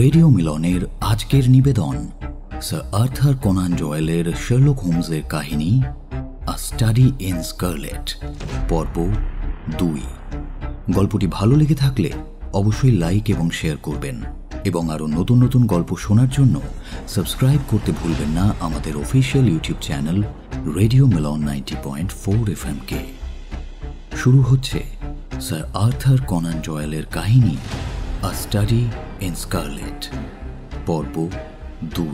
Radio মিলনের আজকের নিবেদন স্যার আর্থার কোনান ডয়েলের শার্লক হোমসের কাহিনী আ স্টাডি ইন স্কারলেট পর্ব 2। গল্পটি ভালো লেগে থাকলে অবশ্যই লাইক এবং শেয়ার করবেন এবং আরও নতুন নতুন গল্প শোনার জন্য সাবস্ক্রাইব করতে ভুলবেন না আমাদের অফিসিয়াল ইউটিউব চ্যানেল রেডিও মিলন 90.4 FM কে। শুরু হচ্ছে স্যার আর্থার কোনান ডয়েলের কাহিনী আ স্টাডি ইন স্কারলেট পর্ব 2।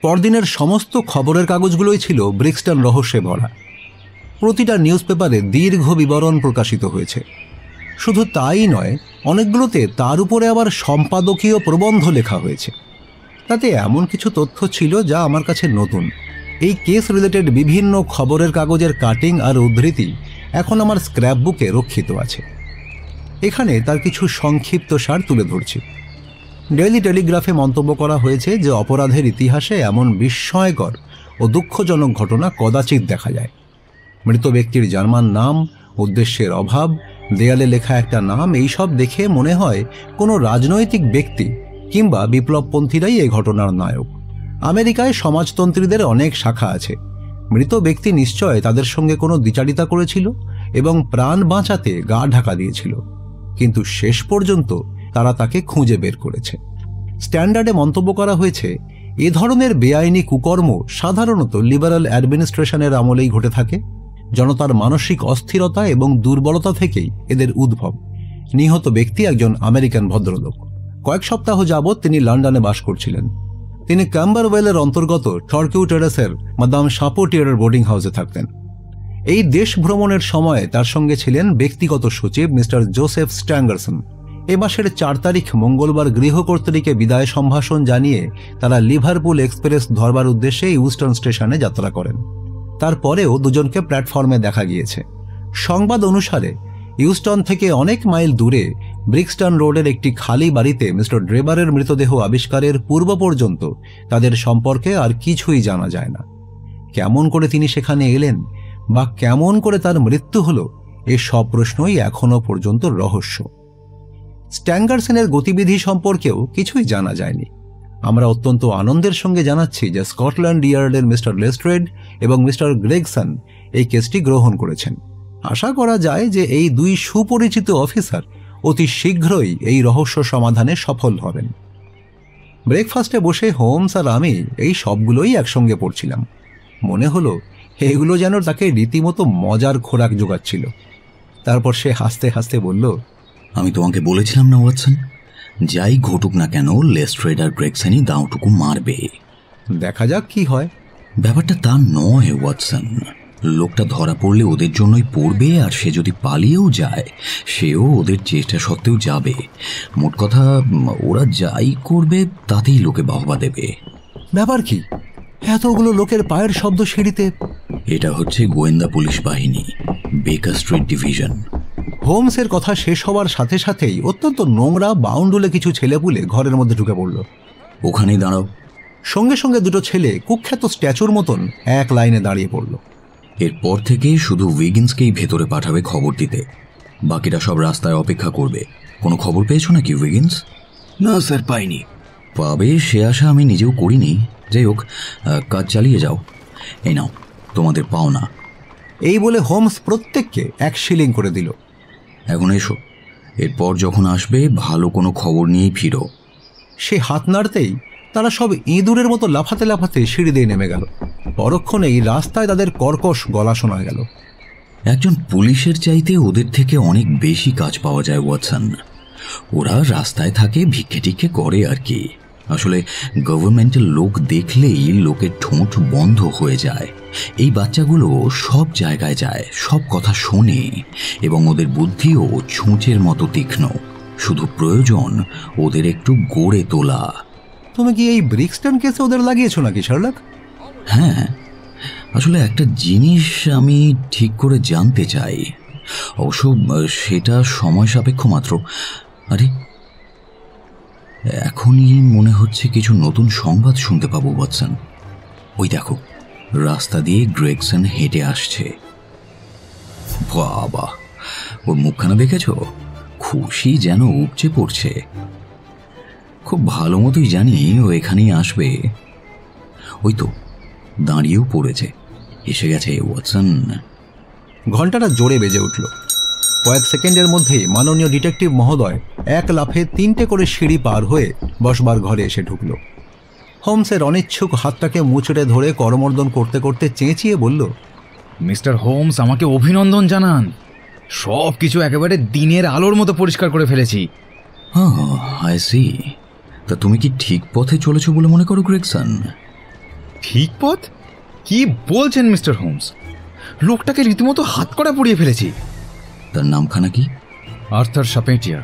পরদিনের সমস্ত খবরের কাগজগুলোই ছিল ব্রিক্সটন রহস্যে ভরা। প্রতিটা নিউজ পেপারে দীর্ঘ বিবরণ প্রকাশিত হয়েছে। শুধু তাই নয়, অনেকগুলোতে তার উপরে আবার সম্পাদকীয় প্রবন্ধ লেখা হয়েছে। তাতে এমন কিছু তথ্য ছিল যা আমার কাছে নতুন। এই কেস রিলেটেড বিভিন্ন খবরের কাগজের কাটিং আর উদ্ধৃতি এখন আমার স্ক্র্যাপ বুকে রক্ষিত আছে। এখানে তার কিছু সংক্ষিপ্ত সার তুলে ধরছি। ডেইলি টেলিগ্রাফে মন্তব্য করা হয়েছে যে অপরাধের ইতিহাসে এমন বিস্ময়কর ও দুঃখজনক ঘটনা কদাচিৎ দেখা যায়। মৃত ব্যক্তির জার্মান নাম, উদ্দেশ্যের অভাব, দেয়ালে লেখা একটা নাম, এইসব দেখে মনে হয় কোনো রাজনৈতিক ব্যক্তি কিংবা বিপ্লবপন্থীরাই এই ঘটনার নায়ক। আমেরিকায় সমাজতন্ত্রীদের অনেক শাখা আছে। মৃত ব্যক্তি নিশ্চয় তাদের সঙ্গে কোনো দ্বিচারিতা করেছিল এবং প্রাণ বাঁচাতে গা ঢাকা দিয়েছিল, কিন্তু শেষ পর্যন্ত তারা তাকে খুঁজে বের করেছে। স্ট্যান্ডার্ডে মন্তব্য করা হয়েছে, এ ধরনের বেআইনি কুকর্ম সাধারণত লিবারাল অ্যাডমিনিস্ট্রেশনের আমলেই ঘটে থাকে। জনতার মানসিক অস্থিরতা এবং দুর্বলতা থেকেই এদের উদ্ভব। নিহত ব্যক্তি একজন আমেরিকান ভদ্রলোক। কয়েক সপ্তাহ যাবৎ তিনি লন্ডনে বাস করছিলেন। তিনি ক্যাম্বারওয়েলের অন্তর্গত টর্কিউ টেরেসের মাদাম শাপোটিয়ারের বোর্ডিং হাউসে থাকতেন। এই দেশ ভ্রমণের সময় তার সঙ্গে ছিলেন ব্যক্তিগত সচিব মিস্টার জোসেফ স্ট্যাঙ্গারসন। এ মাসের 4 তারিখ মঙ্গলবার গৃহকর্ত্রীকে বিদায় সম্ভাষণ জানিয়ে তারা লিভারপুল এক্সপ্রেস ধরবার উদ্দেশ্যে ইউস্টন স্টেশনে যাত্রা করেন। তারপরেও দুজনকে প্ল্যাটফর্মে দেখা গিয়েছে। সংবাদ অনুসারে ইউস্টন থেকে অনেক মাইল দূরে ব্রিক্সটন রোডের একটি খালি বাড়িতে মিস্টার ড্রেবারের মৃতদেহ আবিষ্কারের পূর্ব পর্যন্ত তাদের সম্পর্কে আর কিছুই জানা যায় না। কেমন করে তিনি সেখানে এলেন বা কেমন করে তার মৃত্যু হল, এ সব প্রশ্নই এখনো পর্যন্ত রহস্য। স্ট্যাঙ্গারসনের গতিবিধি সম্পর্কেও কিছুই জানা যায়নি। আমরা অত্যন্ত আনন্দের সঙ্গে জানাচ্ছি যে স্কটল্যান্ড ইয়ার্ডের মিস্টার লেস্ট্রেড এবং মিস্টার গ্রেগসন এই কেসটি গ্রহণ করেছেন। আশা করা যায় যে এই দুই সুপরিচিত অফিসার অতি শীঘ্রই এই রহস্য সমাধানে সফল হবেন। ব্রেকফাস্টে বসে হোমস আর আমি এই সবগুলোই একসঙ্গে পড়ছিলাম। মনে হলো এগুলো যেন তাকে রীতিমতো মজার খোরাক জোগাচ্ছিল। তারপর সে হাসতে হাসতে বলল, আমি তোমাকে বলেছিলাম না ওয়াটসন, যাই ঘটুক না কেন লেস্ট্রেড আর গ্রেগসনই দাঁওটুকু মারবে। দেখা যাক কি হয়। ব্যাপারটা তা নয় ওয়াটসন, লোকটা ধরা পড়লে ওদের জন্যই পড়বে, আর সে যদি পালিয়েও যায় সেও ওদের চেষ্টা সত্ত্বেও যাবে। মোট কথা, ওরা যাই করবে তাতেই লোকে বাহবা দেবে। ব্যাপার কি? এতগুলো লোকের পায়ের শব্দ সিঁড়িতে। এটা হচ্ছে গোয়েন্দা পুলিশ বাহিনী, বেকার স্ট্রিট ডিভিশন। হোমসের কথা শেষ হওয়ার সাথে সাথেই অত্যন্ত নোংরা বাউন্ডুলে কিছু ছেলেপুলে ঘরের মধ্যে ঢুকে পড়ল। ওখানেই দাঁড়াও। সঙ্গে সঙ্গে দুটো ছেলে কুখ্যাত স্ট্যাচুর মতন এক লাইনে দাঁড়িয়ে পড়ল। এরপর থেকে শুধু উইগিন্সকেই ভেতরে পাঠাবে খবর দিতে, বাকিরা সব রাস্তায় অপেক্ষা করবে। কোনো খবর পেয়েছো নাকি উইগিন্স? না স্যার, পাইনি। পাবে সে আশা আমি নিজেও করিনি। যাই হোক, কাজ চালিয়ে যাও। এই নাও তোমাদের পাওনা। এই বলে হোমস প্রত্যেককে 1 শিলিং করে দিল। এখন এসো, এরপর যখন আসবে ভালো কোনো খবর নিয়েই ফিরো। সে হাত নাড়তেই তারা সব ইঁদুরের মতো লাফাতে লাফাতে সিঁড়ি দিয়ে নেমে গেল। পরক্ষণেই রাস্তায় তাদের কর্কশ গলা শোনা গেল। একজন পুলিশের চাইতে ওদের থেকে অনেক বেশি কাজ পাওয়া যায় ওয়াটসন। ওরা রাস্তায় থাকে, ভিক্ষে টিক্ষে করে আর কি। আসলে গভর্নমেন্টের লোক দেখলেই লোকের ঠোঁট বন্ধ হয়ে যায়। এই বাচ্চাগুলো সব জায়গায় যায়, সব কথা শোনে এবং ওদের বুদ্ধিও ছুঁচের মতো তীক্ষ্ণ। শুধু প্রয়োজন ওদের একটু গড়ে তোলা। তুমি কি এই ব্রিক্সটন কেসে ওদের লাগিয়েছো নাকি শার্লক? হ্যাঁ, আসলে একটা জিনিস আমি ঠিক করে জানতে চাই, অবশ্য সেটা সময় সাপেক্ষ মাত্র। আরে এখনই মনে হচ্ছে কিছু নতুন সংবাদ শুনতে পাবো ওয়াটসন। ওই দেখো, রাস্তা দিয়ে গ্রেগসন হেঁটে আসছে। বাবা, ওর মুখখানা দেখেছ? খুশি যেন উপচে পড়ছে। খুব ভালো মতোই জানি ও এখানেই আসবে। ওই তো দাঁড়িয়েও পড়েছে, এসে গেছে ওয়াটসন। ঘন্টাটা জোরে বেজে উঠল। কয়েক সেকেন্ডের মধ্যেই মাননীয় ডিটেকটিভ মহোদয় এক লাফে 3টে করে সিঁড়ি পার হয়ে বসবার ঘরে এসে ঢুকল। হোমসের অনিচ্ছুক হাতটাকে মুচড়ে ধরে করমর্দন করতে করতে চেঁচিয়ে বলল, মিস্টার হোমস, আমাকে অভিনন্দন জানান। সব কিছু একেবারে দিনের আলোর মতো পরিষ্কার করে ফেলেছি। I see. তা তুমি কি ঠিক পথে চলেছো বলে মনে করো গ্রেগসন? ঠিক পথ? কি বলছেন মিস্টার হোমস? লোকটাকে রীতিমতো হাত করা পুড়িয়ে ফেলেছি। তার নামখানা কি? আর্থার শাপেটিয়ার,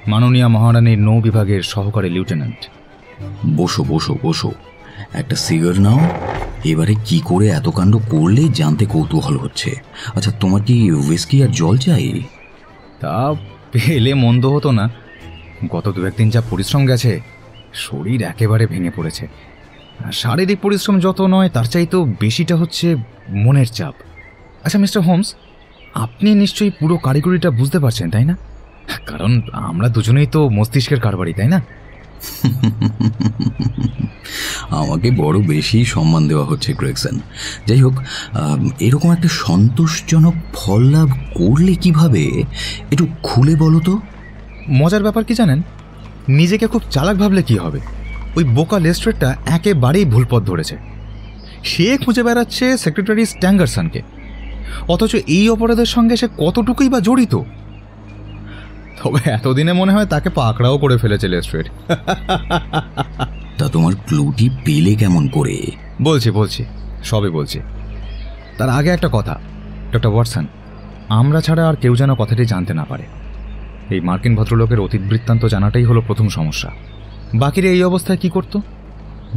মাননীয় মহারানীর নৌ বিভাগের সহকারী লিeutenant। বসো বসো বসো, একটা সিগার নাও। এবারে কি করে এত কাণ্ড করলে জানতে কৌতূহল হচ্ছে। আচ্ছা, তোমার কি হুইস্কি আর জল চাই? তা পেলে মন্দ হতো না। গত 2-1 দিন যা পরিশ্রম গেছে, শরীর একেবারে ভেঙে পড়েছে। শারীরিক পরিশ্রম যত নয়, তার চাইতেও বেশিটা হচ্ছে মনের চাপ। আচ্ছা মিস্টার হোমস, আপনি নিশ্চয়ই পুরো কারিগরিটা বুঝতে পারছেন, তাই না? কারণ আমরা দুজনেই তো মস্তিষ্কের কারবারি, তাই না? আমাকে বড় বেশি সম্মান দেওয়া হচ্ছে গ্রেগসন। যাই হোক, এরকম একটা সন্তোষজনক ফল লাভ করলে কিভাবে, একটু খুলে বলো তো। মজার ব্যাপার কি জানেন? নিজেকে খুব চালাক ভাবলে কি হবে, ওই বোকা লেস্ট্রেটটা একেবারেই ভুল পথ ধরেছে। সে খুঁজে বেড়াচ্ছে সেক্রেটারি স্ট্যাঙ্গারসনকে, অথচ এই অপরাধের সঙ্গে সে কতটুকুই বা জড়িত। তবে এতদিনে মনে হয় তাকে পাকড়াও করে ফেলেছে লেস্ট্রেট। তা তোমার ক্লুটি পেলে কেমন করে? বলছি সবে বলছি। তার আগে একটা কথা, ডক্টর ওয়াটসন, আমরা ছাড়া আর কেউ যেন কথাটি জানতে না পারে। এই মার্কিন ভদ্রলোকের অতীত বৃত্তান্ত জানাটাই হলো প্রথম সমস্যা। বাকিরা এই অবস্থায় কি করত?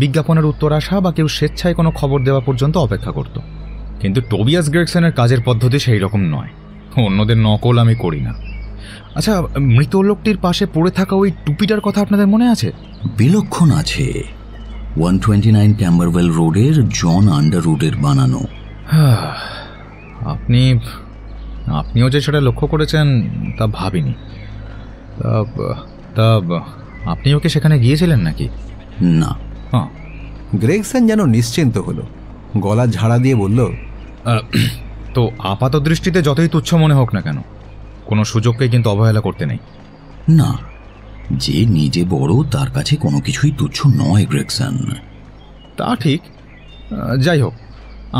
বিজ্ঞাপনের উত্তর আসা বা কেউ স্বেচ্ছায় কোনো খবর দেওয়া পর্যন্ত অপেক্ষা করত। কিন্তু টোবিয়াস গ্রেগসনের কাজের পদ্ধতি সেই রকম নয়। অন্যদের নকল আমি করি না। আচ্ছা, মৃত লোকটির পাশে পড়ে থাকা ওই টুপিটার কথা আপনাদের মনে আছে? বিলক্ষণ আছে। 129 ক্যাম্বারওয়েল রোডের জন আন্ডারউডের বানানো। আপনিও যে সেটা লক্ষ্য করেছেন তা ভাবিনি। তা আপনিও কি সেখানে গিয়েছিলেন নাকি? না। গ্রেগসন যেন নিশ্চিন্ত হলো, গলা ঝাড়া দিয়ে বলল, তো আপাত দৃষ্টিতে যতই তুচ্ছ মনে হোক না কেন, কোনো সুযোগকে কিন্তু অবহেলা করতে নেই। না, যে নিজে বড় তার কাছে কোনো কিছুই তুচ্ছ নয় গ্রেগসন। তা ঠিক। যাই হোক,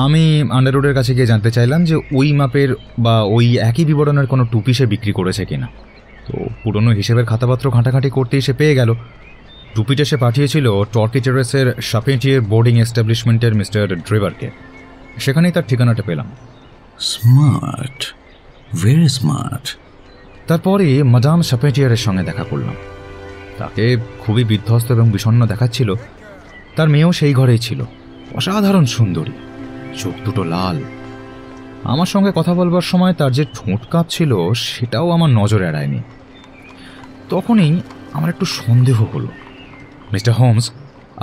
আমি আন্ডারউডের কাছে গিয়ে জানতে চাইলাম যে ওই মাপের বা ওই একই বিবরণের কোনো টুপি সে বিক্রি করেছে কিনা। তো পুরনো হিসেবের খাতাপত্র ঘাঁটাঘাঁটি করতেই সে পেয়ে গেল। টুপিটা সে পাঠিয়েছিল টর্কি টেরেসের শাপেটিয়ার বোর্ডিং এস্টাবলিশমেন্টের মিস্টার ড্রেভারকে। সেখানেই তার ঠিকানাটা পেলাম। Smart, very smart. তারপরে মাদাম শাপেটিয়ারের সঙ্গে দেখা করলাম। তাকে খুবই বিধ্বস্ত এবং বিষণ্ণ দেখাচ্ছিল। তার মেয়েও সেই ঘরেই ছিল, অসাধারণ সুন্দরী, চোখ দুটো লাল। আমার সঙ্গে কথা বলবার সময় তার যে ঠোঁট কাঁপছিল সেটাও আমার নজর এড়ায়নি। তখনই আমার একটু সন্দেহ হলো। মিস্টার হোমস,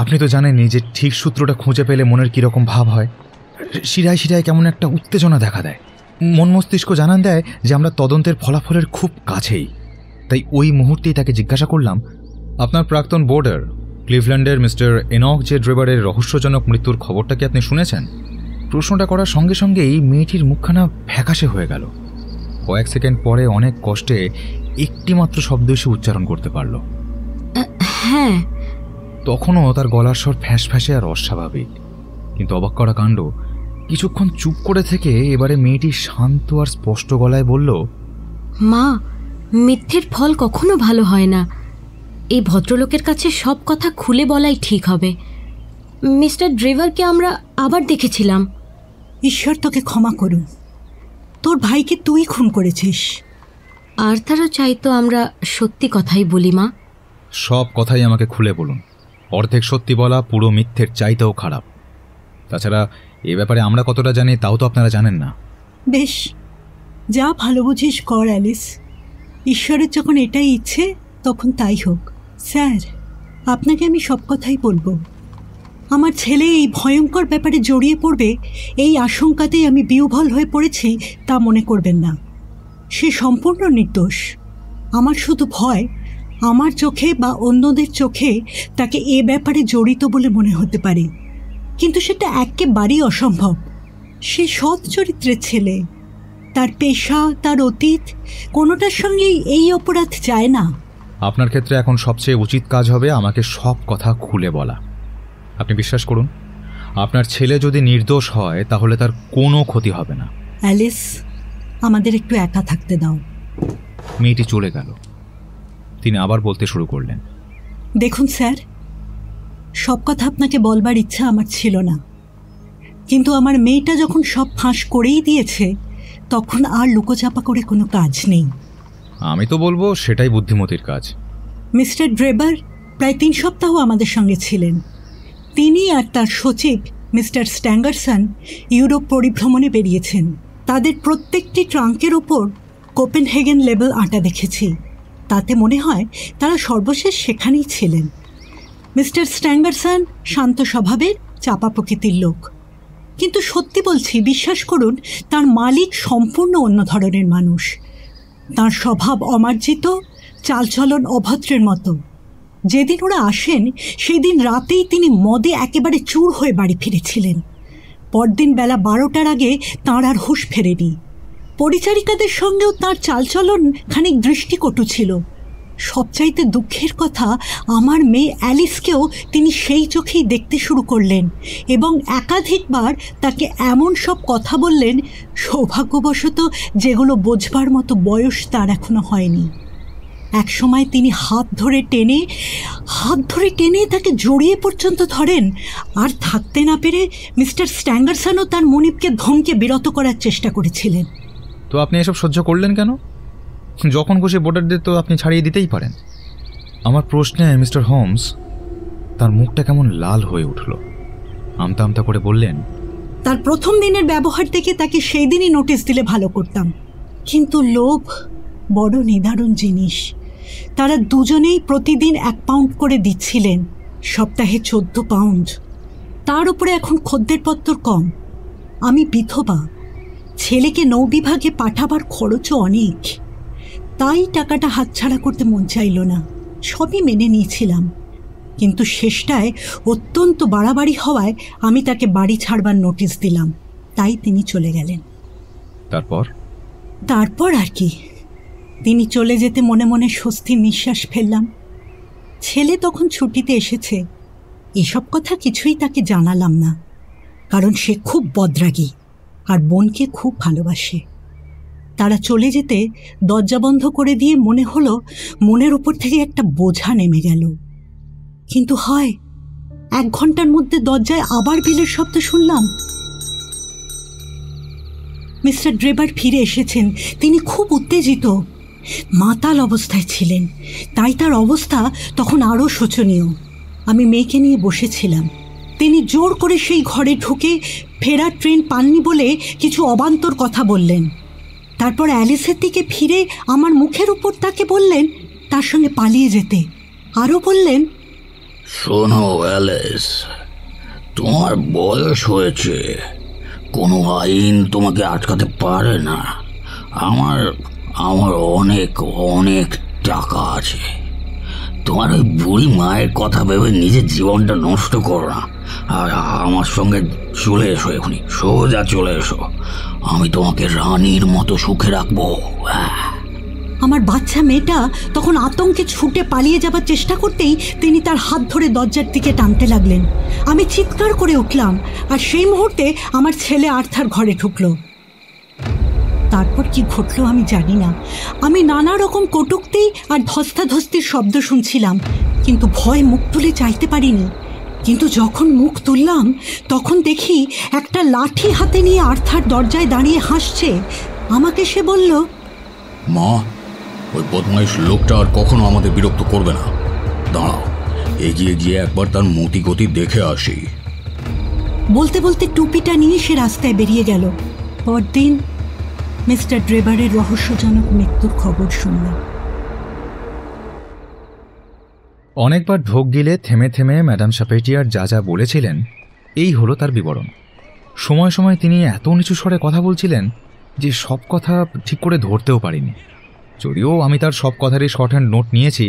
আপনি তো জানেনই যে ঠিক সূত্রটা খুঁজে পেলে মনের কীরকম ভাব হয়। শিরায় শিরায় কেমন একটা উত্তেজনা দেখা দেয়। মন মস্তিষ্ক জানান দেয় যে আমরা তদন্তের ফলাফলের খুব কাছেই। তাই ওই মুহূর্তেই তাকে জিজ্ঞাসা করলাম, আপনার প্রাক্তন বোর্ডার ক্লিভল্যান্ডের মিস্টার এনক জে ড্রেভারের রহস্যজনক মৃত্যুর খবরটা কি আপনি শুনেছেন? প্রশ্নটা করার সঙ্গে সঙ্গেই মেয়েটির মুখখানা ফ্যাকাশে হয়ে গেল। কয়েক সেকেন্ড পরে অনেক কষ্টে একটিমাত্র শব্দ এসে উচ্চারণ করতে পারল, হ্যাঁ। তখনও তার গলার স্বর ফ্যাঁস ফ্যাঁসে আর অস্বাভাবিক। কিন্তু অবাক করা কাণ্ড, কিছুক্ষণ চুপ করে থেকে এবারে মেয়েটি শান্ত আর স্পষ্ট গলায় বলল, মা, মিথ্যের ফল কখনো ভালো হয় না। এই ভদ্রলোকের কাছে সব কথা খুলে বলাই ঠিক হবে। মিস্টার ড্রেভারকে আমরা আবার দেখেছিলাম। ঈশ্বর তোকে ক্ষমা করুন, তোর ভাইকে তুই খুন করেছিস। আর তারও চাইতো আমরা সত্যি কথাই বলি মা। সব কথাই আমাকে খুলে বলুন। অর্ধেক সত্যি বলা পুরো মিথ্যের চাইতেও খারাপ। তাছাড়া এ ব্যাপারে আমরা কতটা জানি তাও তো আপনারা জানেন না। বেশ, যা ভালো বুঝিস কর অ্যালিস। ঈশ্বরের যখন এটাই ইচ্ছে তখন তাই হোক। স্যার, আপনাকে আমি সব কথাই বলবো। আমার ছেলে এই ভয়ঙ্কর ব্যাপারে জড়িয়ে পড়বে এই আশঙ্কাতেই আমি বিহ্বল হয়ে পড়েছি তা মনে করবেন না। সে সম্পূর্ণ নির্দোষ। আমার শুধু ভয় আমার চোখে বা অন্যদের চোখে তাকে এ ব্যাপারে জড়িত বলে মনে হতে পারে, কিন্তু সেটা একেবারেই অসম্ভব। সে সৎ চরিত্রের ছেলে, তার পেশা, তার অতীত কোনোটার সঙ্গেই এই অপরাধ যায় না। আপনার ক্ষেত্রে এখন সবচেয়ে উচিত কাজ হবে আমাকে সব কথা খুলে বলা। আপনি বিশ্বাস করুন, আপনার ছেলে যদি নির্দোষ হয় তাহলে তার কোনো ক্ষতি হবে না। অ্যালিস, আমাদের একটু একা থাকতে দাও। মেয়েটি চলে গেল। তিনি আবার বলতে শুরু করলেন, দেখুন স্যার, সব কথা আপনাকে বলবার ইচ্ছা আমার ছিল না, কিন্তু আমার মেয়েটা যখন সব ফাঁস করেই দিয়েছে তখন আর লুকোচাপা করে কোনো কাজ নেই। আমি তো বলবো সেটাই বুদ্ধিমতির কাজ। মিস্টার ড্রেবার প্রায় 3 সপ্তাহ আমাদের সঙ্গে ছিলেন। তিনি আর তার সচিব মিস্টার স্ট্যাঙ্গারসন ইউরোপ পরিভ্রমণে বেরিয়েছেন। তাদের প্রত্যেকটি ট্রাঙ্কের ওপর কোপেনহেগেন লেবেল আঁটা দেখেছি। তাতে মনে হয় তারা সর্বশেষ সেখানেই ছিলেন। মিস্টার স্ট্যাঙ্গারসন শান্ত স্বভাবের, চাপা প্রকৃতির লোক, কিন্তু সত্যি বলছি, বিশ্বাস করুন, তার মালিক সম্পূর্ণ অন্য ধরনের মানুষ। তার স্বভাব অমার্জিত, চালচলন অভদ্রের মতো। যেদিন ওরা আসেন সেই দিন রাতেই তিনি মদে একেবারে চুর হয়ে বাড়ি ফিরেছিলেন। পরদিন বেলা 12টার আগে তাঁর আর হুঁশ ফেরেনি। পরিচারিকাদের সঙ্গেও তাঁর চালচলন খানিক দৃষ্টিকটু ছিল। সবচাইতে দুঃখের কথা, আমার মেয়ে অ্যালিসকেও তিনি সেই চোখেই দেখতে শুরু করলেন এবং একাধিকবার তাকে এমন সব কথা বললেন, সৌভাগ্যবশত যেগুলো বোঝবার মতো বয়স তার এখনো হয়নি। একসময় তিনি হাত ধরে টেনে তাকে জড়িয়ে পর্যন্ত ধরেন, আর থাকতে না পেরে মিস্টার স্ট্যাঙ্গারসনও তার মনিবকে ধমকে বিরত করার চেষ্টা করেছিলেন। তো আপনি এসব সহ্য করলেন কেন? যখন খুশি ভোটারদের তো আপনি ছাড়িয়ে দিতেই পারেন। আমার প্রশ্নে মিস্টার হোমস তার মুখটা কেমন লাল হয়ে উঠল। আমতা আমতা করে বললেন, তার প্রথম দিনের ব্যবহার দেখে তাকে সেই দিনই নোটিশ দিলে ভালো করতাম, কিন্তু লোভ বড় নিদারুণ জিনিস। তারা দুজনেই প্রতিদিন 1 পাউন্ড করে দিচ্ছিলেন, সপ্তাহে 14 পাউন্ড। তার উপরে এখন খদ্দের পত্তর কম। আমি বিধবা, ছেলেকে নৌবিভাগে পাঠাবার খরচও অনেক, তাই টাকাটা হাতছাড়া করতে মন চাইল না। সবই মেনে নিয়েছিলাম, কিন্তু শেষটায় অত্যন্ত বাড়াবাড়ি হওয়ায় আমি তাকে বাড়ি ছাড়বার নোটিশ দিলাম। তাই তিনি চলে গেলেন। তারপর আর কি, তিনি চলে যেতে মনে মনে স্বস্তির নিঃশ্বাস ফেললাম। ছেলে তখন ছুটিতে এসেছে। এসব কথা কিছুই তাকে জানালাম না, কারণ সে খুব বদরাগী আর বোনকে খুব ভালোবাসে। তারা চলে যেতে দরজা বন্ধ করে দিয়ে মনে হলো মনের উপর থেকে একটা বোঝা নেমে গেল। কিন্তু হয় 1 ঘন্টার মধ্যে দরজায় আবার বেলের শব্দ শুনলাম। মিস্টার ড্রেবার ফিরে এসেছেন। তিনি খুব উত্তেজিত, মাতাল অবস্থায় ছিলেন, তাই তার অবস্থা তখন আরও শোচনীয়। আমি মেয়েকে নিয়ে বসেছিলাম। তিনি জোর করে সেই ঘরে ঢুকে ফেরার ট্রেন পাননি বলে কিছু অবান্তর কথা বললেন। তারপর অ্যালিসের দিকে ফিরে আমার মুখের উপর তাকে বললেন তার সঙ্গে পালিয়ে যেতে। আরও বললেন, শোনো অ্যালিস, তোমার বয়স হয়েছে, কোনো আইন তোমাকে আটকাতে পারে না। আমার অনেক অনেক টাকা আছে। তোমার ওই বুড়ি মায়ের কথা ভেবে নিজের জীবনটা নষ্ট করো না, আর আমার সঙ্গে চলে এসো, এখনই সোজা চলে এসো। আমি তোমাকে রানীর মতো সুখে রাখবো। আমার বাচ্চা মেয়েটা তখন আতঙ্কে ছুটে পালিয়ে যাবার চেষ্টা করতেই তিনি তার হাত ধরে দরজার দিকে টানতে লাগলেন। আমি চিৎকার করে উঠলাম, আর সেই মুহূর্তে আমার ছেলে আর্থার ঘরে ঢুকলো। তারপর কি ঘটলো আমি জানি না। আমি নানা রকম কটূক্তি আর ধস্তাধস্তির শব্দ শুনছিলাম, কিন্তু ভয় মুখ তুলে চাইতে পারিনি। কিন্তু যখন মুখ তুললাম তখন দেখি একটা লাঠি হাতে নিয়ে আর্থার দরজায় দাঁড়িয়ে হাসছে। আমাকে সে বলল, মা, ওই বদমাইশ লোকটা আর কখনো আমাদের বিরক্ত করবে না। দাঁড়াও, এগিয়ে গিয়ে একবার তার মতি গতি দেখে আসি। বলতে বলতে টুপিটা নিয়ে সে রাস্তায় বেরিয়ে গেল। পরদিন মিস্টার ড্রেবারের রহস্যজনক মৃত্যুর খবর শুনলাম। অনেকবার ঢোক গিলে থেমে থেমে ম্যাডাম শাপেটিয়ার যা যা বলেছিলেন এই হলো তার বিবরণ। সময় সময় তিনি এত নিচু স্বরে কথা বলছিলেন যে সব কথা ঠিক করে ধরতেও পারিনি, যদিও আমি তার সব কথারই শর্ট হ্যান্ড নোট নিয়েছি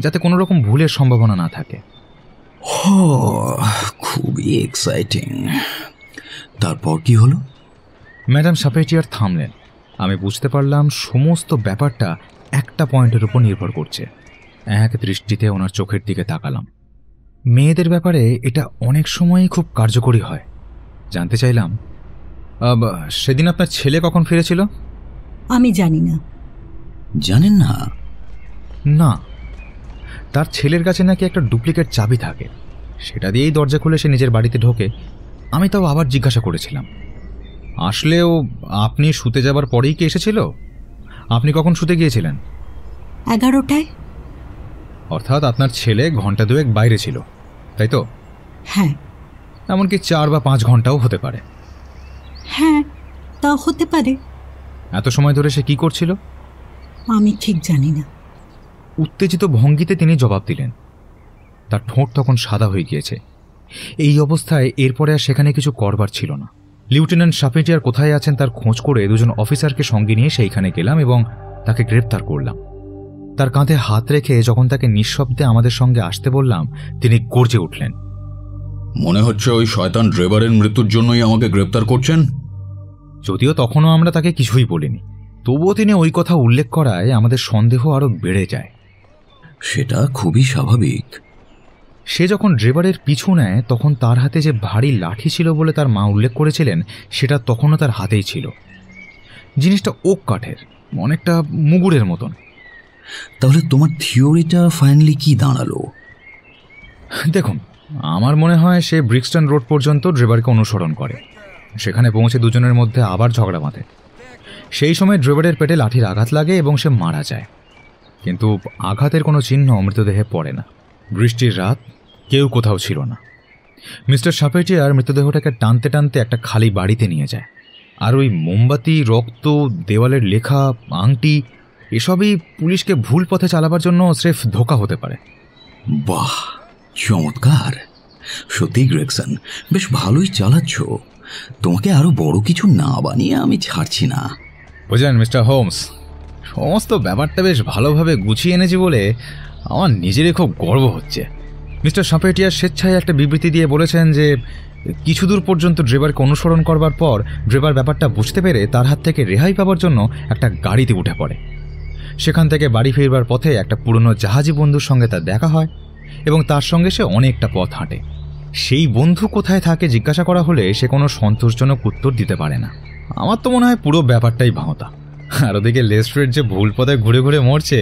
যাতে কোনো রকম ভুলের সম্ভাবনা না থাকে। খুবই এক্সাইটিং। তারপর কি হলো? ম্যাডাম শাপেটিয়ার থামলেন। আমি বুঝতে পারলাম সমস্ত ব্যাপারটা একটা পয়েন্টের উপর নির্ভর করছে। এক দৃষ্টিতে ওনার চোখের দিকে তাকালাম। মেয়েদের ব্যাপারে এটা অনেক সময়ই খুব কার্যকরী হয়। জানতে চাইলাম, সেদিন আপনার ছেলে কখন ফিরেছিল? আমি জানি না। জানেন না? না, তার ছেলের কাছে নাকি একটা ডুপ্লিকেট চাবি থাকে, সেটা দিয়েই দরজা খুলে সে নিজের বাড়িতে ঢোকে। আমি তাও আবার জিজ্ঞাসা করেছিলাম, আসলেও আপনি শুতে যাবার পরেই কি এসেছিল? আপনি কখন শুতে গিয়েছিলেন? 11টায়। অর্থাৎ আপনার ছেলে ঘন্টা দুয়েক বাইরে ছিল, তাই তো? হ্যাঁ। এমনকি 4 বা 5 ঘন্টাও হতে পারে। হ্যাঁ, তা হতে পারে। এত সময় ধরে সে কি করছিল? আমি ঠিক জানি না। উত্তেজিত ভঙ্গিতে তিনি জবাব দিলেন। তার ঠোঁট তখন সাদা হয়ে গিয়েছে। এই অবস্থায় এরপরে আর সেখানে কিছু করবার ছিল না। লিউটেন্যান্ট শাপেটিয়ার কোথায় আছেন তার খোঁজ করে দুজন অফিসারকে সঙ্গে নিয়ে সেইখানে গেলাম এবং তাকে গ্রেপ্তার করলাম। তার কাঁধে হাত রেখে যখন তাকে নিঃশব্দে আমাদের সঙ্গে আসতে বললাম, তিনি গর্জে উঠলেন, মনে হচ্ছে ওই শয়তান ড্রেভারের মৃত্যুর জন্যই আমাকে গ্রেপ্তার করছেন। যদিও তখনও আমরা তাকে কিছুই বলিনি, তবুও তিনি ওই কথা উল্লেখ করায় আমাদের সন্দেহ আরও বেড়ে যায়। সেটা খুবই স্বাভাবিক। সে যখন ড্রেভারের পিছু নেয় তখন তার হাতে যে ভারী লাঠি ছিল বলে তার মা উল্লেখ করেছিলেন, সেটা তখনও তার হাতেই ছিল। জিনিসটা ওক কাঠের, অনেকটা মুগুরের মতন। তাহলে তোমার থিওরিটা ফাইনালি কি দাঁড়ালো? দেখুন, আমার মনে হয় সে ব্রিক্সটন রোড পর্যন্ত ড্রেভারকে অনুসরণ করে। সেখানে পৌঁছে দুজনের মধ্যে আবার ঝগড়া বাঁধে। সেই সময় ড্রেভারের পেটে লাঠির আঘাত লাগে এবং সে মারা যায়, কিন্তু আঘাতের কোনো চিহ্ন মৃতদেহে পড়ে না। বৃষ্টির রাত, কেউ কোথাও ছিল না। মিস্টার শাপেটিয়ার মৃতদেহটাকে টানতে টানতে একটা খালি বাড়িতে নিয়ে যায়, আর ওই মোমবাতি, রক্ত, দেওয়ালের লেখা, আংটি এসবই পুলিশকে ভুল পথে চালাবার জন্য স্রেফ ধোঁকা হতে পারে। বাহ, চমৎকার। সত্যি গ্রেগসন, বেশ ভালোই চালাচ্ছ। তোমাকে আরো বড় কিছু না বানিয়ে আমি ছাড়ছি না। বুঝলেন মিস্টার হোমস, সমস্ত ব্যাপারটা বেশ ভালোভাবে গুছিয়ে এনেছি বলে আমার নিজেরই খুব গর্ব হচ্ছে। মিস্টার শাপেটিয়ার স্বেচ্ছায় একটা বিবৃতি দিয়ে বলেছেন যে কিছু দূর পর্যন্ত ড্রেভারকে অনুসরণ করবার পর ড্রেভার ব্যাপারটা বুঝতে পেরে তার হাত থেকে রেহাই পাবার জন্য একটা গাড়িতে উঠে পড়ে। সেখান থেকে বাড়ি ফিরবার পথে একটা পুরনো জাহাজি বন্ধুর সঙ্গে তার দেখা হয় এবং তার সঙ্গে সে অনেকটা পথ হাঁটে। সেই বন্ধু কোথায় থাকে জিজ্ঞাসা করা হলে সে কোনো সন্তোষজনক উত্তর দিতে পারে না। আমার তো মনে হয় পুরো ব্যাপারটাই ভাঁওতা। আর ওদিকে লেস্ট্রেড যে ভুল পথে ঘুরে ঘুরে মরছে,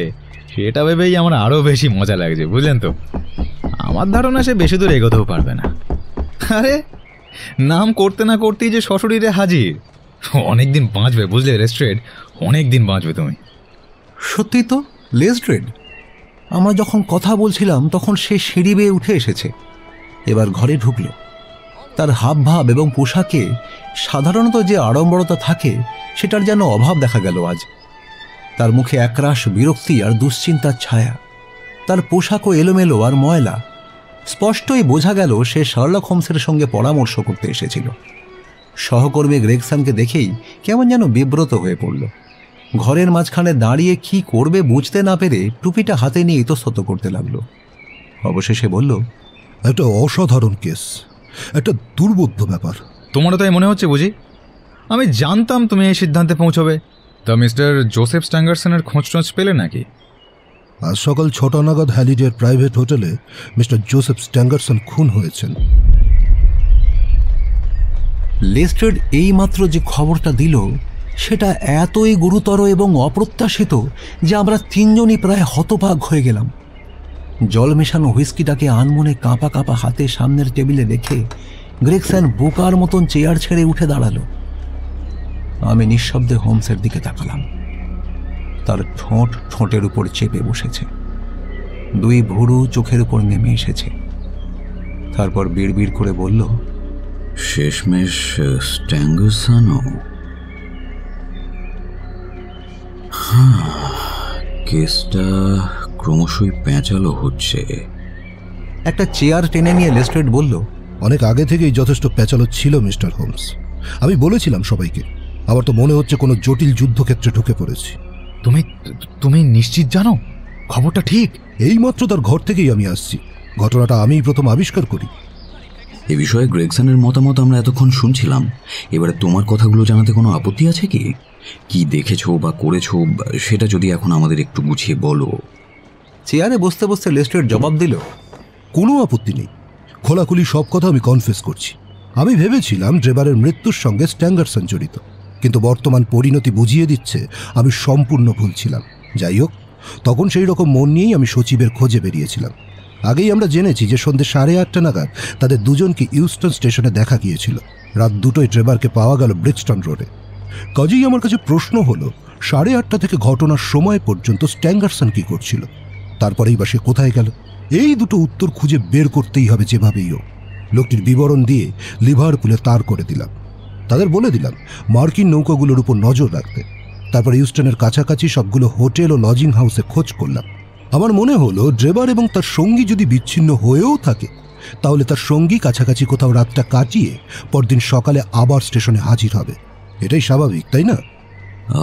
সেটা ভেবেই আমার আরও বেশি মজা লাগছে, বুঝলেন তো? আমার ধারণা সে বেশি দূর এগোতেও পারবে না। আরে নাম করতে না করতেই যে শ্বশুরিরে হাজির। অনেকদিন বাঁচবে, বুঝলে লেস্ট্রেড, অনেকদিন বাঁচবে তুমি। সত্যি তো, লেস্ট্রেড। আমরা যখন কথা বলছিলাম তখন সে সিঁড়ি বেয়ে উঠে এসেছে, এবার ঘরে ঢুকল। তার হাবভাব এবং পোশাকে সাধারণত যে আড়ম্বরতা থাকে সেটার যেন অভাব দেখা গেল আজ। তার মুখে একরাশ বিরক্তি আর দুশ্চিন্তার ছায়া। তার পোশাকও এলোমেলো আর ময়লা। স্পষ্টই বোঝা গেল সে শার্লক হোমসের সঙ্গে পরামর্শ করতে এসেছিল। সহকর্মী গ্রেগসনকে দেখেই কেমন যেন বিব্রত হয়ে পড়ল। ঘরের মাঝখানে দাঁড়িয়ে কি করবে বুঝতে না পেরে টুপিটা হাতে নিয়ে ইতস্তত করতে লাগলো। অবশেষে বলল, একটা অসাধারণ কেস, একটা দুর্বোধ্য ব্যাপার। তোমারও তাই মনে হচ্ছে বুঝি? আমি জানতাম তুমি এই সিদ্ধান্তে পৌঁছবে। তা মিস্টার জোসেফ স্ট্যাঙ্গারসনের খোঁজ টোঁজ পেলে নাকি? আজ সকাল 6টা নাগাদ হ্যালিডের প্রাইভেট হোটেলে মিস্টার জোসেফ স্ট্যাঙ্গারসন খুন হয়েছেন। লেস্ট্রেড এইমাত্র যে খবরটা দিল সেটা এতই গুরুতর এবং অপ্রত্যাশিত যে আমরা তিনজনই প্রায় হতবাক হয়ে গেলাম। জল মেশানো হুইস্কিটাকে আনমনে কাঁপা কাঁপা হাতে সামনের টেবিলে রেখে গ্রেগসন বোকার মতন চেয়ার ছেড়ে উঠে দাঁড়ালো। আমি নিঃশব্দে হোমসের দিকে তাকালাম। তার ঠোঁট ঠোঁটের উপর চেপে বসেছে, দুই ভুরু চোখের উপর নেমে এসেছে। তারপর বিড়বিড় করে বলল, শেষমেশ স্ট্যাঙ্গারসনও? কেসটা ক্রমশই প্যাঁচালো হচ্ছে। একটা চেয়ার টেনে নিয়ে লেস্ট্রেড বলল, অনেক আগে থেকেই যথেষ্ট প্যাচালো ছিল মিস্টার হোমস। আমি বলেছিলাম সবাইকে। আবার তো মনে হচ্ছে কোনো জটিল যুদ্ধক্ষেত্রে ঢুকে পড়েছি। তুমি নিশ্চিত জানো খবরটা ঠিক? এইমাত্র তার ঘর থেকেই আমি আসছি। ঘটনাটা আমিই প্রথম আবিষ্কার করি। এ বিষয়ে গ্রেগসনের মতামত আমরা এতক্ষণ শুনছিলাম। এবারে তোমার কথাগুলো জানাতে কোনো আপত্তি আছে কি? কি দেখেছো বা করেছো সেটা যদি এখন আমাদের একটু গুছিয়ে বলো। চেয়ারে বসতে বসতে লেস্ট্রেড জবাব দিল, কোনো আপত্তি নেই। খোলাখুলি সব কথা আমি কনফেস করছি। আমি ভেবেছিলাম ড্রেভারের মৃত্যুর সঙ্গে স্ট্যাঙ্গারসন জড়িত, কিন্তু বর্তমান পরিণতি বুঝিয়ে দিচ্ছে আমি সম্পূর্ণ ভুল ছিলাম। যাই হোক, তখন সেই রকম মন নিয়েই আমি সচিবের খোঁজে বেরিয়েছিলাম। আগেই আমরা জেনেছি যে সন্ধ্যে 8:30 নাগাদ তাদের দুজনকে ইউস্টন স্টেশনে দেখা গিয়েছিল। রাত 2টোয় ড্রেভারকে পাওয়া গেল ব্রিক্সটন রোডে। কাজেই আমার কাছে প্রশ্ন হলো, 8:30 থেকে ঘটনার সময় পর্যন্ত স্ট্যাঙ্গারসন কি করছিল? তারপরেই বা সে কোথায় গেল? এই দুটো উত্তর খুঁজে বের করতেই হবে যেভাবেই হোক। লোকটির বিবরণ দিয়ে লিভারপুলে তার করে দিলাম। তাদের বলে দিলাম মার্কিন নৌকাগুলোর উপর নজর রাখতে। তারপর ইউস্টনের কাছাকাছি সবগুলো হোটেল ও লজিং হাউসে খোঁজ করলাম। আমার মনে হলো ড্রেভার এবং তার সঙ্গী যদি বিচ্ছিন্ন হয়েও থাকে, তাহলে তার সঙ্গী কাছাকাছি কোথাও রাতটা কাটিয়ে পরদিন সকালে আবার স্টেশনে হাজির হবে। এটাই স্বাভাবিক, তাই না?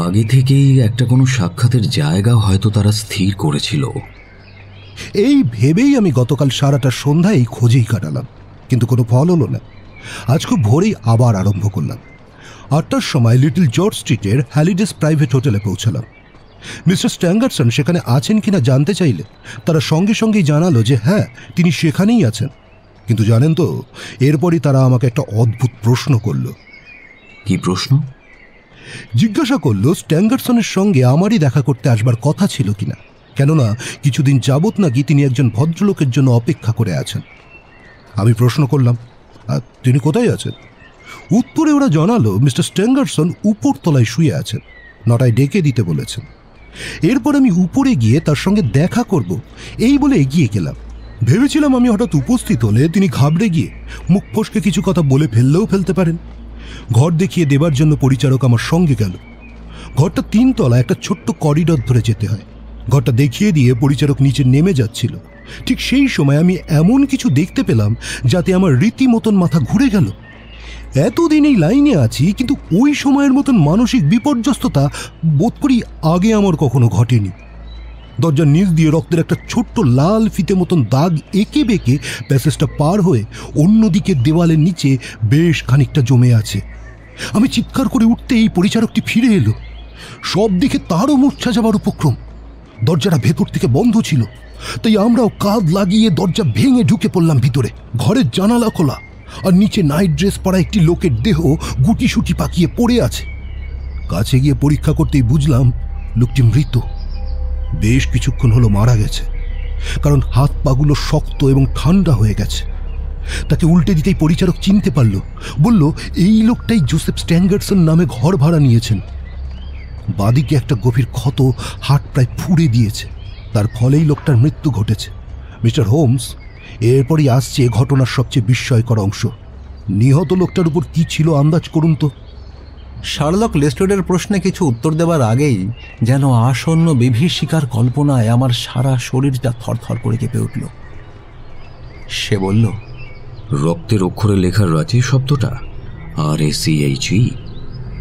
আগে থেকেই একটা কোনো সাক্ষাতের জায়গা হয়তো তারা স্থির করেছিল। এই ভেবেই আমি গতকাল সারাটা সন্ধ্যায় এই খোঁজেই কাটালাম, কিন্তু কোনো ফল হলো না। আজ খুব ভোরেই আবার আরম্ভ করলাম। 8টার সময় লিটল জর্জ স্ট্রিটের হ্যালিডেস প্রাইভেট হোটেলে পৌঁছালাম। মিস্টার স্ট্যাঙ্গারসন সেখানে আছেন কিনা জানতে চাইলে তারা সঙ্গে সঙ্গেই জানালো যে হ্যাঁ, তিনি সেখানেই আছেন। কিন্তু জানেন তো, এরপরই তারা আমাকে একটা অদ্ভুত প্রশ্ন করল। কি প্রশ্ন? জিজ্ঞাসা করলো স্ট্যাঙ্গারসনের সঙ্গে আমারই দেখা করতে আসবার কথা ছিল কিনা, কেননা কিছুদিন যাবৎ নাকি তিনি একজন ভদ্রলোকের জন্য অপেক্ষা করে আছেন। আমি প্রশ্ন করলাম, তিনি কোথায় আছেন? উত্তরে ওরা জানালো মিস্টার স্ট্যাঙ্গারসন উপরতলায় শুয়ে আছেন, 9টায় ডেকে দিতে বলেছেন। এরপর আমি উপরে গিয়ে তার সঙ্গে দেখা করব এই বলে এগিয়ে গেলাম। ভেবেছিলাম আমি হঠাৎ উপস্থিত হলে তিনি ঘাবড়ে গিয়ে মুখ ফসকে কিছু কথা বলে ফেলতে পারেন। ঘর দেখিয়ে দেবার জন্য পরিচারক আমার সঙ্গে গেল। ঘরটা 3 তলা, একটা ছোট্ট করিডর ধরে যেতে হয়। ঘরটা দেখিয়ে দিয়ে পরিচারক নিচে নেমে যাচ্ছিল। ঠিক সেই সময় আমি এমন কিছু দেখতে পেলাম যাতে আমার রীতিমতন মাথা ঘুরে গেল। এতদিন এই লাইনে আছি, কিন্তু ওই সময়ের মতন মানসিক বিপর্যস্ততা বোধ করি আগে আমার কখনো ঘটেনি। দরজার নিচ দিয়ে রক্তের একটা ছোট্ট লাল ফিতে মতন দাগ এঁকে বেঁকে প্যাসেজটা পার হয়ে অন্যদিকে দেওয়ালের নিচে বেশ খানিকটা জমে আছে। আমি চিৎকার করে উঠতে এই পরিচারকটি ফিরে এলো। সব দিকে তারও মূর্ছা যাবার উপক্রম। দরজাটা ভেতর থেকে বন্ধ ছিল, তাই আমরাও কাঁধ লাগিয়ে দরজা ভেঙে ঢুকে পড়লাম ভিতরে। ঘরের জানালা খোলা, আর নিচে নাইট ড্রেস পরা একটি লোকের দেহ গুটিসুটি পাকিয়ে পড়ে আছে। কাছে গিয়ে পরীক্ষা করতেই বুঝলাম লোকটি মৃত। বেশ কিছুক্ষণ হলো মারা গেছে, কারণ হাত পাগুলো শক্ত এবং ঠান্ডা হয়ে গেছে। তাকে উল্টে দিতেই পরিচারক চিনতে পারল। বলল এই লোকটাই জোসেফ স্ট্যাঙ্গারসন নামে ঘর ভাড়া নিয়েছেন। বাদিকে একটা গভীর ক্ষত হাট প্রায় ফুঁড়ে দিয়েছে, তার ফলেই লোকটার মৃত্যু ঘটেছে। মিস্টার হোমস, এরপরই আসছে ঘটনার সবচেয়ে বিস্ময়কর অংশ। নিহত লোকটার উপর কি ছিল আন্দাজ করুন তো। শার্লক লেস্ট্রেডের প্রশ্নে কিছু উত্তর দেবার আগেই যেন আসন্ন বিভীষিকার কল্পনায় আমার সারা শরীরটা থরথর করে কেঁপে উঠল। সে বলল, রক্তের অক্ষরে লেখা রাঁচি শব্দটা RACHE।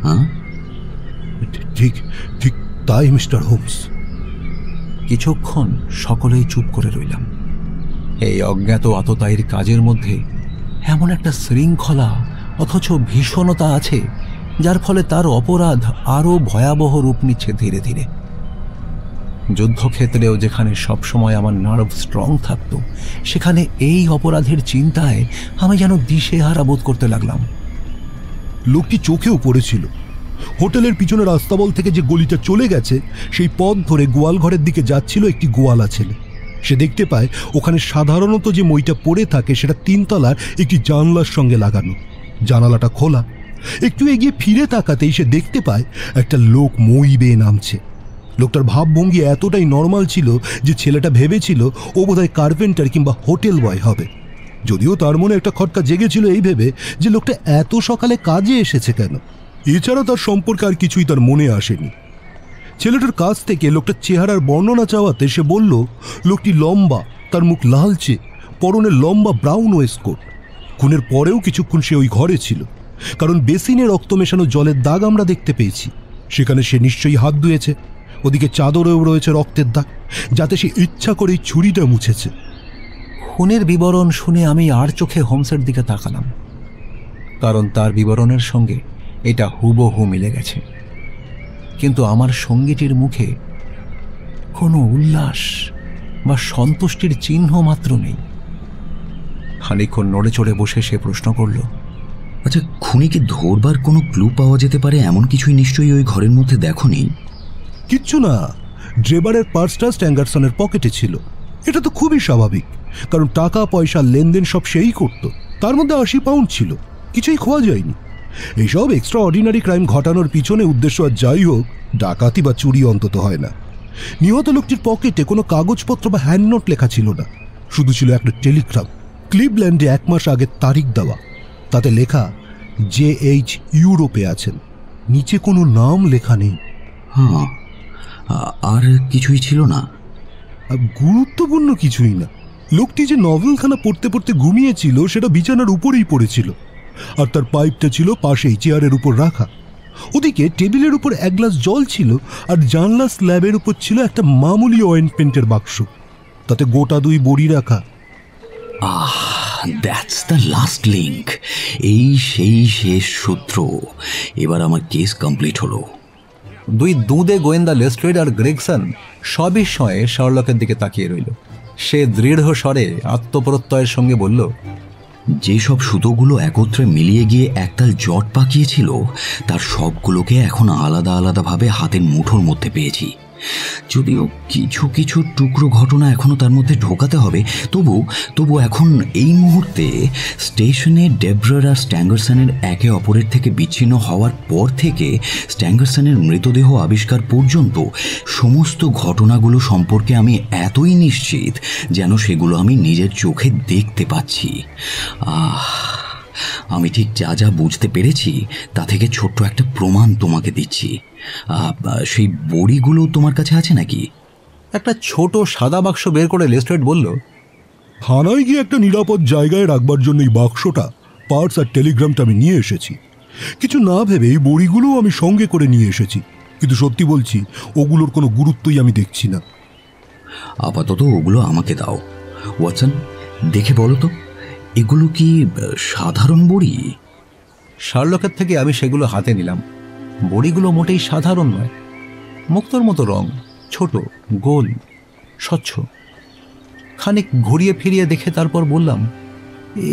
হ্যাঁ, ঠিক ঠিক তাই মিস্টার হোমস। কিছুক্ষণ সকলেই চুপ করে রইলাম। এই অজ্ঞাত আততায়ীর কাজের মধ্যে এমন একটা শৃঙ্খলা অথচ ভীষণতা আছে যার ফলে তার অপরাধ আরও ভয়াবহ রূপ নিচ্ছে ধীরে ধীরে। যুদ্ধক্ষেত্রেও যেখানে সবসময় আমার নার্ভ স্ট্রং থাকত, সেখানে এই অপরাধের চিন্তায় আমি যেন দিশেহারা বোধ করতে লাগলাম। লোকটি চোখেও পড়েছিল। হোটেলের পিছনের রাস্তাবল থেকে যে গলিটা চলে গেছে, সেই পথ ধরে গোয়ালঘরের দিকে যাচ্ছিল একটি গোয়ালা ছেলে। সে দেখতে পায় ওখানে সাধারণত যে মইটা পড়ে থাকে সেটা 3 তলার একটি জানলার সঙ্গে লাগানো। জানালাটা খোলা। একটু এগিয়ে ফিরে তাকাতেই সে দেখতে পায় একটা লোক মই বেয়ে নামছে। লোকটার ভাবভঙ্গি এতটাই নর্মাল ছিল যে ছেলেটা ভেবেছিল ও বোধহয় কার্পেন্টার কিংবা হোটেল বয় হবে। যদিও তার মনে একটা খটকা জেগেছিল এই ভেবে যে লোকটা এত সকালে কাজে এসেছে কেন। এছাড়া তার সম্পর্কে আর কিছুই তার মনে আসেনি। ছেলেটার কাছ থেকে লোকটার চেহারার বর্ণনা চাওয়াতে সে বলল লোকটি লম্বা, তার মুখ লালচে, পরনে লম্বা ব্রাউন ওয়েস্টকোট। খুনের পরেও কিছুক্ষণ সে ওই ঘরে ছিল, কারণ বেসিনে রক্ত মেশানো জলের দাগ আমরা দেখতে পেয়েছি। সেখানে সে নিশ্চয়ই হাত ধুয়েছে। ওদিকে চাদরেও রয়েছে রক্তের দাগ, যাতে সে ইচ্ছা করেই ছুরিটা মুছেছে। খুনের বিবরণ শুনে আমি আর চোখে হোমসের দিকে তাকালাম, কারণ তার বিবরণের সঙ্গে এটা হুবহু মিলে গেছে। কিন্তু আমার সঙ্গীটির মুখে কোনো উল্লাস বা সন্তুষ্টির চিহ্ন মাত্র নেই। খানিকক্ষণ নড়ে চড়ে বসে সে প্রশ্ন করল, আচ্ছা, খুনিকে ধরবার কোনো ক্লু পাওয়া যেতে পারে এমন কিছুই নিশ্চয়ই ওই ঘরের মধ্যে দেখোনি? কিচ্ছু না। ড্রেবারের পার্সটা স্ট্যাঙ্গারসনের পকেটে ছিল। এটা তো খুবই স্বাভাবিক, কারণ টাকা পয়সা লেনদেন সব সেই করত। তার মধ্যে 80 পাউন্ড ছিল, কিছুই খোয়া যায়নি। এইসব এক্সট্রা অর্ডিনারি ক্রাইম ঘটানোর পিছনে উদ্দেশ্য আর যাই হোক, ডাকাতি বা চুরি অন্তত হয় না। নিহত লোকটির পকেটে কোনো কাগজপত্র বা হ্যান্ড নোট লেখা ছিল না, শুধু ছিল একটা টেলিগ্রাম, ক্লিভল্যান্ডে 1 মাস আগের তারিখ দেওয়া। তাতে লেখা JH ইউরোপে আছেন, নিচে কোনো নাম লেখা নেই। হ্যাঁ, আর কিছুই ছিল না? গুরুত্বপূর্ণ কিছুই না। লোকটি যে নভেলখানা পড়তে পড়তে ঘুমিয়েছিল সেটা বিছানার উপরেই পড়েছিল, আর তার পাইপটা ছিল পাশেই চেয়ারের উপর রাখা। ওদিকে টেবিলের উপর 1 গ্লাস জল ছিল, আর জানলা স্ল্যাবের উপর ছিল একটা মামুলি অয়েন্টমেন্টের বাক্স, তাতে গোটা 2 বড়ি রাখা। That's the last link. এই সেই শেষ সূত্র। এবার আমার কেস কমপ্লিট হলো। 2 দুঁদে গোয়েন্দা লেস্ট্রেড আর গ্রেগসন সবিস্ময়ে শার্লকের দিকে তাকিয়ে রইল। সে দৃঢ় স্বরে আত্মপ্রত্যয়ের সঙ্গে বলল, যেসব সুতোগুলো একত্রে মিলিয়ে গিয়ে একতাল জট পাকিয়েছিল, তার সবগুলোকে এখন আলাদা আলাদাভাবে হাতের মুঠোর মধ্যে পেয়েছি। যদিও কিছু কিছু টুকরো ঘটনা এখনো তার মধ্যে ঢোকাতে হবে, তবু এখন এই মুহূর্তে স্টেশনে ডেব্রার আর স্ট্যাঙ্গারসনের একে অপরের থেকে বিচ্ছিন্ন হওয়ার পর থেকে স্ট্যাঙ্গারসনের মৃতদেহ আবিষ্কার পর্যন্ত সমস্ত ঘটনাগুলো সম্পর্কে আমি এতই নিশ্চিত যেন সেগুলো আমি নিজের চোখে দেখতে পাচ্ছি। আমি ঠিক যা যা বুঝতে পেরেছি তা থেকে ছোট্ট একটা প্রমাণ তোমাকে দিচ্ছি। সেই বড়িগুলো তোমার কাছে আছে নাকি? একটা ছোট সাদা বাক্স বের করে লেস্ট্রেড বলল, থানায় গিয়ে একটা নিরাপদ জায়গায় রাখবার জন্য এই বাক্সটা, পার্স আর টেলিগ্রামটা আমি নিয়ে এসেছি। কিছু না ভেবে এই বড়িগুলোও আমি সঙ্গে করে নিয়ে এসেছি, কিন্তু সত্যি বলছি ওগুলোর কোনো গুরুত্বই আমি দেখছি না। আপাতত ওগুলো আমাকে দাও। ওয়াটসন, দেখে বলো তো, এগুলো কি সাধারণ বড়ি? শার্লকের থেকে আমি সেগুলো হাতে নিলাম। বড়িগুলো মোটেই সাধারণ নয়। মুক্তোর মতো রং, ছোট, গোল, স্বচ্ছ। খানিক ঘুরিয়ে ফিরিয়ে দেখে তারপর বললাম,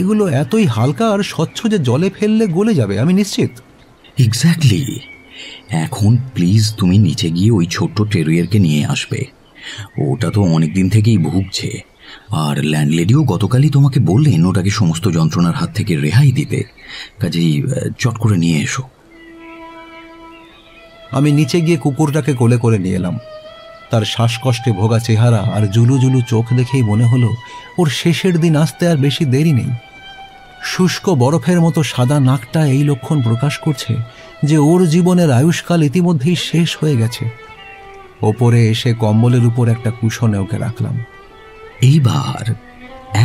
এগুলো এতই হালকা আর স্বচ্ছ যে জলে ফেললে গলে যাবে, আমি নিশ্চিত। এক্স্যাক্টলি। এখন প্লিজ তুমি নিচে গিয়ে ওই ছোট্ট টেরিয়ারকে নিয়ে আসবে। ওটা তো অনেকদিন থেকেই ভুগছে, আর ল্যান্ডলেডিও গতকালই তোমাকে বললেন ওটাকে সমস্ত যন্ত্রণার হাত থেকে রেহাই দিতে। কাজেই চট করে নিয়ে এসো। আমি নিচে গিয়ে কুকুরটাকে কোলে করে নিয়ে এলাম। তার শ্বাসকষ্টে ভোগা চেহারা আর জুলু জুলু চোখ দেখেই মনে হলো ওর শেষের দিন আসতে আর বেশি দেরি নেই। শুষ্ক বরফের মতো সাদা নাকটা এই লক্ষণ প্রকাশ করছে যে ওর জীবনের আয়ুষ্কাল ইতিমধ্যেই শেষ হয়ে গেছে। ওপরে এসে কম্বলের উপর একটা কুশনে ওকে রাখলাম। এইবার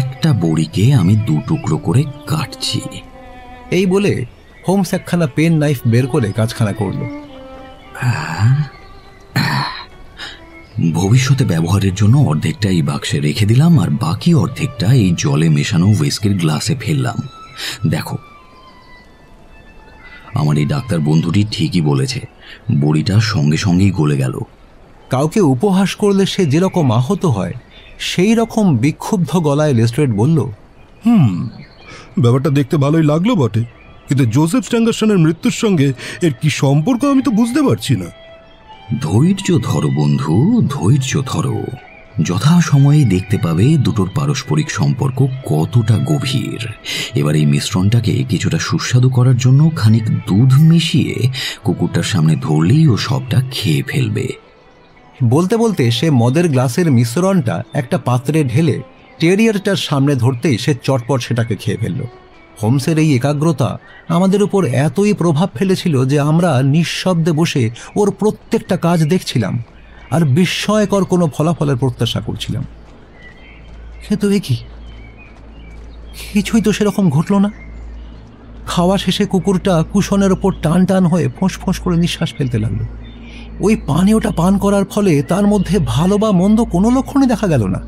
একটা বড়িকে আমি 2 টুকরো করে কাটছি। এই বলে হোমস একখানা পেন নাইফ বের করে কাজখানা করল। ভবিষ্যতে ব্যবহারের জন্য অর্ধেকটা এই বাক্সে রেখে দিলাম, আর বাকি অর্ধেকটা এই জলে মেশানো হুইস্কির গ্লাসে ফেললাম। দেখো, আমার এই ডাক্তার বন্ধুটি ঠিকই বলেছে, বড়িটা সঙ্গে সঙ্গেই গলে গেল। কাউকে উপহাস করলে সে যেরকম আহত হয়, সেই রকম বিক্ষুব্ধ গলায় লেস্ট্রেড বলল, ব্যাপারটা দেখতে ভালোই লাগলো বটে, কিন্তু জোসেফ স্ট্যাঙ্গারসনের মৃত্যুর সঙ্গে এর কি সম্পর্ক আমি তো বুঝতে পারছি না। ধৈর্য ধরো বন্ধু, ধৈর্য ধরো। যথা সময়ে দেখতে পাবে দুটোর পারস্পরিক সম্পর্ক কতটা গভীর। এবার এই মিশ্রণটাকে কিছুটা সুস্বাদু করার জন্য খানিক দুধ মিশিয়ে কুকুরটার সামনে ধরলেই ও সবটা খেয়ে ফেলবে। বলতে বলতে সে মদের গ্লাসের মিশ্রণটা একটা পাত্রে ঢেলে টেরিয়ারটার সামনে ধরতেই সে চটপট সেটাকে খেয়ে ফেলল। হোমসের এই একাগ্রতা আমাদের উপর এতই প্রভাব ফেলেছিল যে আমরা নিঃশব্দে বসে ওর প্রত্যেকটা কাজ দেখছিলাম আর বিস্ময়কর কোনো ফলাফলের প্রত্যাশা করছিলাম। কিন্তু এ কি, কিছুই তো সেরকম ঘটল না। খাওয়া শেষে কুকুরটা কুশনের ওপর টান টান হয়ে ফোঁস ফোঁস করে নিঃশ্বাস ফেলতে লাগলো। ওই পানীয়টা পান করার ফলে তার মধ্যে ভালো বা মন্দ কোনো লক্ষণই দেখা গেল না।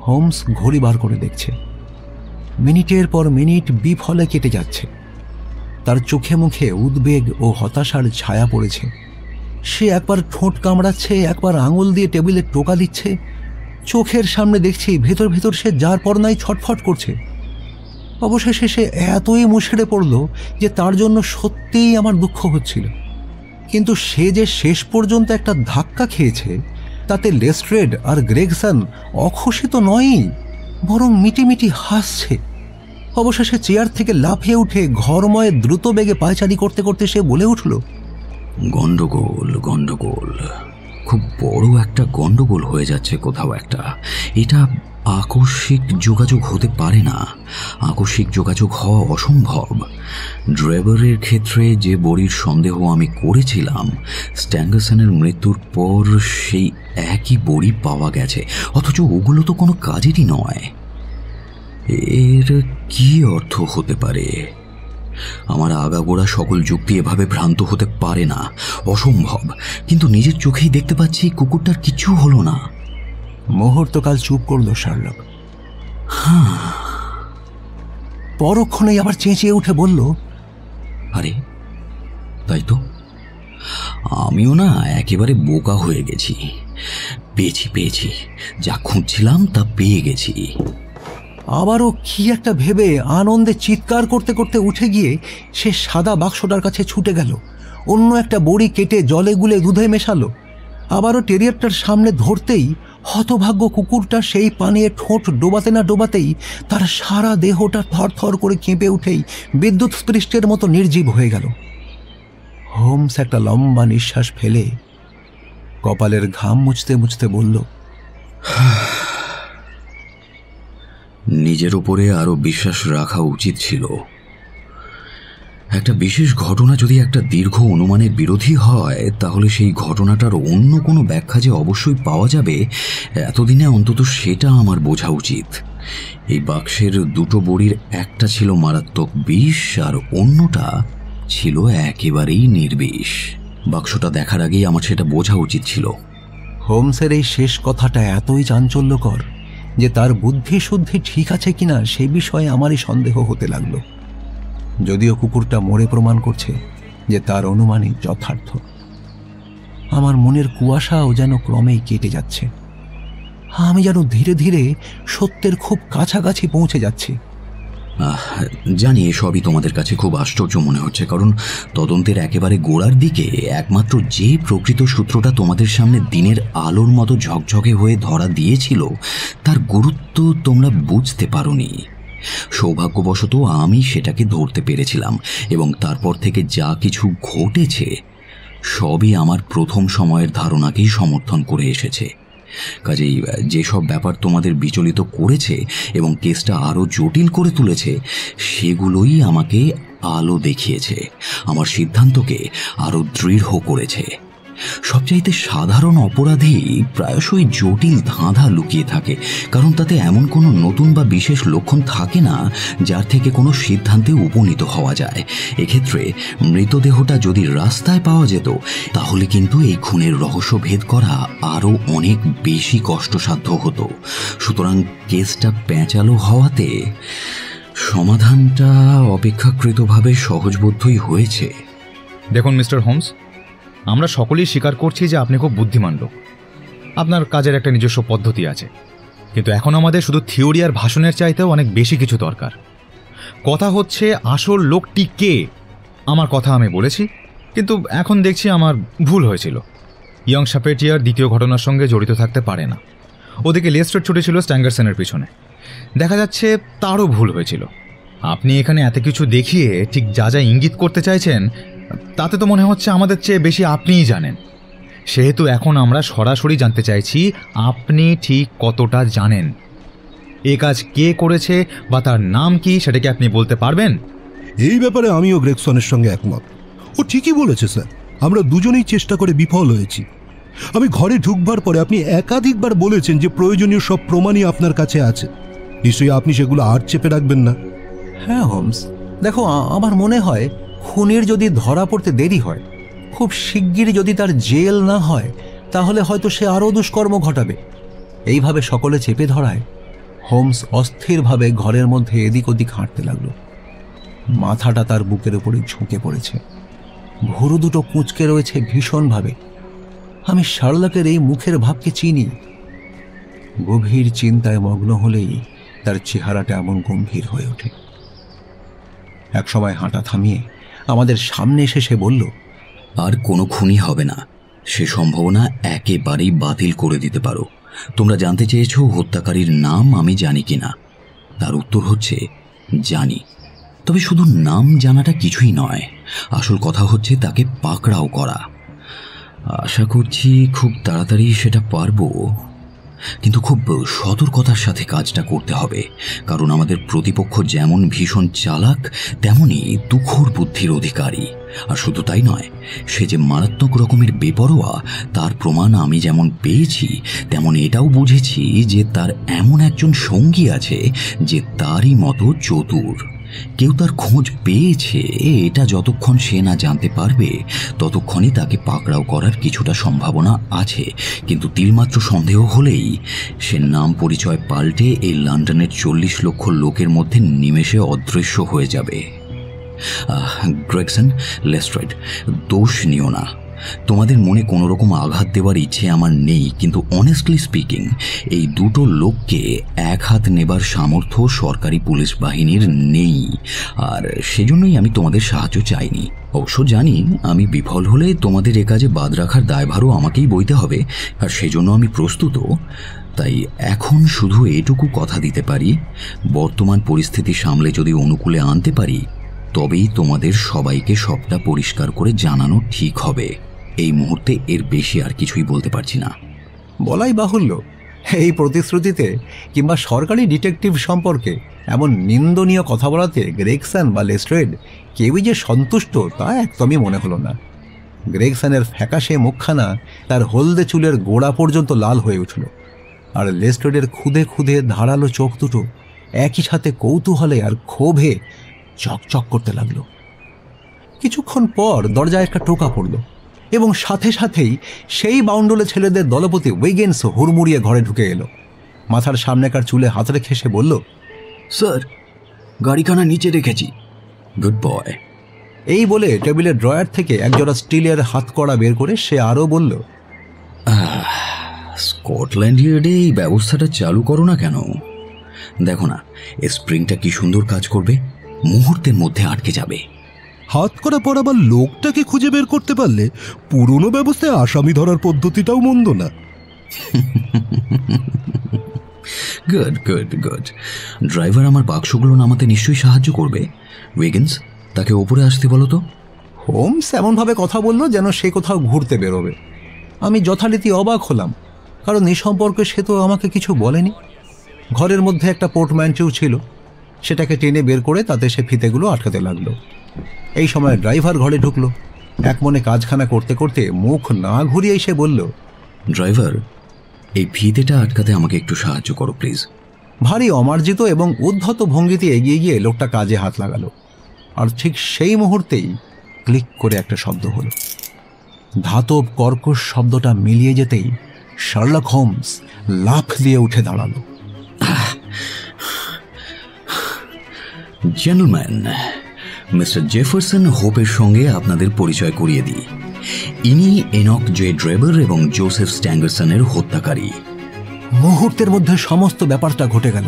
হোমস ঘড়ি বার করে দেখছে, মিনিটের পর মিনিট বিফলে কেটে যাচ্ছে। তার চোখে মুখে উদ্বেগ ও হতাশার ছায়া পড়েছে। সে একবার ঠোঁট কামড়াচ্ছে, একবার আঙুল দিয়ে টেবিলে টোকা দিচ্ছে। চোখের সামনে দেখছি ভেতর ভেতর সে যার পর নাই ছটফট করছে। অবশেষে সে এতই মুষড়ে পড়ল যে তার জন্য সত্যিই আমার দুঃখ হচ্ছিল। কিন্তু সে যে শেষ পর্যন্ত একটা ধাক্কা খেয়েছে তাতে লেস্ট্রেড আর গ্রেগসন অখুশি তো নয়ই, বরং মিটিমিটি হাসছে। অবশেষে চেয়ার থেকে লাফিয়ে উঠে ঘরময় দ্রুত বেগে পায়চারি করতে করতে সে বলে উঠল, গন্ডগোল, গন্ডগোল, খুব বড় একটা গন্ডগোল হয়ে যাচ্ছে কোথাও একটা। এটা আকস্মিক যোগাযোগ হতে পারে না, আকস্মিক যোগাযোগ হওয়া অসম্ভব। ড্রেভারের ক্ষেত্রে যে বড়ির সন্দেহ আমি করেছিলাম, স্ট্যাঙ্গারসনের মৃত্যুর পর সেই একই বড়ি পাওয়া গেছে, অথচ ওগুলো তো কোনো কাজেরই নয়। এর কি অর্থ হতে পারে? আমার আগাগোড়া সকল যুক্তি এভাবে ভ্রান্ত হতে পারে না, অসম্ভব। কিন্তু নিজের চোখেই দেখতে পাচ্ছি কুকুরটার কিছু হলো না। মুহূর্তকাল চুপ করল শার্লক। পরক্ষণেই আবার চেঁচিয়ে উঠে বলল, আরে তাই তো, আমিও না একেবারে বোকা হয়ে গেছি। পেয়েছি, যা খুঁজছিলাম তা পেয়ে গেছি। আবারও কি একটা ভেবে আনন্দে চিৎকার করতে করতে উঠে গিয়ে সে সাদা বাক্সটার কাছে ছুটে গেল। অন্য একটা বড়ি কেটে জলে গুলে দুধে মেশালো। আবারও টেরিয়ারটার সামনে ধরতেই হতভাগ্য কুকুরটা সেই পানিয়ে ঠোঁট ডোবাতে না ডোবাতেই তার সারা দেহটা থরথর করে কেঁপে উঠেই বিদ্যুৎ স্পৃষ্টের মতো নির্জীব হয়ে গেল। হোমস একটা লম্বা নিঃশ্বাস ফেলে কপালের ঘাম মুছতে মুছতে বলল, নিজের উপরে আরো বিশ্বাস রাখা উচিত ছিল। একটা বিশেষ ঘটনা যদি একটা দীর্ঘ অনুমানের বিরোধী হয়, তাহলে সেই ঘটনাটার অন্য কোনো ব্যাখ্যা যে অবশ্যই পাওয়া যাবে, এতদিনে অন্তত সেটা আমার বোঝা উচিত। এই বাক্সের দুটো বড়ির একটা ছিল মারাত্মক বিষ আর অন্যটা ছিল একেবারেই নির্বিষ। বাক্সটা দেখার আগেই আমার সেটা বোঝা উচিত ছিল। হোমসের এই শেষ কথাটা এতই চাঞ্চল্যকর যে তার বুদ্ধি শুদ্ধি ঠিক আছে কিনা সে বিষয়ে আমারই সন্দেহ হতে লাগলো। যদিও কুকুরটা মরে প্রমাণ করছে যে তার অনুমানই যথার্থ। আমার মনের কুয়াশাও যেন ক্রমেই কেটে যাচ্ছে। আমি যেন ধীরে ধীরে সত্যের খুব কাছাকাছি পৌঁছে যাচ্ছি। জানি এসবই তোমাদের কাছে খুব আশ্চর্য মনে হচ্ছে, কারণ তদন্তের একেবারে গোড়ার দিকে একমাত্র যে প্রকৃত সূত্রটা তোমাদের সামনে দিনের আলোর মতো ঝকঝকে হয়ে ধরা দিয়েছিল, তার গুরুত্ব তোমরা বুঝতে পারোনি। সৌভাগ্যবশত আমি সেটাকে ধরতে পেরেছিলাম, এবং তারপর থেকে যা কিছু ঘটেছে সবই আমার প্রথম সময়ের ধারণাকেই সমর্থন করে এসেছে। কাজেই যেসব ব্যাপার তোমাদের বিচলিত করেছে এবং কেসটা আরও জটিল করে তুলেছে, সেগুলোই আমাকে আলো দেখিয়েছে, আমার সিদ্ধান্তকে আরও দৃঢ় করেছে। সবচাইতে সাধারণ অপরাধী প্রায়শই জটিল ধাঁধা লুকিয়ে থাকে, কারণ তাতে এমন কোনো নতুন বা বিশেষ লক্ষণ থাকে না যার থেকে কোনো সিদ্ধান্তে উপনীত হওয়া যায়। এক্ষেত্রে মৃতদেহটা যদি রাস্তায় পাওয়া যেত, তাহলে কিন্তু এই খুনের রহস্য ভেদ করা আরও অনেক বেশি কষ্টসাধ্য হতো। সুতরাং কেসটা পেঁচালো হওয়াতে সমাধানটা অপেক্ষাকৃতভাবে সহজবোধ্যই হয়েছে। দেখুন মিস্টার হোমস, আমরা সকলেই স্বীকার করছি যে আপনি খুব বুদ্ধিমান লোক। আপনার কাজের একটা নিজস্ব পদ্ধতি আছে, কিন্তু এখন আমাদের শুধু থিওরি আর ভাষণের চাইতেও অনেক বেশি কিছু দরকার। কথা হচ্ছে আসল লোকটি কে। আমার কথা আমি বলেছি, কিন্তু এখন দেখছি আমার ভুল হয়েছিল। ইয়ং শাপেটিয়ার দ্বিতীয় ঘটনার সঙ্গে জড়িত থাকতে পারে না। ওদিকে লেস্ট্রেড ছুটেছিল স্ট্যাঙ্গারসনের পিছনে। দেখা যাচ্ছে তারও ভুল হয়েছিল। আপনি এখানে এত কিছু দেখিয়ে ঠিক যা যা ইঙ্গিত করতে চাইছেন, তাতে তো মনে হচ্ছে আমাদের চেয়ে বেশি আপনিই জানেন। সেহেতু এখন আমরা সরাসরি জানতে চাইছি আপনি ঠিক কতটা জানেন। এ কাজ কে করেছে বা তার নাম কি সেটা কি আপনি বলতে পারবেন? এই ব্যাপারে আমিও গ্রেগসনের সঙ্গে একমত। ও ঠিকই বলেছে স্যার, আমরা দুজনেই চেষ্টা করে বিফল হয়েছি। আমি ঘরে ঢুকবার পরে আপনি একাধিকবার বলেছেন যে প্রয়োজনীয় সব প্রমাণই আপনার কাছে আছে। নিশ্চয়ই আপনি সেগুলো আর চেপে রাখবেন না। হ্যাঁ হোমস, দেখো আমার মনে হয় খুনির যদি ধরা পড়তে দেরি হয়, খুব শিগগিরই যদি তার জেল না হয়, তাহলে হয়তো সে আরও দুষ্কর্ম ঘটাবে। এইভাবে সকলে চেপে ধরায় হোমস অস্থিরভাবে ঘরের মধ্যে এদিক ওদিক হাঁটতে লাগলো। মাথাটা তার বুকের উপরে ঝুঁকে পড়েছে, ভুরু দুটো কুঁচকে রয়েছে ভীষণভাবে। আমি শার্লকের এই মুখের ভাবকে চিনি। গভীর চিন্তায় মগ্ন হলেই তার চেহারাটা এমন গম্ভীর হয়ে ওঠে। একসময় হাঁটা থামিয়ে আমাদের সামনে এসে সে বলল, আর কোনো খুনি হবে না, সে সম্ভাবনা একেবারেই বাতিল করে দিতে পারো। তোমরা জানতে চেয়েছো হত্যাকারীর নাম আমি জানি কিনা। তার উত্তর হচ্ছে জানি। তবে শুধু নাম জানাটা কিছুই নয়, আসল কথা হচ্ছে তাকে পাকড়াও করা। আশা করছি খুব তাড়াতাড়ি সেটা পারবো, কিন্তু খুব সতর্কতার সাথে কাজটা করতে হবে, কারণ আমাদের প্রতিপক্ষ যেমন ভীষণ চালাক তেমনই তুখোড় বুদ্ধির অধিকারী। আর শুধু তাই নয়, সে যে মারাত্মক রকমের বেপরোয়া তার প্রমাণ আমি যেমন পেয়েছি, তেমন এটাও বুঝেছি যে তার এমন একজন সঙ্গী আছে যে তারই মতো চতুর। কেউ তার খোঁজ পেয়েছে, এটা যতক্ষণ সে না জানতে পারবে ততক্ষণই তাকে পাকড়াও করার কিছুটা সম্ভাবনা আছে। কিন্তু তিলমাত্র সন্দেহ হলেই সে নাম পরিচয় পাল্টে এই লন্ডনের 40 লক্ষ লোকের মধ্যে নিমেষে অদৃশ্য হয়ে যাবে। গ্রেগসন, লেস্ট্রেড, দোষ নিও না। তোমাদের মনে কোনো রকম আঘাত দেওয়ার ইচ্ছে আমার নেই, কিন্তু অনেস্টলি স্পিকিং এই দুটো লোককে এক হাত নেবার সামর্থ্য সরকারি পুলিশ বাহিনীর নেই, আর সেজন্যই আমি তোমাদের সাহায্য চাইনি। অবশ্য জানি আমি বিফল হলে তোমাদের এ কাজে বাদ রাখার দায়ভারও আমাকেই বইতে হবে, আর সেজন্য আমি প্রস্তুতও। তাই এখন শুধু এটুকু কথা দিতে পারি, বর্তমান পরিস্থিতি সামলে যদি অনুকূলে আনতে পারি তবেই তোমাদের সবাইকে সবটা পরিষ্কার করে জানানো ঠিক হবে। এই মুহূর্তে এর বেশি আর কিছুই বলতে পারছি না। বলাই বাহুল্য, এই প্রতিশ্রুতিতে কিংবা সরকারি ডিটেকটিভ সম্পর্কে এমন নিন্দনীয় কথা বলাতে গ্রেগসন বা লেস্ট্রেড কেউই যে সন্তুষ্ট তা একদমই মনে হলো না। গ্রেগসনের ফ্যাকাশে মুখখানা তার হলদে চুলের গোড়া পর্যন্ত লাল হয়ে উঠল, আর লেস্ট্রেডের খুদে খুদে ধারালো চোখ দুটো একই সাথে কৌতূহলে আর ক্ষোভে চকচক করতে লাগলো। কিছুক্ষণ পর দরজায় একটা টোকা পড়ল এবং সাথে সাথেই সেই বাউন্ডলে ছেলেদের দলপতি উইগেন্স হুড়মুড়িয়ে ঘরে ঢুকে এলো। মাথার সামনেকার চুলে হাত রেখে সে বলল, স্যার, গাড়িখানা নিচে রেখেছি। Good boy. এই বলে টেবিলের ড্রয়ার থেকে একজোড়া স্টিলের হাতকড়া বের করে সে আরও বলল, স্কটল্যান্ড ইয়ার্ডে এই ব্যবস্থাটা চালু করো না কেন? দেখো না, এই স্প্রিংটা কি সুন্দর কাজ করবে, মুহূর্তের মধ্যে আটকে যাবে। হাত করা পরাবার লোকটাকে খুঁজে বের করতে পারলে পুরনো ব্যবস্থায় আসামি ধরার পদ্ধতিটাও মন্দ না। Good good good. ড্রাইভার আমার বাক্সগুলো নামাতে নিশ্চয়ই সাহায্য করবে। উইগেন্স, তাকে ওপরে আসতে বলো তো। হোমস এমনভাবে কথা বলল যেন সে কোথাও ঘুরতে বেরোবে। আমি যথারীতি অবাক হলাম, কারণ এই সম্পর্কে সে তো আমাকে কিছু বলেনি। ঘরের মধ্যে একটা পোর্টম্যানটিউ ছিল, সেটাকে টেনে বের করে তাতে সে ফিতেগুলো আটকাতে লাগলো। এই সময় ড্রাইভার ঘরে ঢুকলো। এক মনে কাজখানা করতে করতে মুখ না ঘুরিয়েই সে বলল, ড্রাইভার, এই ফিতেটা আটকাতে আমাকে একটু সাহায্য করো প্লিজ। ভারী অমার্জিত এবং উদ্ধত ভঙ্গিতে এগিয়ে গিয়ে লোকটা কাজে হাত লাগালো, আর ঠিক সেই মুহূর্তেই ক্লিক করে একটা শব্দ হলো। ধাতব কর্কশ শব্দটা মিলিয়ে যেতেই শার্লক হোমস লাফ দিয়ে উঠে দাঁড়ালো। জেন্টলম্যান, মিস্টার জেফারসন হোপের সঙ্গে আপনাদের পরিচয় করিয়ে দিই। ইনি এনক জে ড্রেভার এবং জোসেফ স্ট্যাঙ্গারসনের হত্যাকারী। মুহূর্তের মধ্যে সমস্ত ব্যাপারটা ঘটে গেল।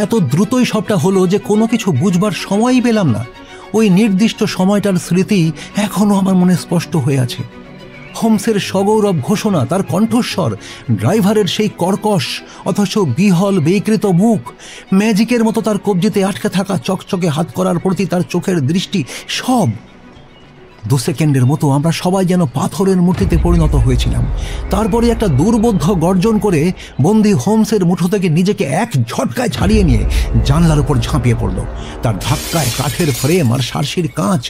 এত দ্রুতই সবটা হলো যে কোনো কিছু বুঝবার সময়ই পেলাম না। ওই নির্দিষ্ট সময়টার স্মৃতি এখনও আমার মনে স্পষ্ট হয়ে আছে। হোমসের সগৌরব ঘোষণা, তার কণ্ঠস্বর, ড্রাইভারের সেই কর্কশ অথচ বিহল বিকৃত মুখ, ম্যাজিকের মতো তার কবজিতে আটকে থাকা চকচকে হাত করার প্রতি তার চোখের দৃষ্টি, সব 2 সেকেন্ডের মতো আমরা সবাই যেন পাথরের মূর্তিতে পরিণত হয়েছিলাম। তারপরে একটা দুর্বোধ্য গর্জন করে বন্দী হোমসের মুঠো থেকে নিজেকে এক ঝটকায় ছাড়িয়ে নিয়ে জানলার উপর ঝাঁপিয়ে পড়ল। তার ধাক্কায় কাঠের ফ্রেম আর সার্সির কাঁচ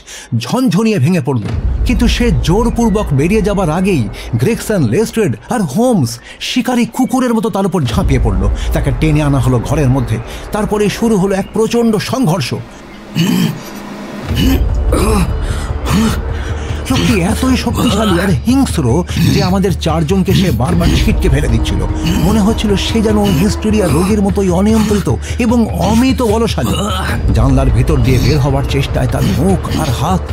ঝনঝনিয়ে ভেঙে পড়ল। কিন্তু সে জোরপূর্বক বেরিয়ে যাবার আগেই গ্রেগসন, লেস্ট্রেড আর হোমস শিকারী কুকুরের মতো তার উপর ঝাঁপিয়ে পড়ল। তাকে টেনে আনা হলো ঘরের মধ্যে। তারপরে শুরু হলো এক প্রচণ্ড সংঘর্ষ। লোকটি এতই শক্তিশালী আর হিংস্র যে আমাদের 4 জনকে সে বারবার ছিটকে ফেলে দিচ্ছিল। মনে হচ্ছিল সে যেন হিস্টেরিয়া রোগীর মতোই অনিয়ন্ত্রিত এবং অমিত বলশালী। জানলার ভিতর দিয়ে বের হওয়ার চেষ্টায় তার মুখ আর হাত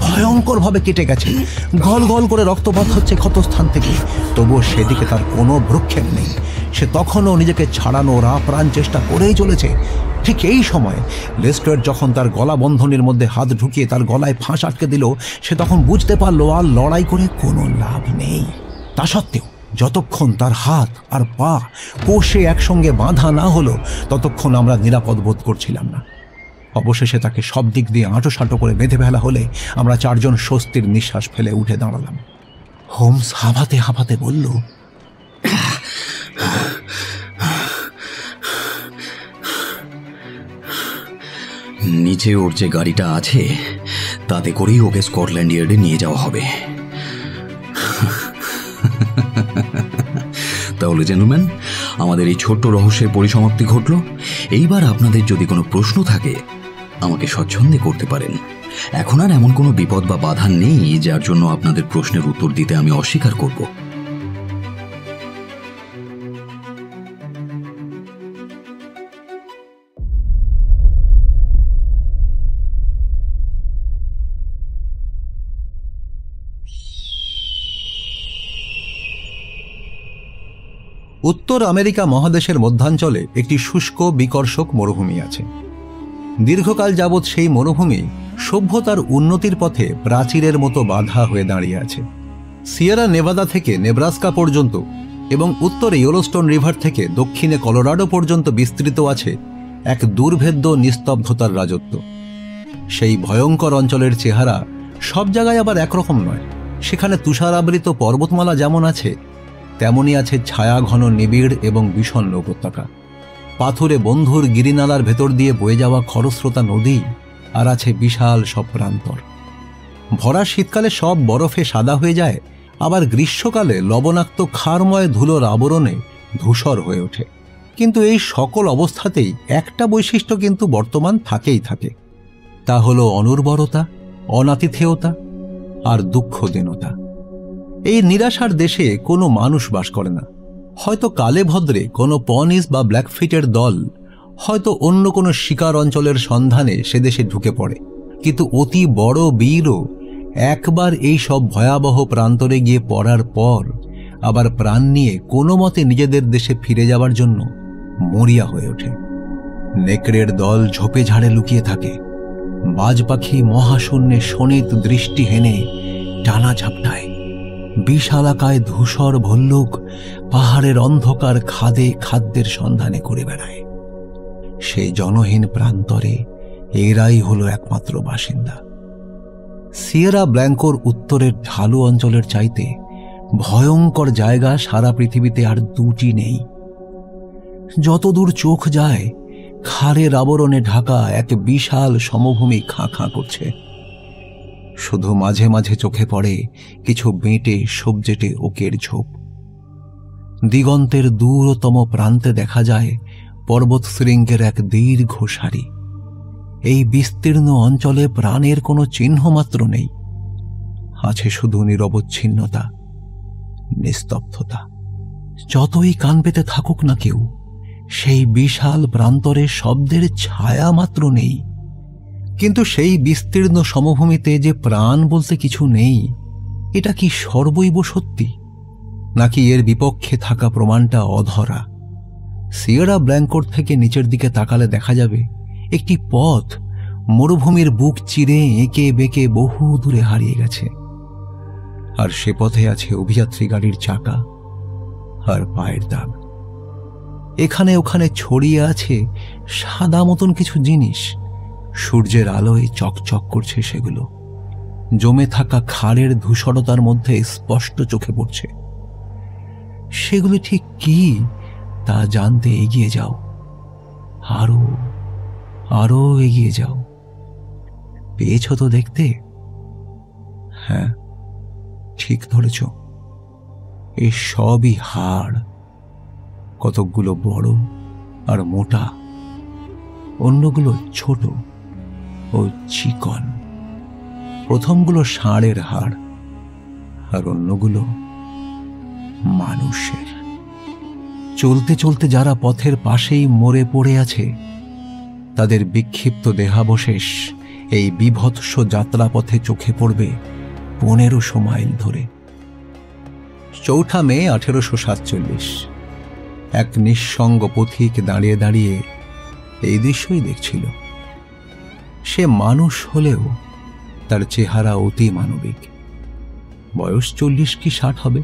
ভয়ঙ্করভাবে কেটে গেছে। গল গল করে রক্তপাত হচ্ছে ক্ষতস্থান থেকে। তবুও সেদিকে তার কোনো ভ্রুক্ষেপ নেই। সে তখনও নিজেকে ছাড়ানোর আপ্রাণ চেষ্টা করেই চলেছে। ঠিক এই সময় লেস্ট্রেড যখন তার গলা বন্ধনীর মধ্যে হাত ঢুকিয়ে তার গলায় ফাঁস আটকে দিল, সে তখন বুঝতে পারলো আর লড়াই করে কোনো লাভ নেই। তা সত্ত্বেও যতক্ষণ তার হাত আর পা কোষে একসঙ্গে বাঁধা না হলো ততক্ষণ আমরা নিরাপদ বোধ করছিলাম না। অবশেষে তাকে সব দিক দিয়ে আঁটোসাঁটো করে বেঁধে ফেলা হলে আমরা 4 জন স্বস্তির নিঃশ্বাস ফেলে উঠে দাঁড়ালাম। হোমস হাঁপাতে হাঁপাতে বলল, নিচে ওর যে গাড়িটা আছে তাতে করেই ওকে স্কটল্যান্ড ইয়ার্ডে নিয়ে যাওয়া হবে। তাহলে জেন্টলম্যান, আমাদের এই ছোট্ট রহস্যের পরিসমাপ্তি ঘটল। এইবার আপনাদের যদি কোনো প্রশ্ন থাকে আমাকে স্বচ্ছন্দে করতে পারেন। এখন আর এমন কোনো বিপদ বা বাধা নেই যার জন্য আপনাদের প্রশ্নের উত্তর দিতে আমি অস্বীকার করব। উত্তর আমেরিকা মহাদেশের মধ্যাঞ্চলে একটি শুষ্ক বিকর্ষক মরুভূমি আছে। দীর্ঘকাল যাবৎ সেই মরুভূমি সভ্যতার উন্নতির পথে প্রাচীরের মতো বাধা হয়ে দাঁড়িয়ে আছে। সিয়েরা নেভাদা থেকে নেব্রাস্কা পর্যন্ত এবং উত্তরে ইয়েলোস্টোন রিভার থেকে দক্ষিণে কলোরাডো পর্যন্ত বিস্তৃত আছে এক দুর্ভেদ্য নিস্তব্ধতার রাজত্ব। সেই ভয়ঙ্কর অঞ্চলের চেহারা সব জায়গায় আবার একরকম নয়। সেখানে তুষারাবৃত পর্বতমালা যেমন আছে, তেমনই আছে ছায়া ঘন নিবিড় এবং বিষণ্ণ উপত্যকা। পাথুরে বন্ধুর গিরিনালার ভেতর দিয়ে বয়ে যাওয়া খরস্রোতা নদী, আর আছে বিশাল সব প্রান্তর। ভরা শীতকালে সব বরফে সাদা হয়ে যায়, আবার গ্রীষ্মকালে লবণাক্ত ক্ষারময় ধুলোর আবরণে ধূসর হয়ে ওঠে। কিন্তু এই সকল অবস্থাতেই একটা বৈশিষ্ট্য কিন্তু বর্তমান থাকেই থাকে। তা হলো অনুর্বরতা, অনাতিথেয়তা আর দুঃখদীনতা। এই নিরাশার দেশে কোনো মানুষ বাস করে না। হয়তো কালে ভদ্রে কোনো পনিস বা ব্ল্যাকফিটের দল হয়তো অন্য কোনো শিকার অঞ্চলের সন্ধানে সে দেশে ঢুকে পড়ে, কিন্তু অতি বড় বীরও একবার এই সব ভয়াবহ প্রান্তরে গিয়ে পড়ার পর আবার প্রাণ নিয়ে কোনো মতে নিজেদের দেশে ফিরে যাবার জন্য মরিয়া হয়ে ওঠে। নেকড়ের দল ঝোপে ঝাড়ে লুকিয়ে থাকে, বাজ পাখি মহাশূন্যে শোণিত দৃষ্টি হেনে টানা ঝাপটায়, বিশালাকায় ধূসর ভল্লুক পাহাড়ের অন্ধকার খাদে খাদ্যের সন্ধানে করে বেড়ায়। সেই জনহীন প্রান্তরে এরাই হলো একমাত্র বাসিন্দা। সিয়েরা ব্ল্যাঙ্কোর উত্তরের ঢালু অঞ্চলের চাইতে ভয়ঙ্কর জায়গা সারা পৃথিবীতে আর দুটি নেই। যতদূর চোখ যায় খাড়ের আবরণে ঢাকা এক বিশাল সমভূমি খাঁ খাঁ করছে। শুধু মাঝে মাঝে চোখে পড়ে কিছু বেঁটে সবজেটে ওকের ঝোপ। দিগন্তের দূরতম প্রান্তে দেখা যায় পর্বত শৃঙ্গের এক দীর্ঘ সারি। এই বিস্তীর্ণ অঞ্চলে প্রাণের কোনো চিহ্ন মাত্র নেই। আছে শুধু নিরবচ্ছিন্নতা, নিস্তব্ধতা। যতই কান পেতে থাকুক না কেউ, সেই বিশাল প্রান্তরে শব্দের ছায়া মাত্র নেই। কিন্তু সেই বিস্তীর্ণ সমভূমিতে যে প্রাণ বলতে কিছু নেই, এটা কি সর্বৈব সত্যি, নাকি এর বিপক্ষে থাকা প্রমাণটা অধরা? সিয়েরা ব্ল্যাঙ্কোর থেকে নিচের দিকে তাকালে দেখা যাবে একটি পথ মরুভূমির বুক চিরে এঁকে বেঁকে বহু দূরে হারিয়ে গেছে। আর সে পথে আছে অভিযাত্রী গাড়ির চাকা আর পায়ের দাগ। এখানে ওখানে ছড়িয়ে আছে সাদা মতন কিছু জিনিস, সূর্যের আলোয় চকচক করছে সেগুলো। জমে থাকা খাড়ের ধূসরতার মধ্যে স্পষ্ট চোখে পড়ছে। সেগুলো ঠিক কি তা জানতে এগিয়ে যাও, আরো আরো এগিয়ে যাও। পেয়েছ তো দেখতে? হ্যাঁ, ঠিক ধরেছ, এই সবই হাড়, কতকগুলো বড় আর মোটা, অন্যগুলো ছোট ও চিকন। প্রথমগুলো ষাঁড়ের হাড় আর অন্যগুলো মানুষের। চলতে চলতে যারা পথের পাশেই মরে পড়ে আছে, তাদের বিক্ষিপ্ত দেহাবশেষ এই বিভৎস যাত্রাপথে চোখে পড়বে 1500 মাইল ধরে। 4 মে 1847 এক নিঃসঙ্গ পথিক দাঁড়িয়ে দাঁড়িয়ে এই দৃশ্যই দেখছিল। সে মানুষ হলেও তার চেহারা অতি মানবিক। বয়স 40 কি 60 হবে।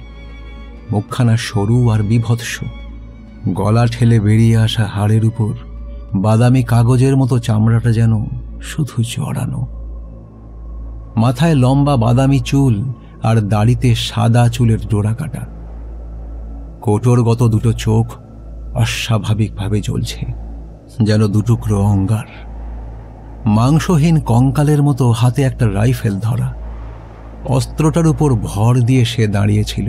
মুখখানা সরু আর বিভৎস, গলা ঠেলে বেরিয়ে আসা হাড়ের উপর বাদামি কাগজের মতো চামড়াটা যেন শুধু জড়ানো। মাথায় লম্বা বাদামি চুল আর দাড়িতে সাদা চুলের ডোরা কাটা। কোটরগত দুটো চোখ অস্বাভাবিকভাবে জ্বলছে, যেন দুটুকরো অঙ্গার। মাংসহীন কঙ্কালের মতো হাতে একটা রাইফেল ধরা। অস্ত্রটার উপর ভর দিয়ে সে দাঁড়িয়েছিল।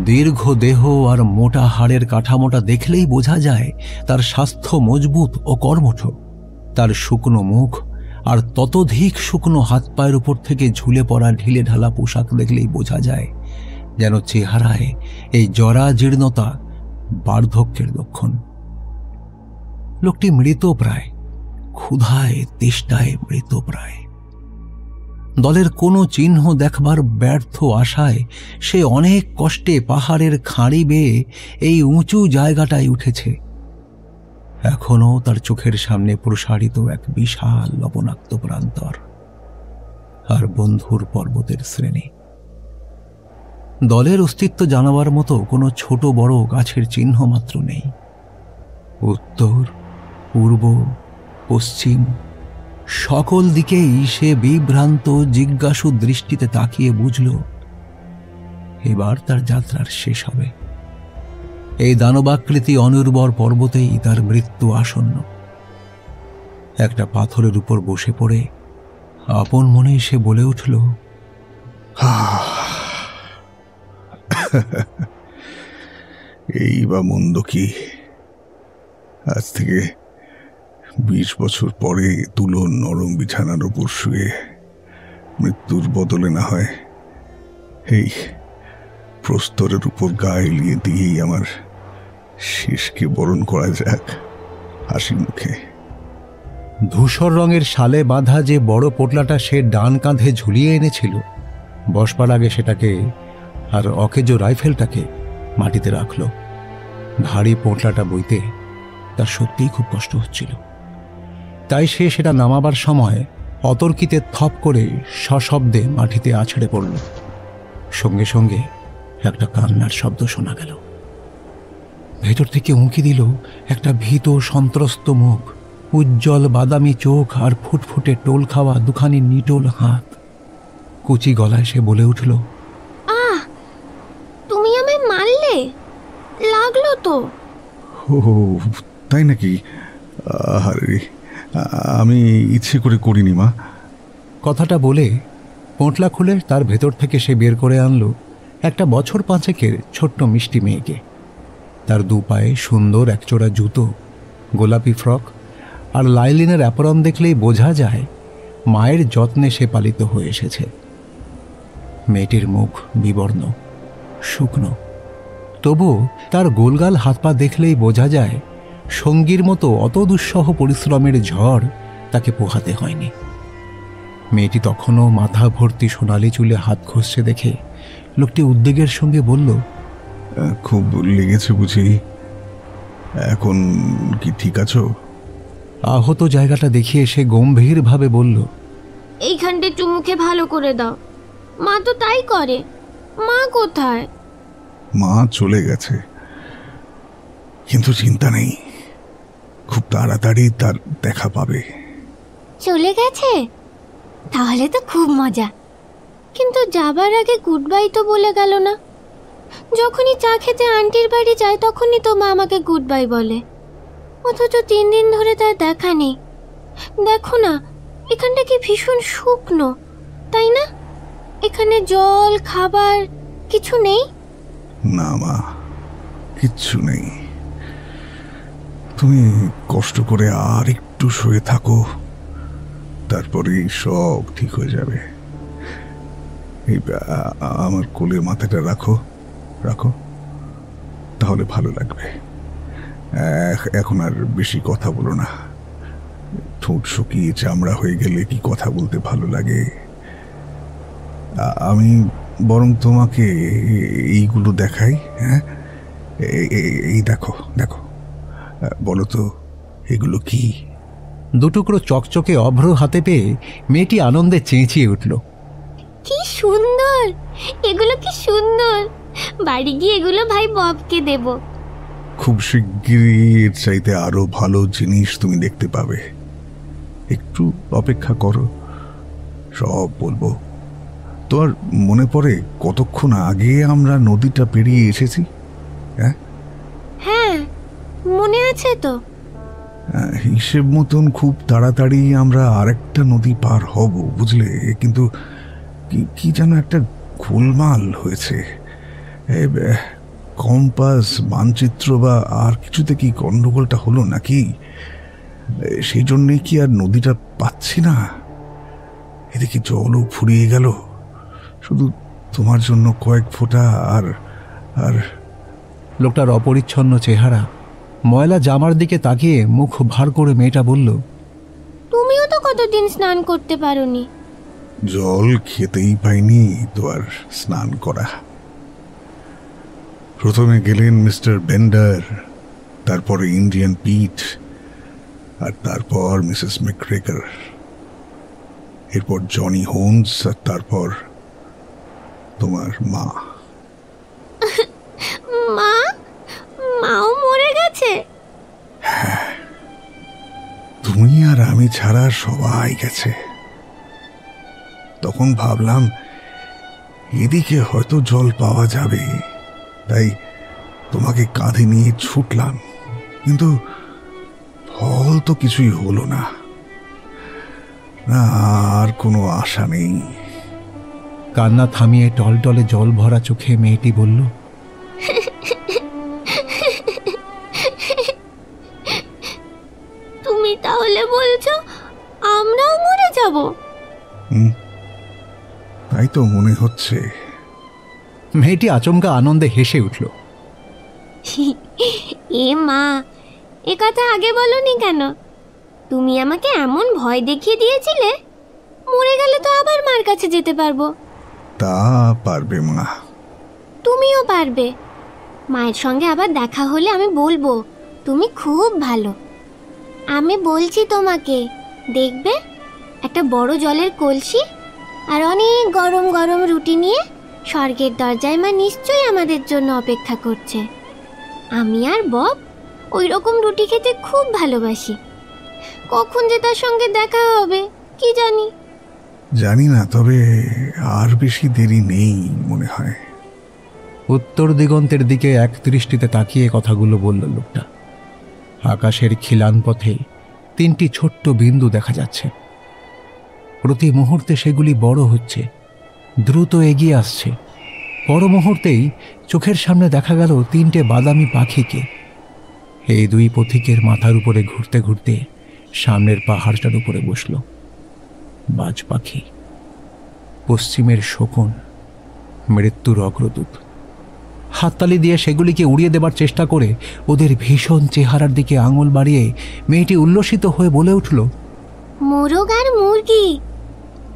দীর্ঘ দেহ আর মোটা হাড়ের কাঠামোটা দেখলেই বোঝা যায় তার স্বাস্থ্য মজবুত ও কর্মঠ। তার শুকনো মুখ আর ততোধিক শুকনো হাত পায়ের উপর থেকে ঝুলে পড়া ঢিলে ঢালা পোশাক দেখলেই বোঝা যায় যেন চেহারায় এই জরা জীর্ণতা বার্ধক্যের লক্ষণ। লোকটি মৃতপ্রায়, ক্ষুধায় তেষ্টায় মৃতপ্রায়। দলের কোনো চিহ্ন দেখবার ব্যর্থ আশায় সে অনেক কষ্টে পাহাড়ের খাঁড়ি বেয়ে এই উঁচু জায়গাটায় উঠেছে। এখনো তার চোখের সামনে প্রসারিত এক বিশাল লবণাক্ত প্রান্তর আর বন্ধুর পর্বতের শ্রেণী। দলের অস্তিত্ব জানাবার মতো কোনো ছোট বড় গাছের চিহ্ন মাত্র নেই। উত্তর, পূর্ব, পশ্চিম সকল দিকেই সে বিভ্রান্ত জিজ্ঞাসু দৃষ্টিতে তাকিয়ে বুঝল এবার তার যাত্রার শেষ হবে। এই দানবাকৃতি অনুর্বর পর্বতেই তার মৃত্যু আসন্ন। একটা পাথরের উপর বসে পড়ে আপন মনেই সে বলে উঠল, এই বা মন্দ কি? আজ থেকে 20 বছর পরে তুলোর নরম বিছানার উপর শুয়ে মৃত্যুর বদলে না হয় এই প্রস্তরের উপর গা এলিয়ে দিয়েই আমার শেষকে বরণ করা যাক হাসি মুখে। ধূসর রঙের শালে বাঁধা যে বড় পোটলাটা সে ডান কাঁধে ঝুলিয়ে এনেছিল, বসবার আগে সেটাকে আর অকেজো রাইফেলটাকে মাটিতে রাখল। ভারী পোটলাটা বইতে তার সত্যিই খুব কষ্ট হচ্ছিল। তাই সে সেটা নামাবার সময় অতর্কিতে থপ করে সশব্দে মাটিতে আছড়ে পড়ল। সঙ্গে সঙ্গে একটা কান্নার শব্দ শোনা গেল। ভেতর থেকে উঁকি দিল একটা ভীত সন্ত্রস্ত মুখ, উজ্জ্বল বাদামি চোখ আর ফুটফুটে টোল খাওয়া দুখানি নিটোল হাত। কুচি গলায় সে বলে উঠল, তুমি আমায় মারলে? লাগলো তো। ও তাই নাকি? আরে আমি ইচ্ছে করে করিনি মা। কথাটা বলে পোঁটলা খুলে তার ভেতর থেকে সে বের করে আনলো একটা বছর 5-এর ছোট্ট মিষ্টি মেয়েকে। তার দু পায়ে সুন্দর একজোড়া জুতো, গোলাপি ফ্রক আর লাইলিনের অ্যাপরন দেখলেই বোঝা যায় মায়ের যত্নে সে পালিত হয়ে এসেছে। মেয়েটির মুখ বিবর্ণ, শুকনো, তবু তার গোলগাল হাত পা দেখলেই বোঝা যায় সঙ্গীর মতো অত দুঃসহ পরিশ্রমের ঝড় তাকে পোহাতে হয়নি। মেয়েটি তখনও মাথা ভর্তি সোনালি চুলে হাত ঘষছে দেখে লোকটি উদ্বেগের সঙ্গে বলল, খুব লেগেছে বুঝি? এখন কি ঠিক আছো? আহত জায়গাটা দেখিয়ে সে গম্ভীরভাবে বলল, এইখানটা একটু মুখে ভালো করে দাও। মা তো তাই করে। মা কোথায়? মা চলে গেছে, কিন্তু চিন্তা নেই, খুব তাড়াতাড়ি তার দেখা পাবে। চলে গেছে? তাহলে তো খুব মজা। কিন্তু যাবার আগে গুড বাই তো বলে গেল না। যখনই চা খেতে আন্টির বাড়ি যায় তখনই তো মা আমাকে গুড বাই বলে, অথচ 3 দিন ধরে তার দেখা নেই। দেখো না, এখানটা কি ভীষণ শুকনো, তাই না? এখানে জল খাবার কিছু নেই। না মা, কিচ্ছু নেই। তুমি কষ্ট করে আর একটু শুয়ে থাকো, তারপরেই সব ঠিক হয়ে যাবে। এই আমার কোলে মাথাটা রাখো রাখো, তাহলে ভালো লাগবে। এখন আর বেশি কথা বলো না। ঠোঁট শুকিয়ে চামড়া হয়ে গেলে কি কথা বলতে ভালো লাগে। আমি বরং তোমাকে এইগুলো দেখাই। হ্যাঁ, এই দেখো দেখো, বলো তো এগুলো কি? 2 টুকরো চকচকে অভ্র হাতে পেয়ে মেয়েটি আনন্দে চেঁচিয়ে উঠল। কি সুন্দর, এগুলো কি সুন্দর! বাড়ি গিয়ে এগুলো ভাই ববকে দেব। খুব শিগগিরই এর চাইতে আরো ভালো জিনিস তুমি দেখতে পাবে। একটু অপেক্ষা করো, সব বলবো। তোমার মনে পড়ে কতক্ষণ আগে আমরা নদীটা পেরিয়ে এসেছি? হ্যাঁ হ্যাঁ, মনে আছে তো। হিসেব মতন খুব তাড়াতাড়ি আমরা আরেকটা নদী পার হব, বুঝলে। কিন্তু কি যেন একটা গোলমাল হয়েছে। কম্পাস, মানচিত্র বা আর কিছুতে কি গন্ডগোলটা হলো নাকি? সেই জন্যে কি আর নদীটা পাচ্ছি না। এদিকে জলও ফুরিয়ে গেল, শুধু তোমার জন্য কয়েক ফোঁটা। আর আর লোকটার অপরিচ্ছন্ন চেহারা, ময়লা জামার দিকে তাকিয়ে মুখ ভার করে মেয়েটা বলল, তুমিও তো কতদিন স্নান করতে পারোনি। জল খেতেই পাইনি তো আর স্নান করা। প্রথমে গেলেন মিস্টার বেন্ডার, তারপরে ইন্ডিয়ান পিট, আর তারপর মিসেস ম্যাকগ্রেগর, এরপর জনি হোমস, আর তারপর তোমার মা। মা? মাও মরে গেছে? হ্যাঁ, তুমি আর আমি ছাড়া সবাই গেছে। তখন ভাবলাম এদিকে হয়তো জল পাওয়া যাবে, তাই তোমাকে কাঁধে নিয়ে ছুটলাম। কিন্তু ফল তো কিছুই হলো না। আর কোনো আশা নেই। কান্না থামিয়ে টলটলে জল ভরা চোখে মেয়েটি বলল, তুমি তাহলে বলছো আমরাও মরে যাব? তাই তো মনে হচ্ছে। মেয়েটি আচমকা আনন্দে হেসে উঠল। এ মা, এ কথা আগে বলনি কেন? তুমি আমাকে এমন ভয় দেখিয়ে দিয়েছিলে, মরে গেলে তো আবার মার কাছে যেতে পারবো। তা পারবে মা, তুমিও পারবে। মায়ের সঙ্গে আবার দেখা হলে আমি বলবো তুমি খুব ভালো। আমি বলছি তোমাকে, দেখবে একটা বড় জলের কলসি আর অনেক গরম গরম রুটি নিয়ে স্বর্গের দরজায় মা নিশ্চয়ই আমাদের জন্য অপেক্ষা করছে। আমি আর বব ওই রকম রুটি খেতে খুব ভালোবাসি। কখন যে তার সঙ্গে দেখা হবে কি জানি। জানি না, তবে আর বেশি দেরি নেই মনে হয়। উত্তর দিগন্তের দিকে এক দৃষ্টিতে তাকিয়ে কথাগুলো বলল লোকটা। আকাশের খিলান পথে 3টি ছোট্ট বিন্দু দেখা যাচ্ছে। প্রতি মুহূর্তে সেগুলি বড় হচ্ছে, দ্রুত এগিয়ে আসছে। পর মুহূর্তেই চোখের সামনে দেখা গেল 3টে বাদামি পাখিকে। এই 2 পথিকের মাথার উপরে ঘুরতে ঘুরতে সামনের পাহাড়টার উপরে বসল। বাজ পাখি, পশ্চিমের শকুন, মৃত্যুর অগ্রদূত। হাততালি দিয়ে সেগুলিকে উড়িয়ে দেবার চেষ্টা করে ওদের ভীষণ চেহারার দিকে আঙুল বাড়িয়ে মেয়েটি উল্লসিত হয়ে বলে উঠল, মোরগ আর মুরগি।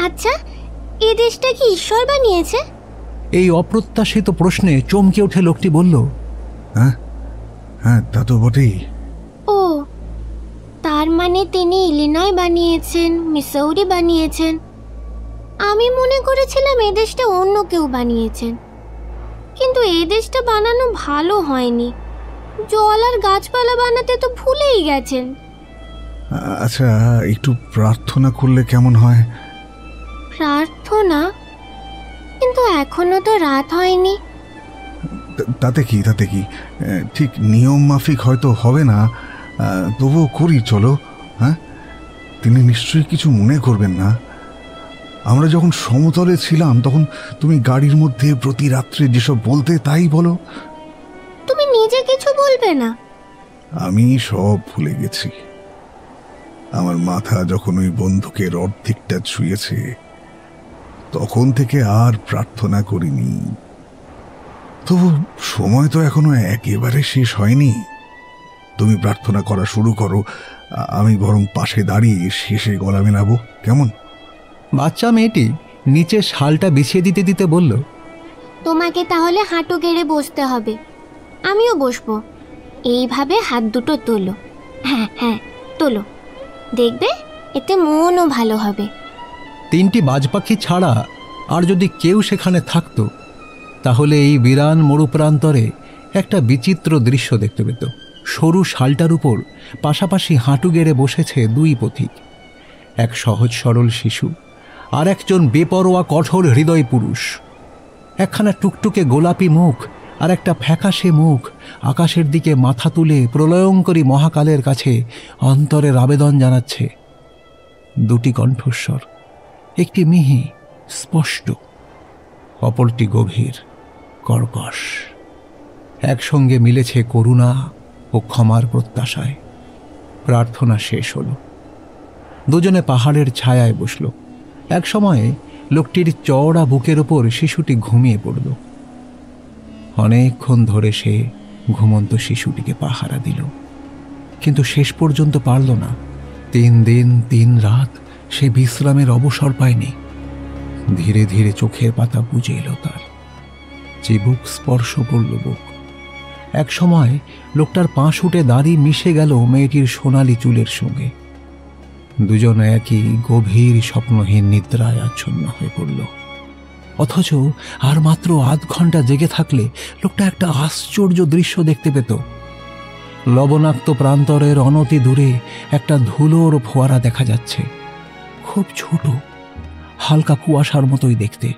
আচ্ছা, এ দেশটা কি ঈশ্বর বানিয়েছে? এই অপ্রত্যাশিত প্রশ্নে চমকে উঠে লোকটি বলল, হ্যাঁ হ্যাঁ, তা তো বটেই। ও, তার মানে তিনি ইলিনয় বানিয়েছেন, মিসৌরি বানিয়েছেন। আমি মনে করেছিলাম এ দেশটা অন্য কেউ বানিয়েছেন। কিন্তু এই দেশটা বানানো ভালো হয়নি। জল আর গাছপালা বানাতে তো ভুলেই গেছেন। আচ্ছা, একটু প্রার্থনা করলে কেমন হয়? প্রার্থনা? এখনো তো রাত হয়নি। তাতে কি ঠিক নিয়ম মাফিক হয়তো হবে না, তবুও করি, চলো। হ্যাঁ, তিনি নিশ্চয়ই কিছু মনে করবেন না। আমরা যখন সমতলে ছিলাম তখন তুমি গাড়ির মধ্যে প্রতি রাত্রে যেসব বলতে তাই বলো। তুমি নিজে কিছু বলবে না? আমি সব ভুলে গেছি। আমার মাথা যখন ওই বন্দুকের অর্ধেকটা ছুঁয়েছে তখন থেকে আর প্রার্থনা করিনি। তবু সময় তো এখনো একেবারে শেষ হয়নি। তুমি প্রার্থনা করা শুরু করো, আমি বরং পাশে দাঁড়িয়ে শেষে গলা মেলাবো, কেমন? বাচ্চা মেয়েটি নিচে শালটা বিছিয়ে দিতে দিতে বলল, তোমাকে তাহলে হাঁটু গেড়ে বসতে হবে। আমিও বসবো। এইভাবে হাত দুটো তোলো। হ্যাঁ হ্যাঁ, তোলো। দেখবে এতে মনও ভালো হবে। 3টি বাজপাখি ছাড়া আর যদি কেউ সেখানে থাকতো তাহলে এই বিরান মরুপ্রান্তরে একটা বিচিত্র দৃশ্য দেখতে পেত। সরু শালটার উপর পাশাপাশি হাঁটু গেড়ে বসেছে 2 পথিক, এক সহজ সরল শিশু আর একজন বেপরোয়া কঠোর হৃদয় পুরুষ। একখানা টুকটুকে গোলাপি মুখ আর একটা ফ্যাকাশে মুখ আকাশের দিকে মাথা তুলে প্রলয়ঙ্করী মহাকালের কাছে অন্তরের আবেদন জানাচ্ছে। 2টি কণ্ঠস্বর, একটি মিহি স্পষ্ট, অপরটি গভীর কর্কশ, একসঙ্গে মিলেছে করুণা ও ক্ষমার প্রত্যাশায়। প্রার্থনা শেষ হলো। দুজনে পাহাড়ের ছায়ায় বসল। এক সময়ে লোকটির চওড়া বুকের ওপর শিশুটি ঘুমিয়ে পড়ল। অনেকক্ষণ ধরে সে ঘুমন্ত শিশুটিকে পাহারা দিল, কিন্তু শেষ পর্যন্ত পারল না। 3 দিন 3 রাত সে বিশ্রামের অবসর পায়নি। ধীরে ধীরে চোখের পাতা বুজে এলো তার, চিবুক স্পর্শ করল বুক। এক সময় লোকটার পাঁশুটে দাড়ি মিশে গেল মেয়েটির সোনালি চুলের সঙ্গে। দুজন একই গভীর স্বপ্নহীন নিদ্রায় আচ্ছন্ন হয়ে পড়ল। অথচ আর মাত্র আধ ঘন্টা জেগে থাকলে লোকটা একটা আশ্চর্য দৃশ্য দেখতে পেত। লবণাক্ত প্রান্তরের অনতি দূরে একটা ধুলোর ফোয়ারা দেখা যাচ্ছে, খুব ছোট, হালকা কুয়াশার মতোই দেখতে।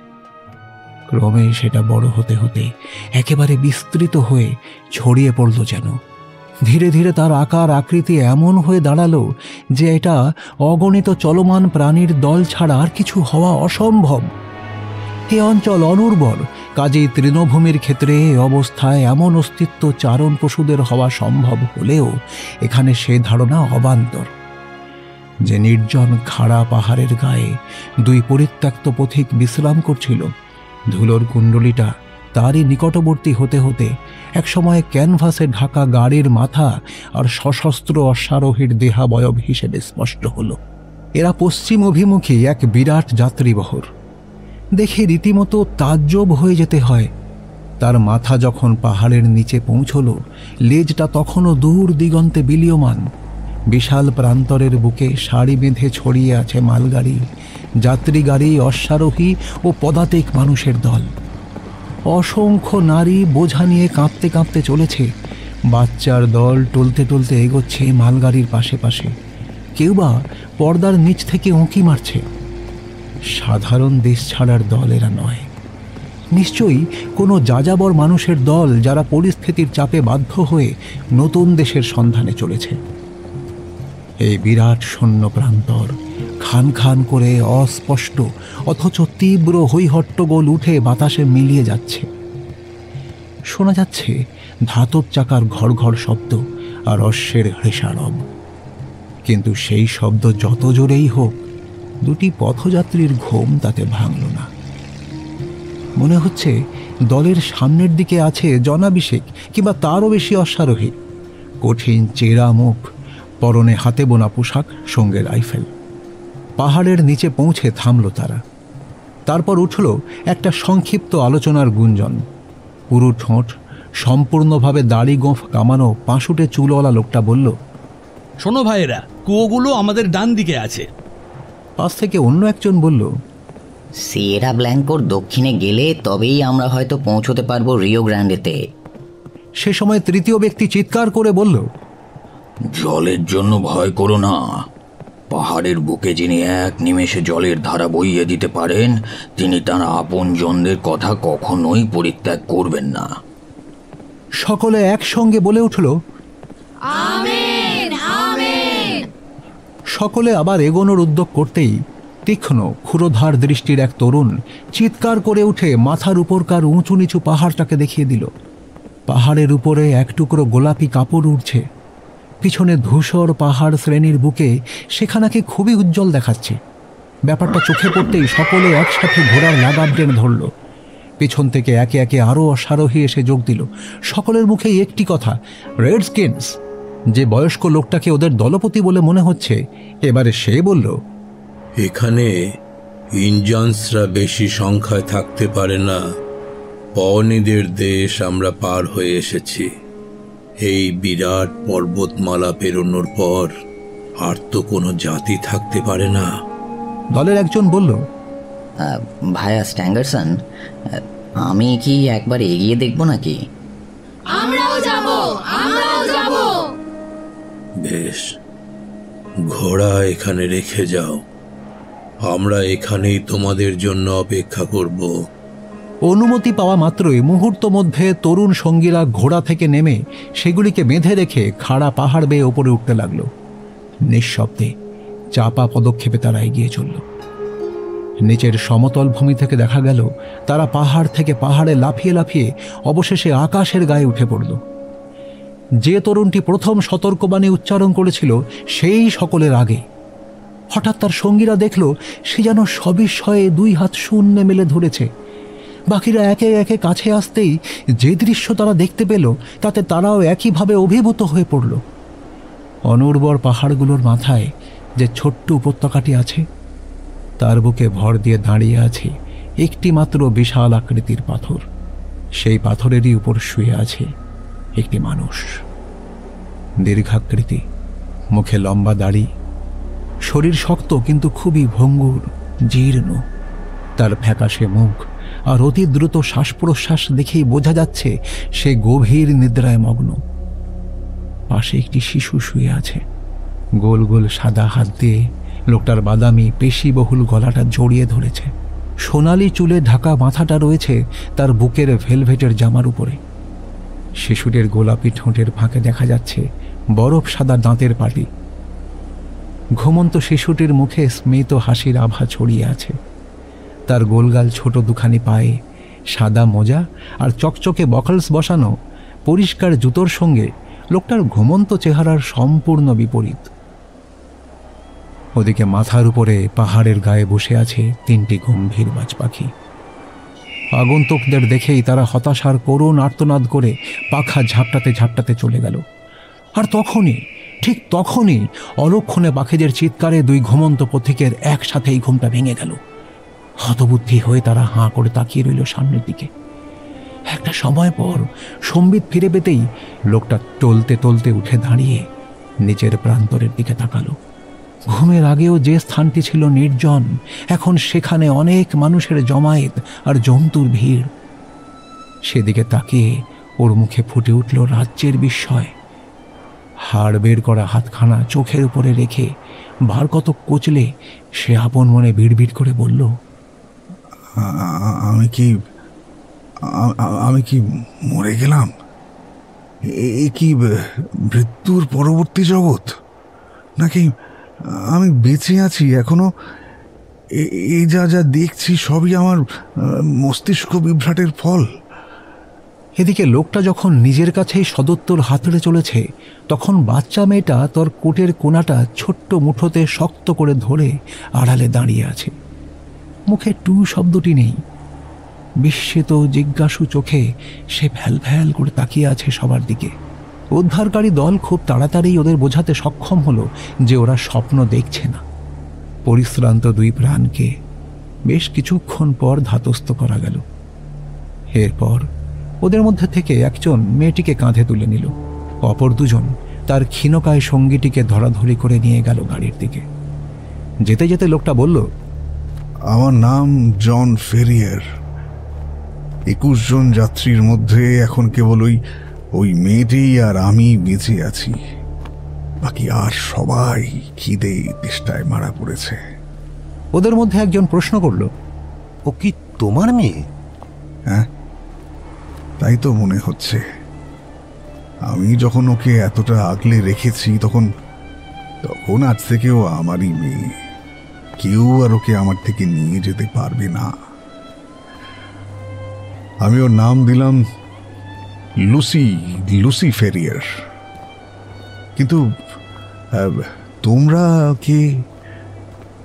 ক্রমে সেটা বড় হতে হতে একেবারে বিস্তৃত হয়ে ছড়িয়ে পড়ল যেন। ধীরে ধীরে তার আকার আকৃতি এমন হয়ে দাঁড়ালো যে এটা অগণিত চলমান প্রাণীর দল ছাড়া আর কিছু হওয়া অসম্ভব। এ অঞ্চল অনুর্বর, কাজেই তৃণভূমির ক্ষেত্রে এ অবস্থায় এমন অস্তিত্ব চারণ পশুদের হওয়া সম্ভব হলেও এখানে সে ধারণা অবান্তর। যে নির্জন খাড়া পাহাড়ের গায়ে 2 পরিত্যক্ত পথিক বিশ্রাম করছিল, ধুলোর কুণ্ডলিটা তারই নিকটবর্তী হতে হতে একসময় ক্যানভাসে ঢাকা গাড়ির মাথা আর সশস্ত্র অশ্বারোহীর দেহাবয়ব হিসেবে স্পষ্ট হল। এরা পশ্চিম অভিমুখী এক বিরাট যাত্রীবহর। দেখে রীতিমতো তাজ্জব হয়ে যেতে হয়। তার মাথা যখন পাহাড়ের নিচে পৌঁছল, লেজটা তখনও দূর দিগন্তে বিলীয়মান। বিশাল প্রান্তরের বুকে সারি বেঁধে ছড়িয়ে আছে মালগাড়ি, যাত্রী গাড়ি, অশ্বারোহী ও পদাতিক মানুষের দল। অসংখ্য নারী বোঝা নিয়ে কাঁপতে কাঁপতে চলেছে। বাচ্চার দল টলতে টলতে এগোচ্ছে মালগাড়ির পাশে পাশে। কেউ বা পর্দার নিচ থেকে উঁকি মারছে। সাধারণ দেশ ছাড়ার দল এরা নয়, নিশ্চয়ই কোনো যাযাবর মানুষের দল যারা পরিস্থিতির চাপে বাধ্য হয়ে নতুন দেশের সন্ধানে চলেছে। এই বিরাট শূন্য প্রান্তর খান খান করে অস্পষ্ট অথচ তীব্র হৈহট্টগোল উঠে বাতাসে মিলিয়ে যাচ্ছে। শোনা যাচ্ছে ধাতব চাকার ঘড় ঘড় শব্দ আর অশ্বের হৃষারব। কিন্তু সেই শব্দ যত জোরেই হোক, 2টি পথযাত্রীর ঘুম তাতে ভাঙল না। মনে হচ্ছে দলের সামনের দিকে আছে জনাভিষেক কিংবা তারও বেশি অশ্বারোহী। কঠিন চেরা মুখ, পরনে হাতে বোনা পোশাক, সঙ্গে রাইফেল। পাহাড়ের নিচে পৌঁছে থামল তারা। তারপর উঠল একটা সংক্ষিপ্ত আলোচনার গুঞ্জন। পুরু ঠোঁট, সম্পূর্ণভাবে দাড়ি গোঁফ কামানো, পাঁশুটে চুলওয়ালা লোকটা বলল, শোনো ভাইয়েরা, কুয়োগুলো আমাদের ডান দিকে আছে। পাশ থেকে অন্য একজন বলল, সিয়েরা ব্ল্যাঙ্কোর দক্ষিণে গেলে তবেই আমরা হয়তো পৌঁছতে পারবো রিও গ্র্যান্ডেতে। সে সময় তৃতীয় ব্যক্তি চিৎকার করে বলল, জলের জন্য ভয় করো না, পাহাড়ের বুকে যিনি এক নিমেষে জলের ধারা বইয়ে দিতে পারেন, তিনি তার আপনজনদের কথা কখনোই পরিত্যাগ করবেন না। সকলে একসঙ্গে বলে উঠল, আমেন, আমেন। সকলে আবার এগোনোর উদ্যোগ করতেই তীক্ষ্ণ ক্ষুরোধার দৃষ্টির এক তরুণ চিৎকার করে উঠে মাথার উপরকার উঁচু নিচু পাহাড়টাকে দেখিয়ে দিল। পাহাড়ের উপরে এক টুকরো গোলাপি কাপড় উঠছে। পিছনে ধূসর পাহাড় শ্রেণীর বুকে সেখানাকে খুবই উজ্জ্বল দেখাচ্ছে। ব্যাপারটা চোখে পড়তেই সকলে একসাথে ঘোড়ার লাগাম টেনে ধরল। পেছন থেকে একে একে আরও অশ্বারোহী এসে যোগ দিল। সকলের মুখেই একটি কথা, রেডস্কিনস। যে বয়স্ক লোকটাকে ওদের দলপতি বলে মনে হচ্ছে, এবারে সে বলল, এখানে ইনজান্সরা বেশি সংখ্যায় থাকতে পারে না। পওনিদের দেশ আমরা পার হয়ে এসেছি। এই বিরাট পর্বতমালা পেরোনোর পর আর তো কোনো জাতি থাকতে পারে না। দলের একজন বলল, ভায়া স্ট্যাঙ্গারসন, আমি কি একবার এগিয়ে দেখব নাকি? আমরাও যাব, আমরাও যাব। বেশ, ঘোড়া এখানে রেখে যাও, আমরা এখানেই তোমাদের জন্য অপেক্ষা করব। অনুমতি পাওয়া মাত্রই মুহূর্ত মধ্যে তরুণ সঙ্গীরা ঘোড়া থেকে নেমে সেগুলিকে বেঁধে রেখে খাড়া পাহাড় বেয়ে ওপরে উঠতে লাগল। নিঃশব্দে চাপা পদক্ষেপে তারা এগিয়ে চলল। নিচের সমতল ভূমি থেকে দেখা গেল তারা পাহাড় থেকে পাহাড়ে লাফিয়ে লাফিয়ে অবশেষে আকাশের গায়ে উঠে পড়ল। যে তরুণটি প্রথম সতর্কবাণী উচ্চারণ করেছিল সেই সকলের আগে। হঠাৎ তার সঙ্গীরা দেখল সে যেন সবিস্ময়ে দুই হাত শূন্যে মেলে ধরেছে। বাকিরা একে একে কাছে আসতেই যে দৃশ্য তারা দেখতে পেল তাতে তারাও একইভাবে অভিভূত হয়ে পড়ল। অনুর্বর পাহাড়গুলোর মাথায় যে ছোট্ট উপত্যকাটি আছে, তার বুকে ভর দিয়ে দাঁড়িয়ে আছে একটি মাত্র বিশাল আকৃতির পাথর। সেই পাথরেরই উপর শুয়ে আছে একটি মানুষ। দীর্ঘাকৃতি, মুখে লম্বা দাড়ি, শরীর শক্ত কিন্তু খুবই ভঙ্গুর, জীর্ণ। তার ফ্যাকাশে মুখ আর অতি দ্রুত শ্বাস প্রশ্বাস দেখেই বোঝা যাচ্ছে সে গভীর নিদ্রায় মগ্ন। পাশে একটি শিশু শুয়ে আছে। গোল গোল সাদা হাত দিয়ে লোকটার বাদামি পেশিবহুল গলাটা জড়িয়ে ধরেছে। সোনালি চুলে ঢাকা মাথাটা রয়েছে তার বুকের ভেলভেটের জামার উপরে। শিশুটির গোলাপি ঠোঁটের ফাঁকে দেখা যাচ্ছে বরফ সাদা দাঁতের পাটি। ঘুমন্ত শিশুটির মুখে স্মিত হাসির আভা ছড়িয়ে আছে। তার গোলগাল ছোট দুখানি পায়ে সাদা মোজা আর চকচকে বকলস বসানো পরিষ্কার জুতোর সঙ্গে লোকটার ঘুমন্ত চেহারার সম্পূর্ণ বিপরীত। ওদিকে মাথার উপরে পাহাড়ের গায়ে বসে আছে তিনটি গম্ভীর বাজ পাখি। আগন্তুকদের দেখেই তারা হতাশার করুণ আর্তনাদ করে পাখা ঝাপটাতে ঝাপটাতে চলে গেল। আর তখনই, ঠিক তখনই অলক্ষণে পাখিদের চিৎকারে দুই ঘুমন্ত পথিকের একসাথেই ঘুমটা ভেঙে গেল। হতবুদ্ধি হয়ে তারা হাঁ করে তাকিয়ে রইল সামনের দিকে। একটা সময় পর সম্বিত ফিরে পেতেই লোকটা টলতে টলতে উঠে দাঁড়িয়ে নিচের প্রান্তরের দিকে তাকালো। ঘুমের আগেও যে স্থানটি ছিল নির্জন, এখন সেখানে অনেক মানুষের জমায়েত আর জন্তুর ভিড়। সেদিকে তাকিয়ে ওর মুখে ফুটে উঠল রাজ্যের বিস্ময়। হাড় বের করা হাতখানা চোখের উপরে রেখে ভার কত কোচলে সে আপন মনে বিড়বিড় করে বলল, আমি কি মরে গেলাম? এ কি মৃত্যুর পরবর্তী জগৎ, নাকি আমি বেঁচে আছি এখনো? এই যা যা দেখছি সবই আমার মস্তিষ্ক বিভ্রাটের ফল। এদিকে লোকটা যখন নিজের কাছেই সদুত্তর হাতড়ে চলেছে, তখন বাচ্চা মেয়েটা তোর কোটের কোনাটা ছোট্ট মুঠোতে শক্ত করে ধরে আড়ালে দাঁড়িয়ে আছে। মুখে টু শব্দটি নেই। বিস্মিত জিজ্ঞাসু চোখে সে ভ্যাল ভ্যাল করে তাকিয়ে আছে সবার দিকে। উদ্ধারকারী দল খুব তাড়াতাড়ি ওদের বোঝাতে সক্ষম হলো যে ওরা স্বপ্ন দেখছে না। পরিশ্রান্ত দুই প্রাণকে বেশ কিছুক্ষণ পর ধাতস্থ করা গেল। এরপর ওদের মধ্যে থেকে একজন মেয়েটিকে কাঁধে তুলে নিল, অপর দুজন তার ক্ষীণকায় সঙ্গীটিকে ধরাধরি করে নিয়ে গেল গাড়ির দিকে। যেতে যেতে লোকটা বলল, আমার নাম জন ফেরিয়ার। 21 জন যাত্রীর মধ্যে এখন কেবল ওই মেয়েটি আর আমি বেঁচে আছি। বাকি আর সবাই খিদে তেষ্টায় মারা পড়েছে। ওদের মধ্যে একজন প্রশ্ন করল, ও কি তোমার মেয়ে? হ্যাঁ, তাই তো মনে হচ্ছে। আমি যখন ওকে এতটা আগলে রেখেছি তখন আজ থেকেও আমারই মেয়ে। কেউ আর ওকে আমার থেকে নিয়ে যেতে পারবে না। আমি ওর নাম দিলাম লুসি ফেরিয়ার। কিন্তু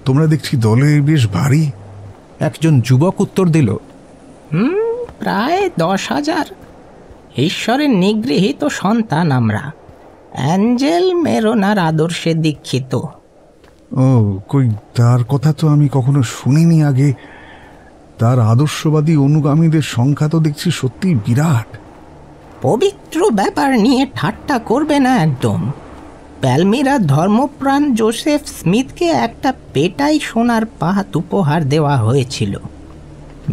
তোমরা দেখছি দলে বেশ ভারী। একজন যুবক উত্তর দিল, প্রায় 10,000 ঈশ্বরের নিগৃহীত সন্তান আমরা। অ্যাঞ্জেল মেরোনার আদর্শে দীক্ষিত। ও কই, তার কথা তো আমি কখনো শুনিনি আগে। তার আদর্শবাদী অনুগামীদের সংখ্যা তো দেখছি সত্যি বিরাট। পবিত্র ব্যাপার নিয়ে ঠাট্টা করবে না একদম। প্যালমিরা ধর্মপ্রাণ জোসেফ স্মিথকে একটা পেটাই সোনার পাহাত উপহার দেওয়া হয়েছিল।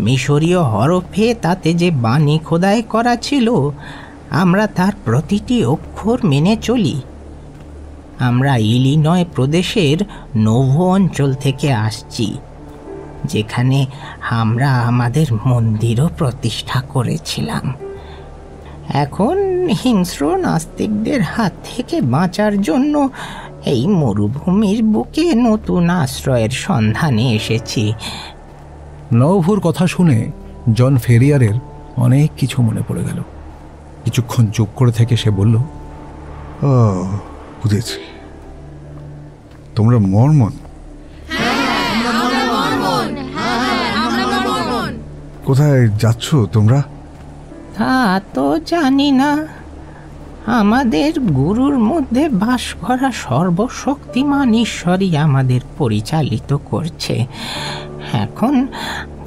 মিশরীয় হরফে তাতে যে বাণী খোদাই করা ছিল, আমরা তার প্রতিটি অক্ষর মেনে চলি। আমরা ইলিনয় প্রদেশের নোভো অঞ্চল থেকে আসছি, যেখানে আমরা আমাদের মন্দিরও প্রতিষ্ঠা করেছিলাম। এখন হিংস্র নাস্তিকদের হাত থেকে বাঁচার জন্য এই মরুভূমির বুকে নতুন আশ্রয়ের সন্ধানে এসেছি। নওভুর কথা শুনে জন ফেরিয়ারের অনেক কিছু মনে পড়ে গেল। কিছুক্ষণ চুপ করে থেকে সে বলল, ও বুঝেছি, তোমরা মর্মন। কোথায় যাচ্ছ তোমরা? তা তো জানি না। আমাদের গুরুর মধ্যে বাস করা সর্বশক্তিমান ঈশ্বরই আমাদের পরিচালিত করছে। এখন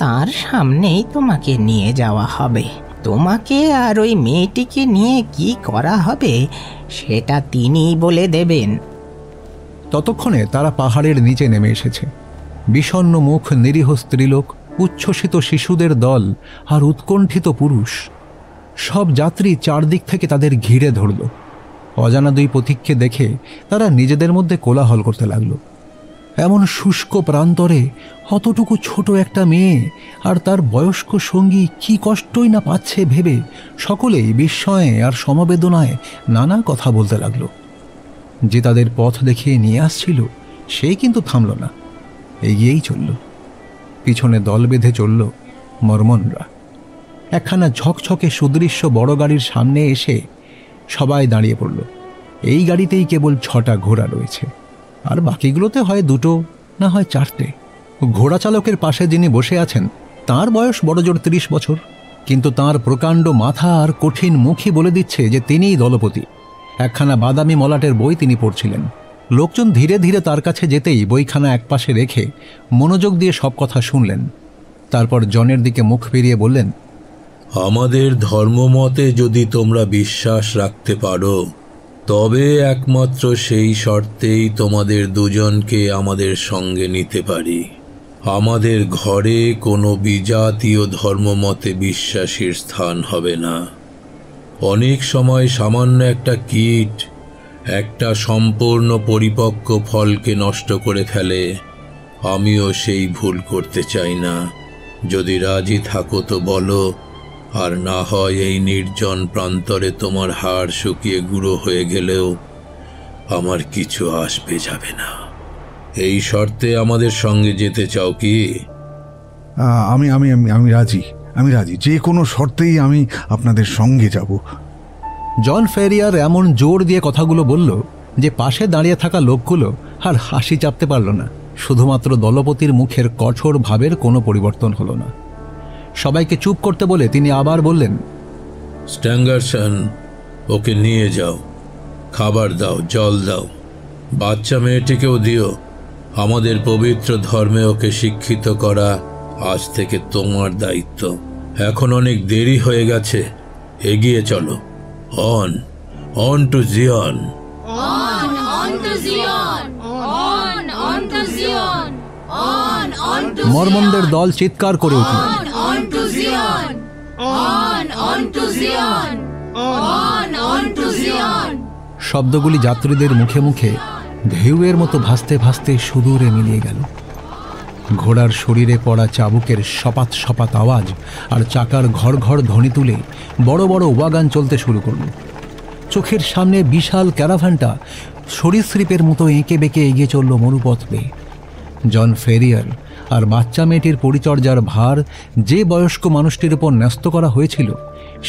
তার সামনেই তোমাকে নিয়ে যাওয়া হবে। তোমাকে আর ওই মেয়েটিকে নিয়ে কি করা হবে সেটা তিনিই বলে দেবেন। ততক্ষণে তারা পাহাড়ের নিচে নেমে এসেছে। বিষণ্ণ মুখ নিরীহ স্ত্রীলোক, উচ্ছ্বসিত শিশুদের দল আর উৎকণ্ঠিত পুরুষ। সব যাত্রী চারদিক থেকে তাদের ঘিরে ধরল। অজানা দুই পথিককে দেখে তারা নিজেদের মধ্যে কোলাহল করতে লাগলো। এমন শুষ্ক প্রান্তরে অতটুকু ছোট একটা মেয়ে আর তার বয়স্ক সঙ্গী কি কষ্টই না পাচ্ছে ভেবে সকলেই বিস্ময়ে আর সমবেদনায় নানা কথা বলতে লাগলো। যে তাদের পথ দেখিয়ে নিয়ে আসছিল সেই কিন্তু থামল না, এগিয়েই চলল। পিছনে দল বেঁধে চলল মর্মনরা। একখানা ঝকঝকে সুদৃশ্য বড় গাড়ির সামনে এসে সবাই দাঁড়িয়ে পড়ল। এই গাড়িতেই কেবল 6টা ঘোড়া রয়েছে, আর বাকিগুলোতে হয় 2 না হয় 4টে। ঘোড়া চালকের পাশে যিনি বসে আছেন তার বয়স বড়জোর 30 বছর, কিন্তু তার প্রকাণ্ড মাথা আর কঠিন মুখই বলে দিচ্ছে যে তিনিই দলপতি। একখানা বাদামি মলাটের বই তিনি পড়ছিলেন। লোকজন ধীরে ধীরে তার কাছে যেতেই বইখানা একপাশে রেখে মনোযোগ দিয়ে সব কথা শুনলেন। তারপর জনের দিকে মুখ ফিরিয়ে বললেন, আমাদের ধর্মমতে যদি তোমরা বিশ্বাস রাখতে পারো, তবে একমাত্র সেই শর্তেই তোমাদের দুজনকে আমাদের সঙ্গে নিতে পারি। আমাদের ঘরে কোনো বিজাতীয় ধর্মমতে বিশ্বাসীর স্থান হবে না। অনেক সময় সামান্য একটা কীট একটা সম্পূর্ণ পরিপক্ক ফলকে নষ্ট করে ফেলে। আমিও সেই ভুল করতে চাই না। যদি রাজি থাকো তো বলো, আর না হয় এই নির্জন প্রান্তরে তোমার হাড় শুকিয়ে গুঁড়ো হয়ে গেলেও আমার কিছু আসবে যাবে না। এই শর্তে আমাদের সঙ্গে যেতে চাও কি? আমি আমি আমি রাজি, আমি রাজি। যে কোনো শর্তেই আমি আপনাদের সঙ্গে যাব। জন ফেরিয়ার এমন জোর দিয়ে কথাগুলো বলল যে পাশে দাঁড়িয়ে থাকা লোকগুলো আর হাসি চাপতে পারল না। শুধুমাত্র দলপতির মুখের কঠোর ভাবের কোনো পরিবর্তন হলো না। সবাইকে চুপ করতে বলে তিনি আবার বললেন, স্ট্যাঙ্গারসন, ওকে নিয়ে যাও, খাবার দাও, জল দাও, বাচ্চা মেয়েটিকেও দিও। আমাদের পবিত্র ধর্মে ওকে শিক্ষিত করা আজ থেকে তোমার দায়িত্ব। এখন অনেক দেরি হয়ে গেছে, এগিয়ে চলো। On on to Zion, On to Zion, on to Zion, on to মর্মনদের দল চিৎকার করে উঠল, on to Zion, on to Zion, on to Zion। শব্দগুলি যাত্রীদের মুখে মুখে ঢেউয়ের মতো ভাসতে ভাসতে সুদূরে মিলিয়ে গেল। ঘোড়ার শরীরে পড়া চাবুকের সপাত সপাত আওয়াজ আর চাকার ঘর ঘর ধ্বনি তুলে বড় বড় ওয়াগান চলতে শুরু করল। চোখের সামনে বিশাল ক্যারাভানটা সরীসৃপের মতো এঁকে বেঁকে এগিয়ে চলল মরুপথ বেয়ে। জন ফেরিয়ার আর বাচ্চা মেয়েটির পরিচর্যার ভার যে বয়স্ক মানুষটির উপর ন্যস্ত করা হয়েছিল,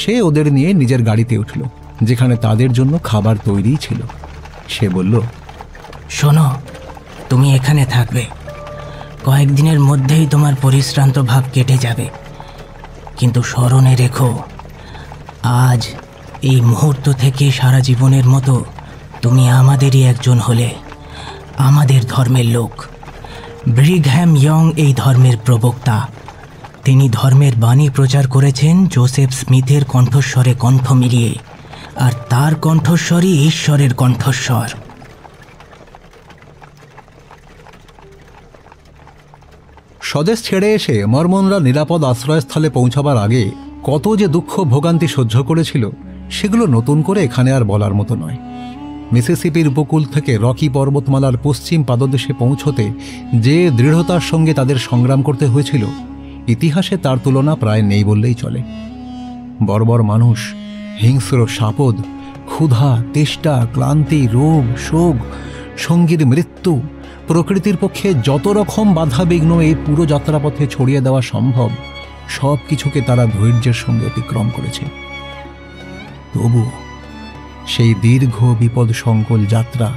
সে ওদের নিয়ে নিজের গাড়িতে উঠল, যেখানে তাদের জন্য খাবার তৈরি ছিল। সে বলল, শোনো, তুমি এখানে থাকবে। কয়েকদিনের মধ্যেই তোমার পরিশ্রান্ত ভাব কেটে যাবে, কিন্তু স্মরণে রেখো, আজ এই মুহূর্ত থেকে সারা জীবনের মতো তুমি আমাদেরই একজন হলে, আমাদের ধর্মের লোক। ব্রিঘহ্যাম ইয়ং এই ধর্মের প্রবক্তা। তিনি ধর্মের বাণী প্রচার করেছেন জোসেফ স্মিথের কণ্ঠস্বরে কণ্ঠ মিলিয়ে, আর তার কণ্ঠস্বরই ঈশ্বরের কণ্ঠস্বর। স্বদেশ ছেড়ে এসে মর্মনরা নিরাপদ আশ্রয়স্থলে পৌঁছাবার আগে কত যে দুঃখ ভোগান্তি সহ্য করেছিল, সেগুলো নতুন করে এখানে আর বলার মতো নয়। মিসিসিপির উপকূল থেকে রকি পর্বতমালার পশ্চিম পাদদেশে পৌঁছতে যে দৃঢ়তার সঙ্গে তাদের সংগ্রাম করতে হয়েছিল, ইতিহাসে তার তুলনা প্রায় নেই বললেই চলে। বর্বর মানুষ, হিংস্র সাপদ, ক্ষুধা, তেষ্টা, ক্লান্তি, রোগ, শোক, সঙ্গীর মৃত্যু, প্রকৃতির পক্ষে যত রকম বাধাবিঘ্ন এই পুরো যাত্রাপথে ছড়িয়ে দেওয়া সম্ভব, সব কিছুকে তারা ধৈর্যের সঙ্গে অতিক্রম করেছে। তবু সেই দীর্ঘ বিপদ সংকুল যাত্রা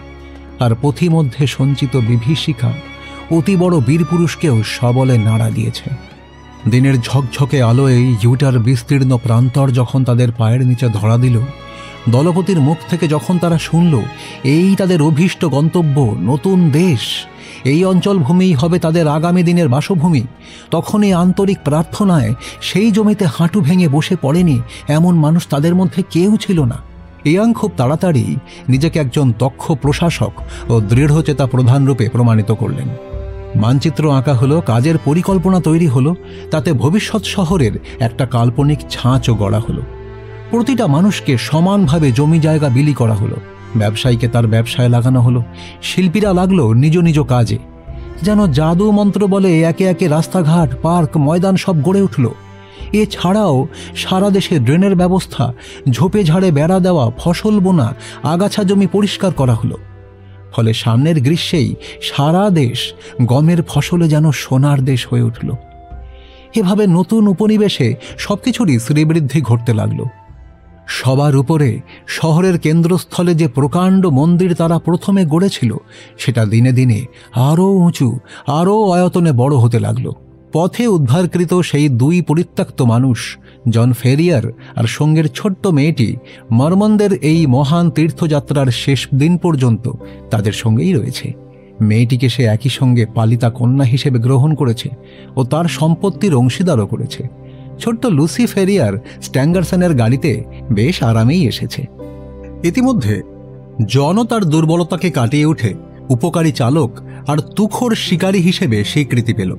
আর পথিমধ্যে সঞ্চিত বিভীষিকা অতি বড় বীরপুরুষকেও সবলে নাড়া দিয়েছে। দিনের ঝকঝকে আলোয় ইউটার বিস্তীর্ণ প্রান্তর যখন তাদের পায়ের নিচে ধরা দিল, দলপতির মুখ থেকে যখন তারা শুনল এই তাদের অভীষ্ট গন্তব্য, নতুন দেশ, এই অঞ্চলভূমিই হবে তাদের আগামী দিনের বাসভূমি, তখন এই আন্তরিক প্রার্থনায় সেই জমিতে হাঁটু ভেঙে বসে পড়েনি এমন মানুষ তাদের মধ্যে কেউ ছিল না। ইয়াং খুব তাড়াতাড়ি নিজেকে একজন দক্ষ প্রশাসক ও দৃঢ়চেতা প্রধানরূপে প্রমাণিত করলেন। মানচিত্র আঁকা হলো, কাজের পরিকল্পনা তৈরি হলো, তাতে ভবিষ্যৎ শহরের একটা কাল্পনিক ছাঁচও গড়া হলো। প্রতিটা মানুষকে সমানভাবে জমি জায়গা বিলি করা হলো, ব্যবসায়ীকে তার ব্যবসায় লাগানো হলো, শিল্পীরা লাগলো নিজ নিজ কাজে। যেন জাদু মন্ত্র বলে একে একে রাস্তাঘাট, পার্ক, ময়দান সব গড়ে উঠল। এছাড়াও সারা দেশে ড্রেনের ব্যবস্থা, ঝোপে ঝাড়ে বেড়া দেওয়া, ফসল বোনা, আগাছা জমি পরিষ্কার করা হলো। ফলে সামনের গ্রীষ্মেই সারা দেশ গমের ফসলে যেন সোনার দেশ হয়ে উঠল। এভাবে নতুন উপনিবেশে সবকিছুরই শ্রীবৃদ্ধি ঘটতে লাগল। সবার উপরে শহরের কেন্দ্রস্থলে যে প্রকাণ্ড মন্দির তারা প্রথমে গড়েছিল, সেটা দিনে দিনে আরও উঁচু, আরও আয়তনে বড় হতে লাগল। পথে উদ্ধারকৃত সেই দুই পরিত্যক্ত মানুষ, জন ফেরিয়ার আর সঙ্গের ছোট্ট মেয়েটি, মর্মনদের এই মহান তীর্থযাত্রার শেষ দিন পর্যন্ত তাদের সঙ্গেই রয়েছে। মেয়েটিকে সে একই সঙ্গে পালিতা কন্যা হিসেবে গ্রহণ করেছে ও তার সম্পত্তির অংশীদারও করেছে। ছোট্ট লুসি ফেরিয়ার স্ট্যাঙ্গারসনের গাড়িতে বেশ আরামেই এসেছে। ইতিমধ্যে জনও তার দুর্বলতাকে কাটিয়ে উঠে উপকারী চালক আর তুখোড় শিকারী হিসেবে স্বীকৃতি পেল।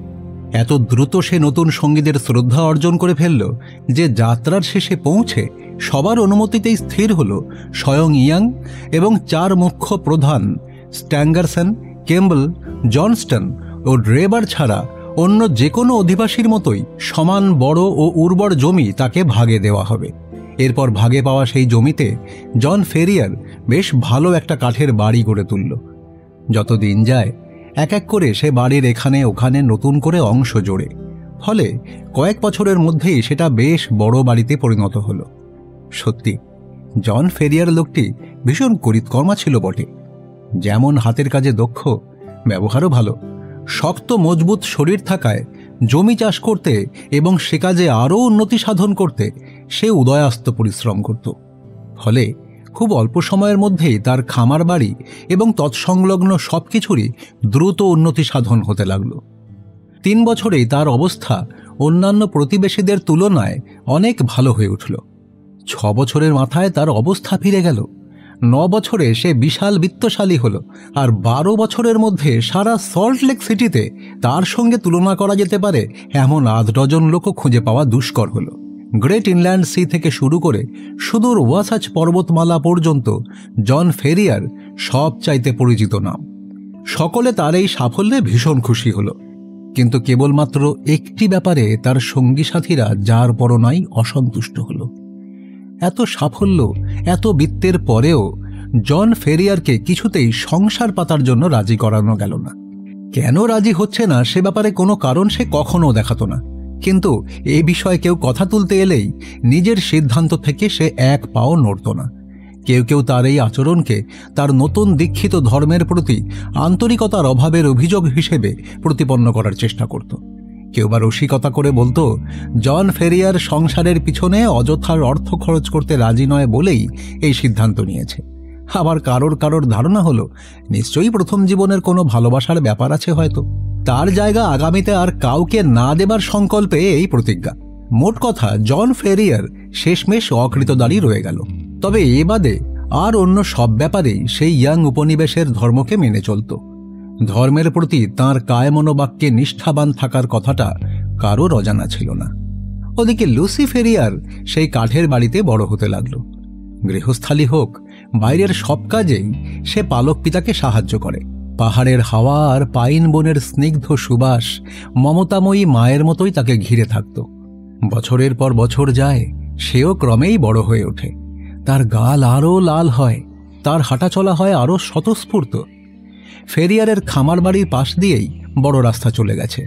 এত দ্রুত সে নতুন সঙ্গীদের শ্রদ্ধা অর্জন করে ফেলল যে যাত্রার শেষে পৌঁছে সবার অনুমতিতেই স্থির হল স্বয়ং ইয়াং এবং চার মুখ্য প্রধান স্ট্যাঙ্গারসন, কেম্বল, জনস্টন ও ড্রেবার ছাড়া অন্য যে কোনো অধিবাসীর মতোই সমান বড় ও উর্বর জমি তাকে ভাগে দেওয়া হবে। এরপর ভাগে পাওয়া সেই জমিতে জন ফেরিয়ার বেশ ভালো একটা কাঠের বাড়ি গড়ে তুলল। যত দিন যায় এক এক করে সে বাড়ির এখানে ওখানে নতুন করে অংশ জোড়ে, ফলে কয়েক বছরের মধ্যেই সেটা বেশ বড় বাড়িতে পরিণত হল। সত্যি জন ফেরিয়ার লোকটি ভীষণ করিতকর্মা ছিল বটে। যেমন হাতের কাজে দক্ষ, ব্যবহারও ভালো। শক্ত মজবুত শরীর থাকায় জমি চাষ করতে এবং সে কাজে আরও উন্নতি সাধন করতে সে উদয়াস্ত পরিশ্রম করত। ফলে খুব অল্প সময়ের মধ্যেই তার খামার বাড়ি এবং তৎসংলগ্ন সব কিছুরই দ্রুত উন্নতি সাধন হতে লাগল। 3 বছরেই তার অবস্থা অন্যান্য প্রতিবেশীদের তুলনায় অনেক ভালো হয়ে উঠল। 6 বছরের মাথায় তার অবস্থা ফিরে গেল। 9 বছরে সে বিশাল বিত্তশালী হল, আর 12 বছরের মধ্যে সারা সল্ট লেক সিটিতে তার সঙ্গে তুলনা করা যেতে পারে এমন 8 ডজন লোকও খুঁজে পাওয়া দুষ্কর হল। গ্রেট ইনল্যান্ড সি থেকে শুরু করে সুদূর ওয়াসাচ পর্বতমালা পর্যন্ত জন ফেরিয়ার সবচাইতে পরিচিত নাম। সকলে তার এই সাফল্যে ভীষণ খুশি হল, কিন্তু কেবলমাত্র একটি ব্যাপারে তার সঙ্গী সাথীরা যার পরনাই অসন্তুষ্ট হল। এত সাফল্য, এত বৃত্তের পরেও জন ফেরিয়ারকে কিছুতেই সংসার পাতার জন্য রাজি করানো গেল না। কেন রাজি হচ্ছে না সে ব্যাপারে কোনো কারণ সে কখনো দেখাতো না, কিন্তু এ বিষয়ে কেউ কথা তুলতে এলেই নিজের সিদ্ধান্ত থেকে সে এক পাও নড়ত না। কেউ কেউ তার এই আচরণকে তার নতুন দীক্ষিত ধর্মের প্রতি আন্তরিকতার অভাবের অভিযোগ হিসেবে প্রতিপন্ন করার চেষ্টা করত। কেউ বা রসিকতা করে বলতো জন ফেরিয়ার সংসারের পিছনে অযথার অর্থ খরচ করতে রাজি নয় বলেই এই সিদ্ধান্ত নিয়েছে। আবার কারোর ধারণা হলো নিশ্চয়ই প্রথম জীবনের কোনো ভালোবাসার ব্যাপার আছে, হয়তো তার জায়গা আগামীতে আর কাউকে না দেবার সংকল্পে এই প্রতিজ্ঞা। মোট কথা, জন ফেরিয়ার শেষমেশ অকৃতদারী রয়ে গেল। তবে এ বাদে আর অন্য সব ব্যাপারেই সেই ইয়াং উপনিবেশের ধর্মকে মেনে চলত। ধর্মের প্রতি তাঁর কায়মনোবাক্যে নিষ্ঠাবান থাকার কথাটা কারোর অজানা ছিল না। ওদিকে লুসি ফেরিয়ার সেই কাঠের বাড়িতে বড় হতে লাগল। গৃহস্থালী হোক, বাইরের সব কাজেই সে পালক পিতাকে সাহায্য করে। পাহাড়ের হাওয়া আর পাইন বনের স্নিগ্ধ সুবাস মমতাময়ী মায়ের মতোই তাকে ঘিরে থাকত। বছরের পর বছর যায়, সেও ক্রমেই বড় হয়ে ওঠে। তার গাল আরও লাল হয়, তার হাঁটাচলা হয় আরও স্বতঃস্ফূর্ত। ফেরিয়ারের খামার বাড়ির পাশ দিয়েই বড় রাস্তা চলে গেছে।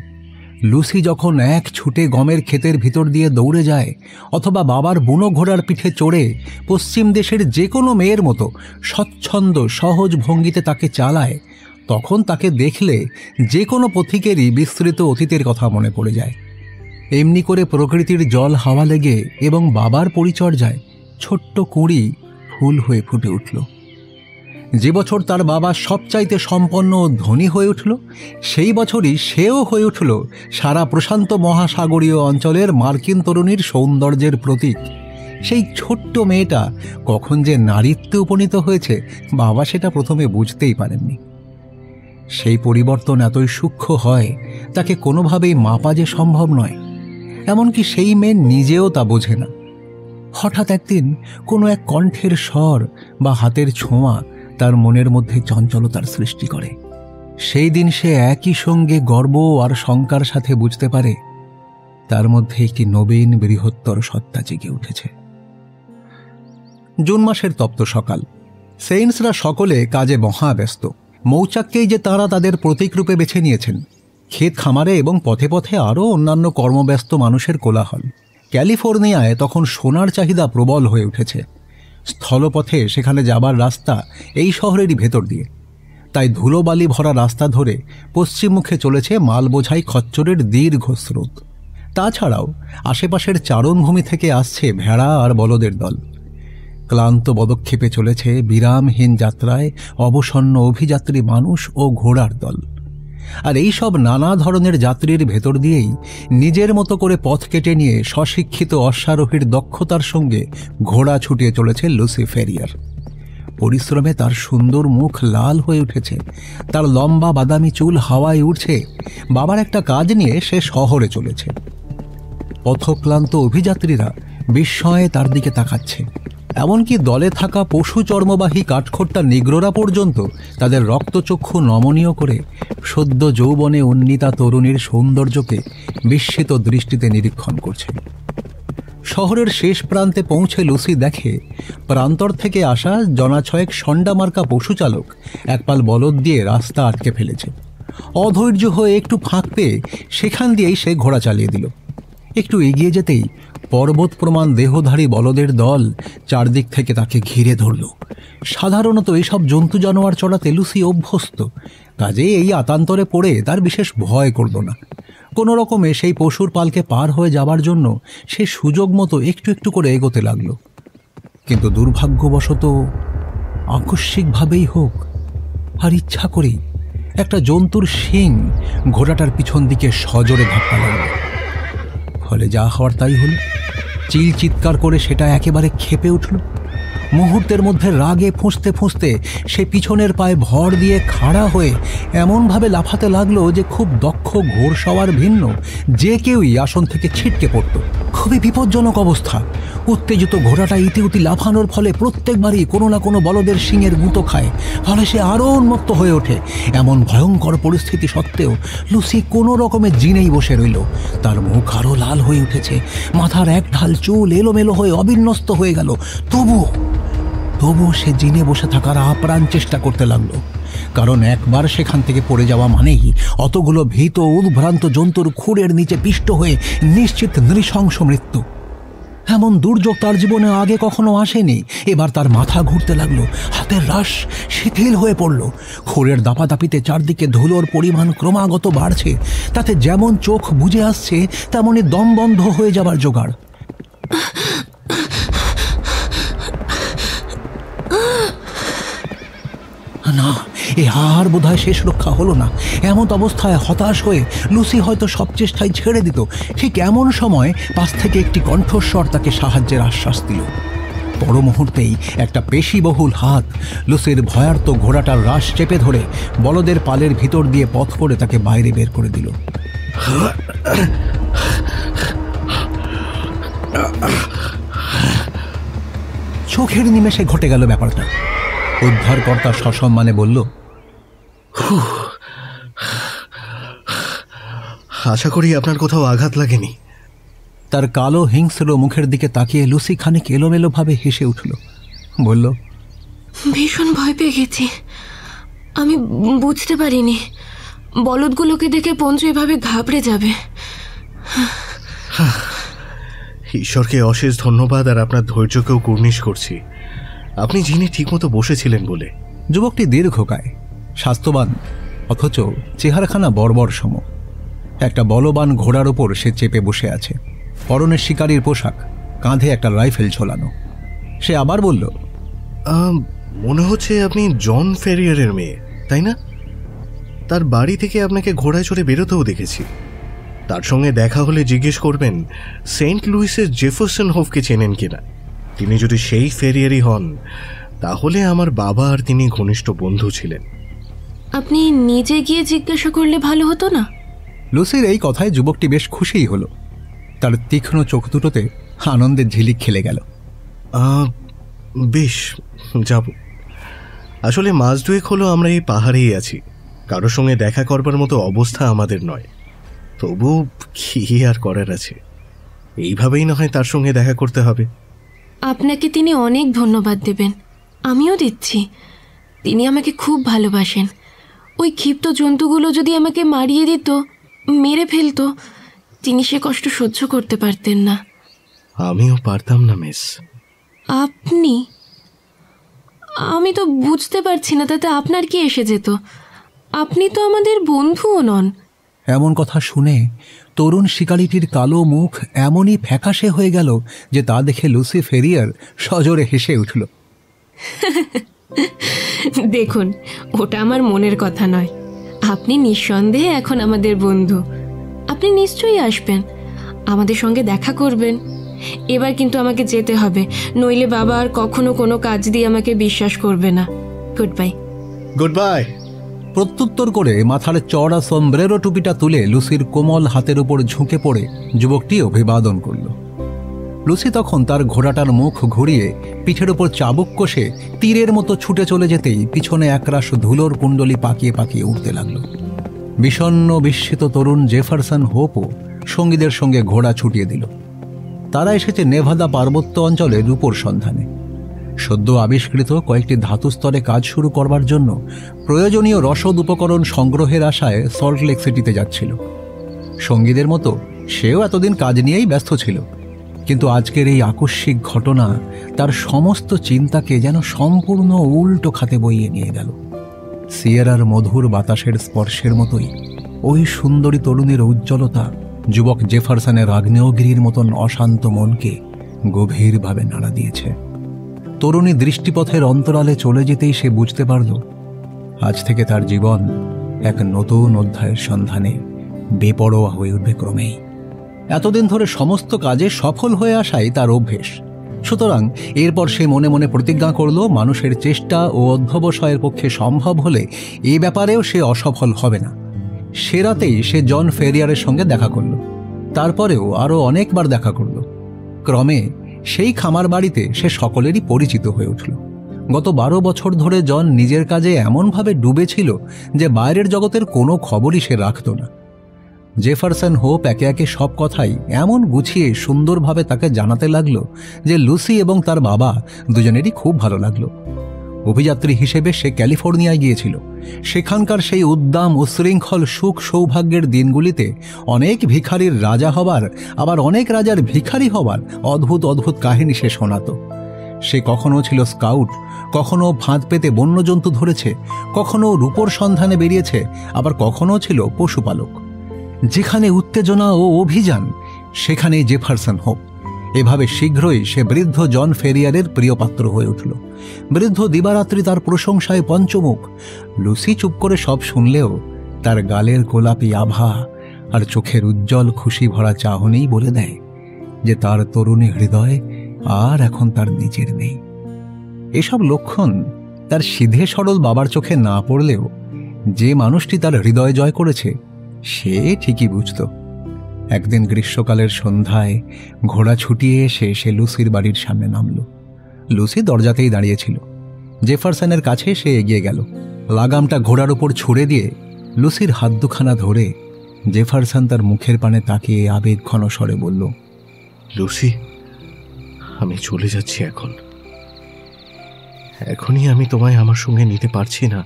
লুসি যখন এক ছুটে গমের ক্ষেতের ভিতর দিয়ে দৌড়ে যায়, অথবা বাবার বুনো ঘোড়ার পিঠে চড়ে পশ্চিম দেশের যে কোনো মেয়ের মতো স্বচ্ছন্দ সহজ ভঙ্গিতে তাকে চালায়, তখন তাকে দেখলে যে কোনো পথিকেরই বিস্তৃত অতীতের কথা মনে পড়ে যায়। এমনি করে প্রকৃতির জল হাওয়া লেগে এবং বাবার পরিচর্যায় ছোট্ট কুঁড়ি ফুল হয়ে ফুটে উঠল। যে বছর তার বাবা সবচাইতে সম্পন্ন ও ধনী হয়ে উঠল, সেই বছরই সেও হয়ে উঠল সারা প্রশান্ত মহাসাগরীয় অঞ্চলের মার্কিন তরুণীর সৌন্দর্যের প্রতীক। সেই ছোট্ট মেয়েটা কখন যে নারীত্বে উপনীত হয়েছে, বাবা সেটা প্রথমে বুঝতেই পারেননি। সেই পরিবর্তন এতই সূক্ষ্ম হয়, তাকে কোনোভাবেই মাপা যে সম্ভব নয়। এমনকি সেই মেয়ে নিজেও তা বোঝে না। হঠাৎ একদিন কোনো এক কণ্ঠের স্বর বা হাতের ছোঁয়া তার মনের মধ্যে চঞ্চলতার সৃষ্টি করে। সেই দিন সে একই সঙ্গে গর্ব আর শঙ্কার সাথে বুঝতে পারে তার মধ্যে একটি নবীন বৃহত্তর সত্তা জেগে উঠেছে। জুন মাসের তপ্ত সকাল। সেইন্সরা সকলে কাজে মহাব্যস্ত। মৌচাককেই যে তাঁরা তাদের প্রতীকরূপে বেছে নিয়েছেন। ক্ষেত খামারে এবং পথে পথে আরও অন্যান্য কর্মব্যস্ত মানুষের কোলাহল। ক্যালিফোর্নিয়ায় তখন সোনার চাহিদা প্রবল হয়ে উঠেছে। স্থলপথে সেখানে যাবার রাস্তা এই শহরেরই ভেতর দিয়ে। তাই ধুলোবালি ভরা রাস্তা ধরে পশ্চিম মুখে চলেছে মাল বোঝাই খচ্চরের দীর্ঘ স্রোত। তাছাড়াও আশেপাশের চারণভূমি থেকে আসছে ভেড়া আর বলদের দল। ক্লান্ত পদক্ষেপে চলেছে বিরামহীন যাত্রায় অবসন্ন অভিযাত্রী মানুষ ও ঘোড়ার দল। আর এই সব নানা ধরনের যাত্রীর ভেতর দিয়েই নিজের মতো করে পথ কেটে নিয়ে স্বশিক্ষিত অশ্বারোহীর দক্ষতার সঙ্গে ঘোড়া ছুটিয়ে চলেছে লুসি ফেরিয়ার। পরিশ্রমে তার সুন্দর মুখ লাল হয়ে উঠেছে, তার লম্বা বাদামি চুল হাওয়ায় উঠছে। বাবার একটা কাজ নিয়ে সে শহরে চলেছে। পথক্লান্ত অভিযাত্রীরা বিস্ময়ে তার দিকে তাকাচ্ছে। এমনকি দলে থাকা পশু চর্মবাহী কাঠখোট্টা নিগ্রোরা পর্যন্ত তাদের রক্তচক্ষু নমনীয় করে সদ্য যৌবনে উন্নীতা তরুণীর সৌন্দর্যকে বিস্মিত দৃষ্টিতে নিরীক্ষণ করছে। শহরের শেষ প্রান্তে পৌঁছে লুসি দেখে প্রান্তর থেকে আসা জনাছয়েক সন্ডামার্কা পশুচালক একপাল বলদ দিয়ে রাস্তা আটকে ফেলেছে। অধৈর্য হয়ে একটু ফাঁক পেয়ে সেখান দিয়েই সে ঘোড়া চালিয়ে দিল। একটু এগিয়ে যেতেই পর্বত প্রমাণ দেহধারী বলদের দল চারদিক থেকে তাকে ঘিরে ধরল। সাধারণত এইসব জন্তু জানোয়ার চড়াতে লুসি অভ্যস্ত, কাজে এই আতান্তরে পড়ে তার বিশেষ ভয় করল না। কোনো রকমে সেই পশুর পালকে পার হয়ে যাবার জন্য সে সুযোগ মতো একটু একটু করে এগোতে লাগলো। কিন্তু দুর্ভাগ্যবশত আকস্মিকভাবেই হোক আর ইচ্ছা করেই একটা জন্তুর শিং ঘোড়াটার পিছন দিকে সজোরে ধাক্কা লাগল। ফলে যা হওয়ার তাই হল। চিল চিৎকার করে সেটা একেবারে ক্ষেপে উঠল। মুহূর্তের মধ্যে রাগে ফুঁসতে ফুঁসতে সে পিছনের পায়ে ভর দিয়ে খাড়া হয়ে এমনভাবে লাফাতে লাগলো যে খুব দক্ষ ঘোড়সওয়ার ভিন্ন যে কেউই আসন থেকে ছিটকে পড়ত। খুবই বিপজ্জনক অবস্থা। উত্তেজিত ঘোড়াটা ইতিউতি লাফানোর ফলে প্রত্যেকবারই কোনো না কোনো বলদের শিঙের গুঁতো খায়, ফলে সে আরও উন্মত্ত হয়ে ওঠে। এমন ভয়ঙ্কর পরিস্থিতি সত্ত্বেও লুসি কোনো রকমের জিনেই বসে রইল। তার মুখ আরও লাল হয়ে উঠেছে, মাথার এক ঢাল চুল এলোমেলো হয়ে অবিন্যস্ত হয়ে গেল। তবুও সে জিনে বসে থাকার আপ্রাণ চেষ্টা করতে লাগলো, কারণ একবার সেখান থেকে পড়ে যাওয়া মানেই অতগুলো ভীত উদ্ভ্রান্ত জন্তুর খুঁড়ের নিচে পিষ্ট হয়ে নিশ্চিত নৃশংস মৃত্যু। এমন দুর্যোগ তার জীবনে আগে কখনো আসেনি। এবার তার মাথা ঘুরতে লাগলো, হাতের রাশ শিথিল হয়ে পড়ল। খুঁড়ের দাপাদাপিতে চারদিকে ধুলোর পরিমাণ ক্রমাগত বাড়ছে, তাতে যেমন চোখ বুজে আসছে তেমনই দম বন্ধ হয়ে যাবার জোগাড়। না, এ আর বোধহয় শেষ রক্ষা হলো না। এমন অবস্থায় হতাশ হয়ে লুসি হয়তো সব চেষ্টাই ছেড়ে দিত। ঠিক এমন সময় পাশ থেকে একটি কণ্ঠস্বর তাকে সাহায্যের আশ্বাস দিল। পর মুহূর্তেই একটা পেশিবহুল হাত লুসির ভয়ার্ত ঘোড়াটার রাশ চেপে ধরে বলদের পালের ভিতর দিয়ে পথ করে তাকে বাইরে বের করে দিল। চোখের নিমেষে ঘটে গেল ব্যাপারটা। উদ্ধারকর্তা সসম্মানে বলল, আশা করি আপনার কোথাও আঘাত লাগেনি। তার কালো হিংস্র মুখের দিকে তাকিয়ে লুসি খানিক এলোমেলো ভাবে হেসে উঠল, বলল, ভীষণ ভয় পেয়ে গেছি। আমি বুঝতে পারিনি বলদগুলোকে দেখে পঞ্চু এভাবে ঘাবড়ে যাবে। ঈশ্বরকে অশেষ ধন্যবাদ, আর আপনার ধৈর্যকেও কুর্নিশ করছি। আপনি যিনি ঠিকমতো বসেছিলেন বলে। যুবকটি দীর্ঘকায়, স্বাস্থ্যবান, অথচ চেহারাখানা বর্বর সম। একটা বলবান ঘোড়ার ওপর সে চেপে বসে আছে, পরনের শিকারীর পোশাক, কাঁধে একটা রাইফেল ঝোলানো। সে আবার বলল, মনে হচ্ছে আপনি জন ফেরিয়ারের মেয়ে, তাই না? তার বাড়ি থেকে আপনাকে ঘোড়ায় চড়ে বেরোতেও দেখেছি। তার সঙ্গে দেখা হলে জিজ্ঞেস করবেন সেন্ট লুইসের জেফারসন হোফকে চেনেন কিনা। তিনি যদি সেই ফেরিয়ারই হন, তাহলে আমার বাবা আর তিনি ঘনিষ্ঠ বন্ধু ছিলেন। আপনি নিজে গিয়ে জিজ্ঞাসা করলে ভালো হতো না? লুসির এই কথায় যুবকটি বেশ খুশিই হল। তার তীক্ষ্ণ চোখ দুটোতে আনন্দের ঝিলিক খেলে গেল। বেশ, যাব। আসলে মাস দুয়েক হলো আমরা এই পাহাড়েই আছি। কারোর সঙ্গে দেখা করবার মতো অবস্থা আমাদের নয়। তবু কি আর করার আছে, এইভাবেই না হয় তার সঙ্গে দেখা করতে হবে। আপনাকে তিনি অনেক ধন্যবাদ দেবেন, আমিও দিচ্ছি। তিনি আমাকে খুব ভালোবাসেন। ওই ক্ষিপ্ত জন্তুগুলো যদি আমাকে মারিয়ে দিত, মেরে ফেলতো, তিনি সে কষ্ট সহ্য করতে পারতেন না। আমিও পারতাম না মিস। আপনি? আমি তো বুঝতে পারছি না তাতে আপনার কি এসে যেত? আপনি তো আমাদের বন্ধুও নন। এমন কথা শুনে তরুণ শিকারিটির কালো মুখ এমনই ফ্যাকাশে হয়ে গেল যে তা দেখে লুসি ফেরিয়ার সজোরে হেসে উঠল। দেখুন, ওটা আমার মনের কথা নয়। আপনি নিঃসন্দেহে এখন আমাদের বন্ধু। আপনি নিশ্চয়ই আসবেন, আমাদের সঙ্গে দেখা করবেন। এবার কিন্তু আমাকে যেতে হবে, নইলে বাবা আর কখনো কোনো কাজ দিয়ে আমাকে বিশ্বাস করবে না। Goodbye. Goodbye. প্রত্যুত্তর করে মাথার চড়া সম্ব্রেরো টুপিটা তুলে লুসির কোমল হাতের উপর ঝুঁকে পড়ে যুবকটি অভিবাদন করল। লুসি তখন তার ঘোড়াটার মুখ ঘুরিয়ে পিঠের ওপর চাবুক কষে তীরের মতো ছুটে চলে যেতেই পিছনে একরাশ ধুলোর কুণ্ডলি পাকিয়ে পাকিয়ে উঠতে লাগল। বিষণ্ণ বিস্মিত তরুণ জেফারসন হোপও সঙ্গীদের সঙ্গে ঘোড়া ছুটিয়ে দিল। তারা এসেছে নেভাদা পার্বত্য অঞ্চলের রূপোর সন্ধানে। সদ্য আবিষ্কৃত কয়েকটি ধাতু স্তরে কাজ শুরু করবার জন্য প্রয়োজনীয় রসদ উপকরণ সংগ্রহের আশায় সল্ট লেক সিটিতে যাচ্ছিল। সঙ্গীদের মতো সেও এতদিন কাজ নিয়েই ব্যস্ত ছিল, কিন্তু আজকের এই আকস্মিক ঘটনা তার সমস্ত চিন্তাকে যেন সম্পূর্ণ উল্টো খাতে বইয়ে নিয়ে গেল। সিয়েরার মধুর বাতাসের স্পর্শের মতোই ওই সুন্দরী তরুণীর উজ্জ্বলতা যুবক জেফারসনের আগ্নেয়গিরির মতন অশান্ত মনকে গভীরভাবে নাড়া দিয়েছে। তরুণী দৃষ্টিপথের অন্তরালে চলে যেতেই সে বুঝতে পারল, আজ থেকে তার জীবন এক নতুন অধ্যায়ের সন্ধানে বেপরোয়া হয়ে উঠবে ক্রমেই। এতদিন ধরে সমস্ত কাজে সফল হয়ে আসাই তার অভ্যেস। সুতরাং এরপর সে মনে মনে প্রতিজ্ঞা করল, মানুষের চেষ্টা ও অধ্যবসায়ের পক্ষে সম্ভব হলে এ ব্যাপারেও সে অসফল হবে না। সে রাতেই সে জন ফেরিয়ারের সঙ্গে দেখা করল। তারপরেও আরও অনেকবার দেখা করল। ক্রমে সেই খামার বাড়িতে সে সকলেরই পরিচিত হয়ে উঠল। গত 12 বছর ধরে জন নিজের কাজে এমনভাবে ডুবেছিল যে বাইরের জগতের কোনো খবরই সে রাখত না। জেফারসন হোপ একে একে সব কথাই এমন গুছিয়ে সুন্দরভাবে তাকে জানাতে লাগলো যে লুসি এবং তার বাবা দুজনেরই খুব ভালো লাগলো। অভিযাত্রী হিসেবে সে ক্যালিফোর্নিয়ায় গিয়েছিল। সেখানকার সেই উদ্দাম উচ্ছৃঙ্খল সুখ সৌভাগ্যের দিনগুলিতে অনেক ভিখারির রাজা হবার, আবার অনেক রাজার ভিখারি হবার অদ্ভুত অদ্ভুত কাহিনী সে শোনাত। সে কখনো ছিল স্কাউট, কখনো ফাঁদ পেতে বন্যজন্তু ধরেছে, কখনো রূপোর সন্ধানে বেরিয়েছে, আবার কখনো ছিল পশুপালক। যেখানে উত্তেজনা ও অভিযান সেখানেই জেফারসন হোপ। এভাবে শীঘ্রই সে বৃদ্ধ জন ফেরিয়ারের প্রিয়পাত্র হয়ে উঠল। বৃদ্ধ দিবারাত্রি তার প্রশংসায় পঞ্চমুখ। লুসি চুপ করে সব শুনলেও তার গালের গোলাপি আভা আর চোখের উজ্জ্বল খুশি ভরা চাহনিই বলে দেয় যে তার তরুণী হৃদয় আর এখন তার নিজের নেই। এসব লক্ষণ তার সিধে সরল বাবার চোখে না পড়লেও যে মানুষটি তার হৃদয় জয় করেছে সে ঠিকই বুঝত। একদিন গ্রীষ্মকালের সন্ধ্যায় ঘোড়া ছুটিয়ে এসে সে লুসির বাড়ির সামনে নামল। লুসি দরজাতেই দাঁড়িয়েছিল। জেফারসনের কাছে সে এগিয়ে গেল। লাগামটা ঘোড়ার উপর ছুড়ে দিয়ে লুসির হাত দুখানা ধরে জেফারসন তার মুখের পানে তাকিয়ে আবেগ ঘন স্বরে বলল, লুসি, আমি চলে যাচ্ছি এখনই আমি তোমায় আমার সঙ্গে নিতে পারছি না,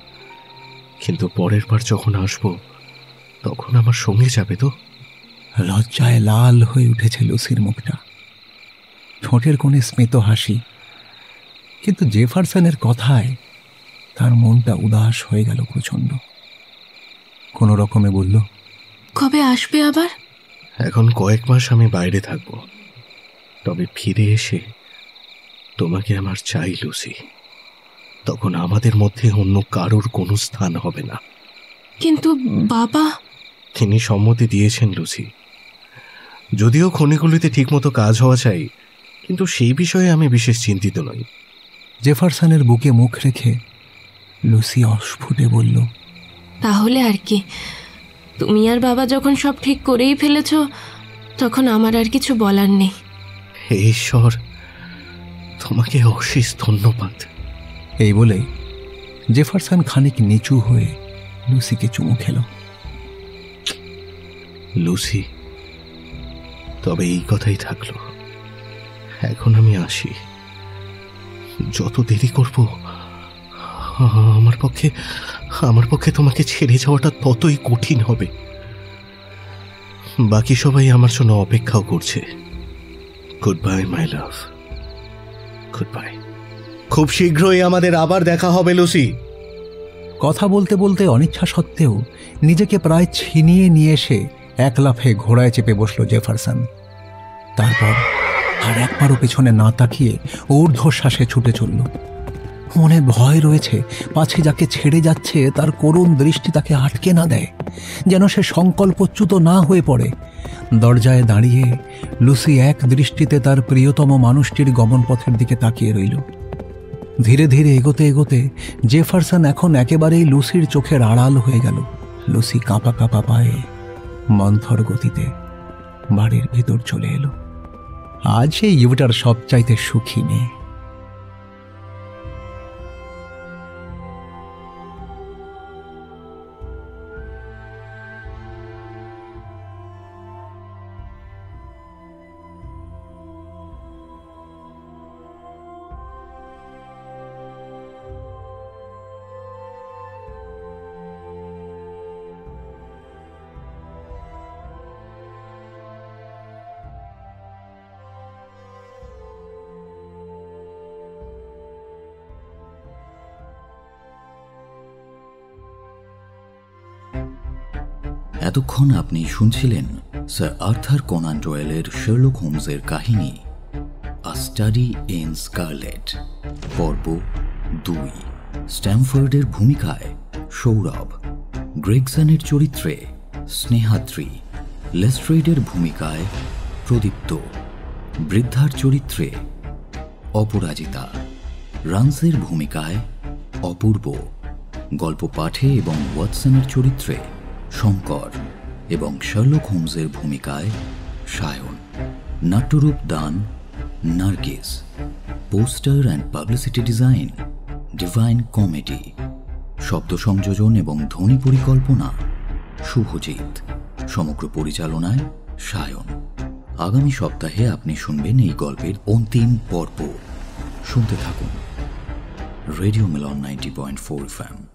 কিন্তু পরের বার যখন আসবো তখন আমার সঙ্গে যাবে তো? লজ্জায় লাল হয়ে উঠেছে লুসির মুখটা, ঠোঁটের কোণে স্মিত হাসি। কিন্তু জেফারসনের কথায় তার মনটা উদাস হয়ে গেল প্রচন্ড। কোনো রকমে বলল, কবে আসবে আবার? এখন কয়েক মাস আমি বাইরে থাকব, তবে ফিরে এসে তোমাকে আমার চাই লুসি। তখন আমাদের মধ্যে অন্য কারোর কোনো স্থান হবে না। কিন্তু বাবা? তিনি সম্মতি দিয়েছেন লুসি। যদিও খনিগুলিতে ঠিকমতো কাজ হওয়া চাই, কিন্তু সেই বিষয়ে আমি বিশেষ চিন্তিত নই। জেফারসনের বুকে মুখ রেখে লুসি অস্ফুটে বলল, তাহলে আর কি, তুমি আর বাবা যখন সব ঠিক করেই ফেলেছ তখন আমার আর কিছু বলার নেই। হে ঈশ্বর, তোমাকে অশেষ ধন্যবাদ। এই বলে জেফারসন খানিক নিচু হয়ে লুসিকে চুমু খেল। লুসি, তবে এই কথাই থাকলো, এখন আমি আসি। যত দেরি করব আমার পক্ষে তোমাকে ছেড়ে যাওয়াটা ততই কঠিন হবে। বাকি সবাই আমার জন্য অপেক্ষাও করছে। Good bye my love, good bye. খুব শীঘ্রই আমাদের আবার দেখা হবে লুসি। কথা বলতে বলতে অনিচ্ছা সত্ত্বেও নিজেকে প্রায় ছিনিয়ে নিয়ে এসে এক লাফে ঘোড়ায় চেপে বসল জেফারসন। তারপর আর একবারও পেছনে না তাকিয়ে ঊর্ধ্বশ্বাসে ছুটে চলল। মনে ভয় রয়েছে পাছে যাকে ছেড়ে যাচ্ছে তার করুণ দৃষ্টি তাকে আটকে না দেয়, যেন সে সংকল্পচ্যুত না হয়ে পড়ে। দরজায় দাঁড়িয়ে লুসি এক দৃষ্টিতে তার প্রিয়তম মানুষটির গমনপথের দিকে তাকিয়ে রইল। ধীরে ধীরে এগোতে এগোতে জেফারসন এখন একেবারেই লুসির চোখের আড়াল হয়ে গেল। লুসি কাঁপা কাঁপা পায়ে মন্থর গতিতে বাড়ির ভিতর চলে এলো। আজ সেই ইউটার সবচাইতে সুখী মেয়ে। এতক্ষণ আপনি শুনছিলেন স্যার আর্থার কোনান ডয়েলের শার্লক হোমসের কাহিনী আ স্টাডি ইন স্কারলেট পর্ব 2। স্ট্যামফোর্ডের ভূমিকায় সৌরভ, গ্রেগসনের চরিত্রে স্নেহাদ্রি, লেস্ট্রেডের ভূমিকায় প্রদীপ্ত, বৃদ্ধার চরিত্রে অপরাজিতা, রান্সের ভূমিকায় অপূর্ব, গল্প পাঠে এবং ওয়াটসনের চরিত্রে শঙ্কর এবং শার্লক হোমসের ভূমিকায় সায়ন। নাট্যরূপ দান Nargis. Poster and publicity design divine comedy. শব্দ সংযোজন এবং ধ্বনি পরিকল্পনা শুভজিৎ। সমগ্র পরিচালনায় সায়ন। আগামী সপ্তাহে আপনি শুনবেন এই গল্পের অন্তিম পর্ব। শুনতে থাকুন রেডিও মিলন 90.4 FM।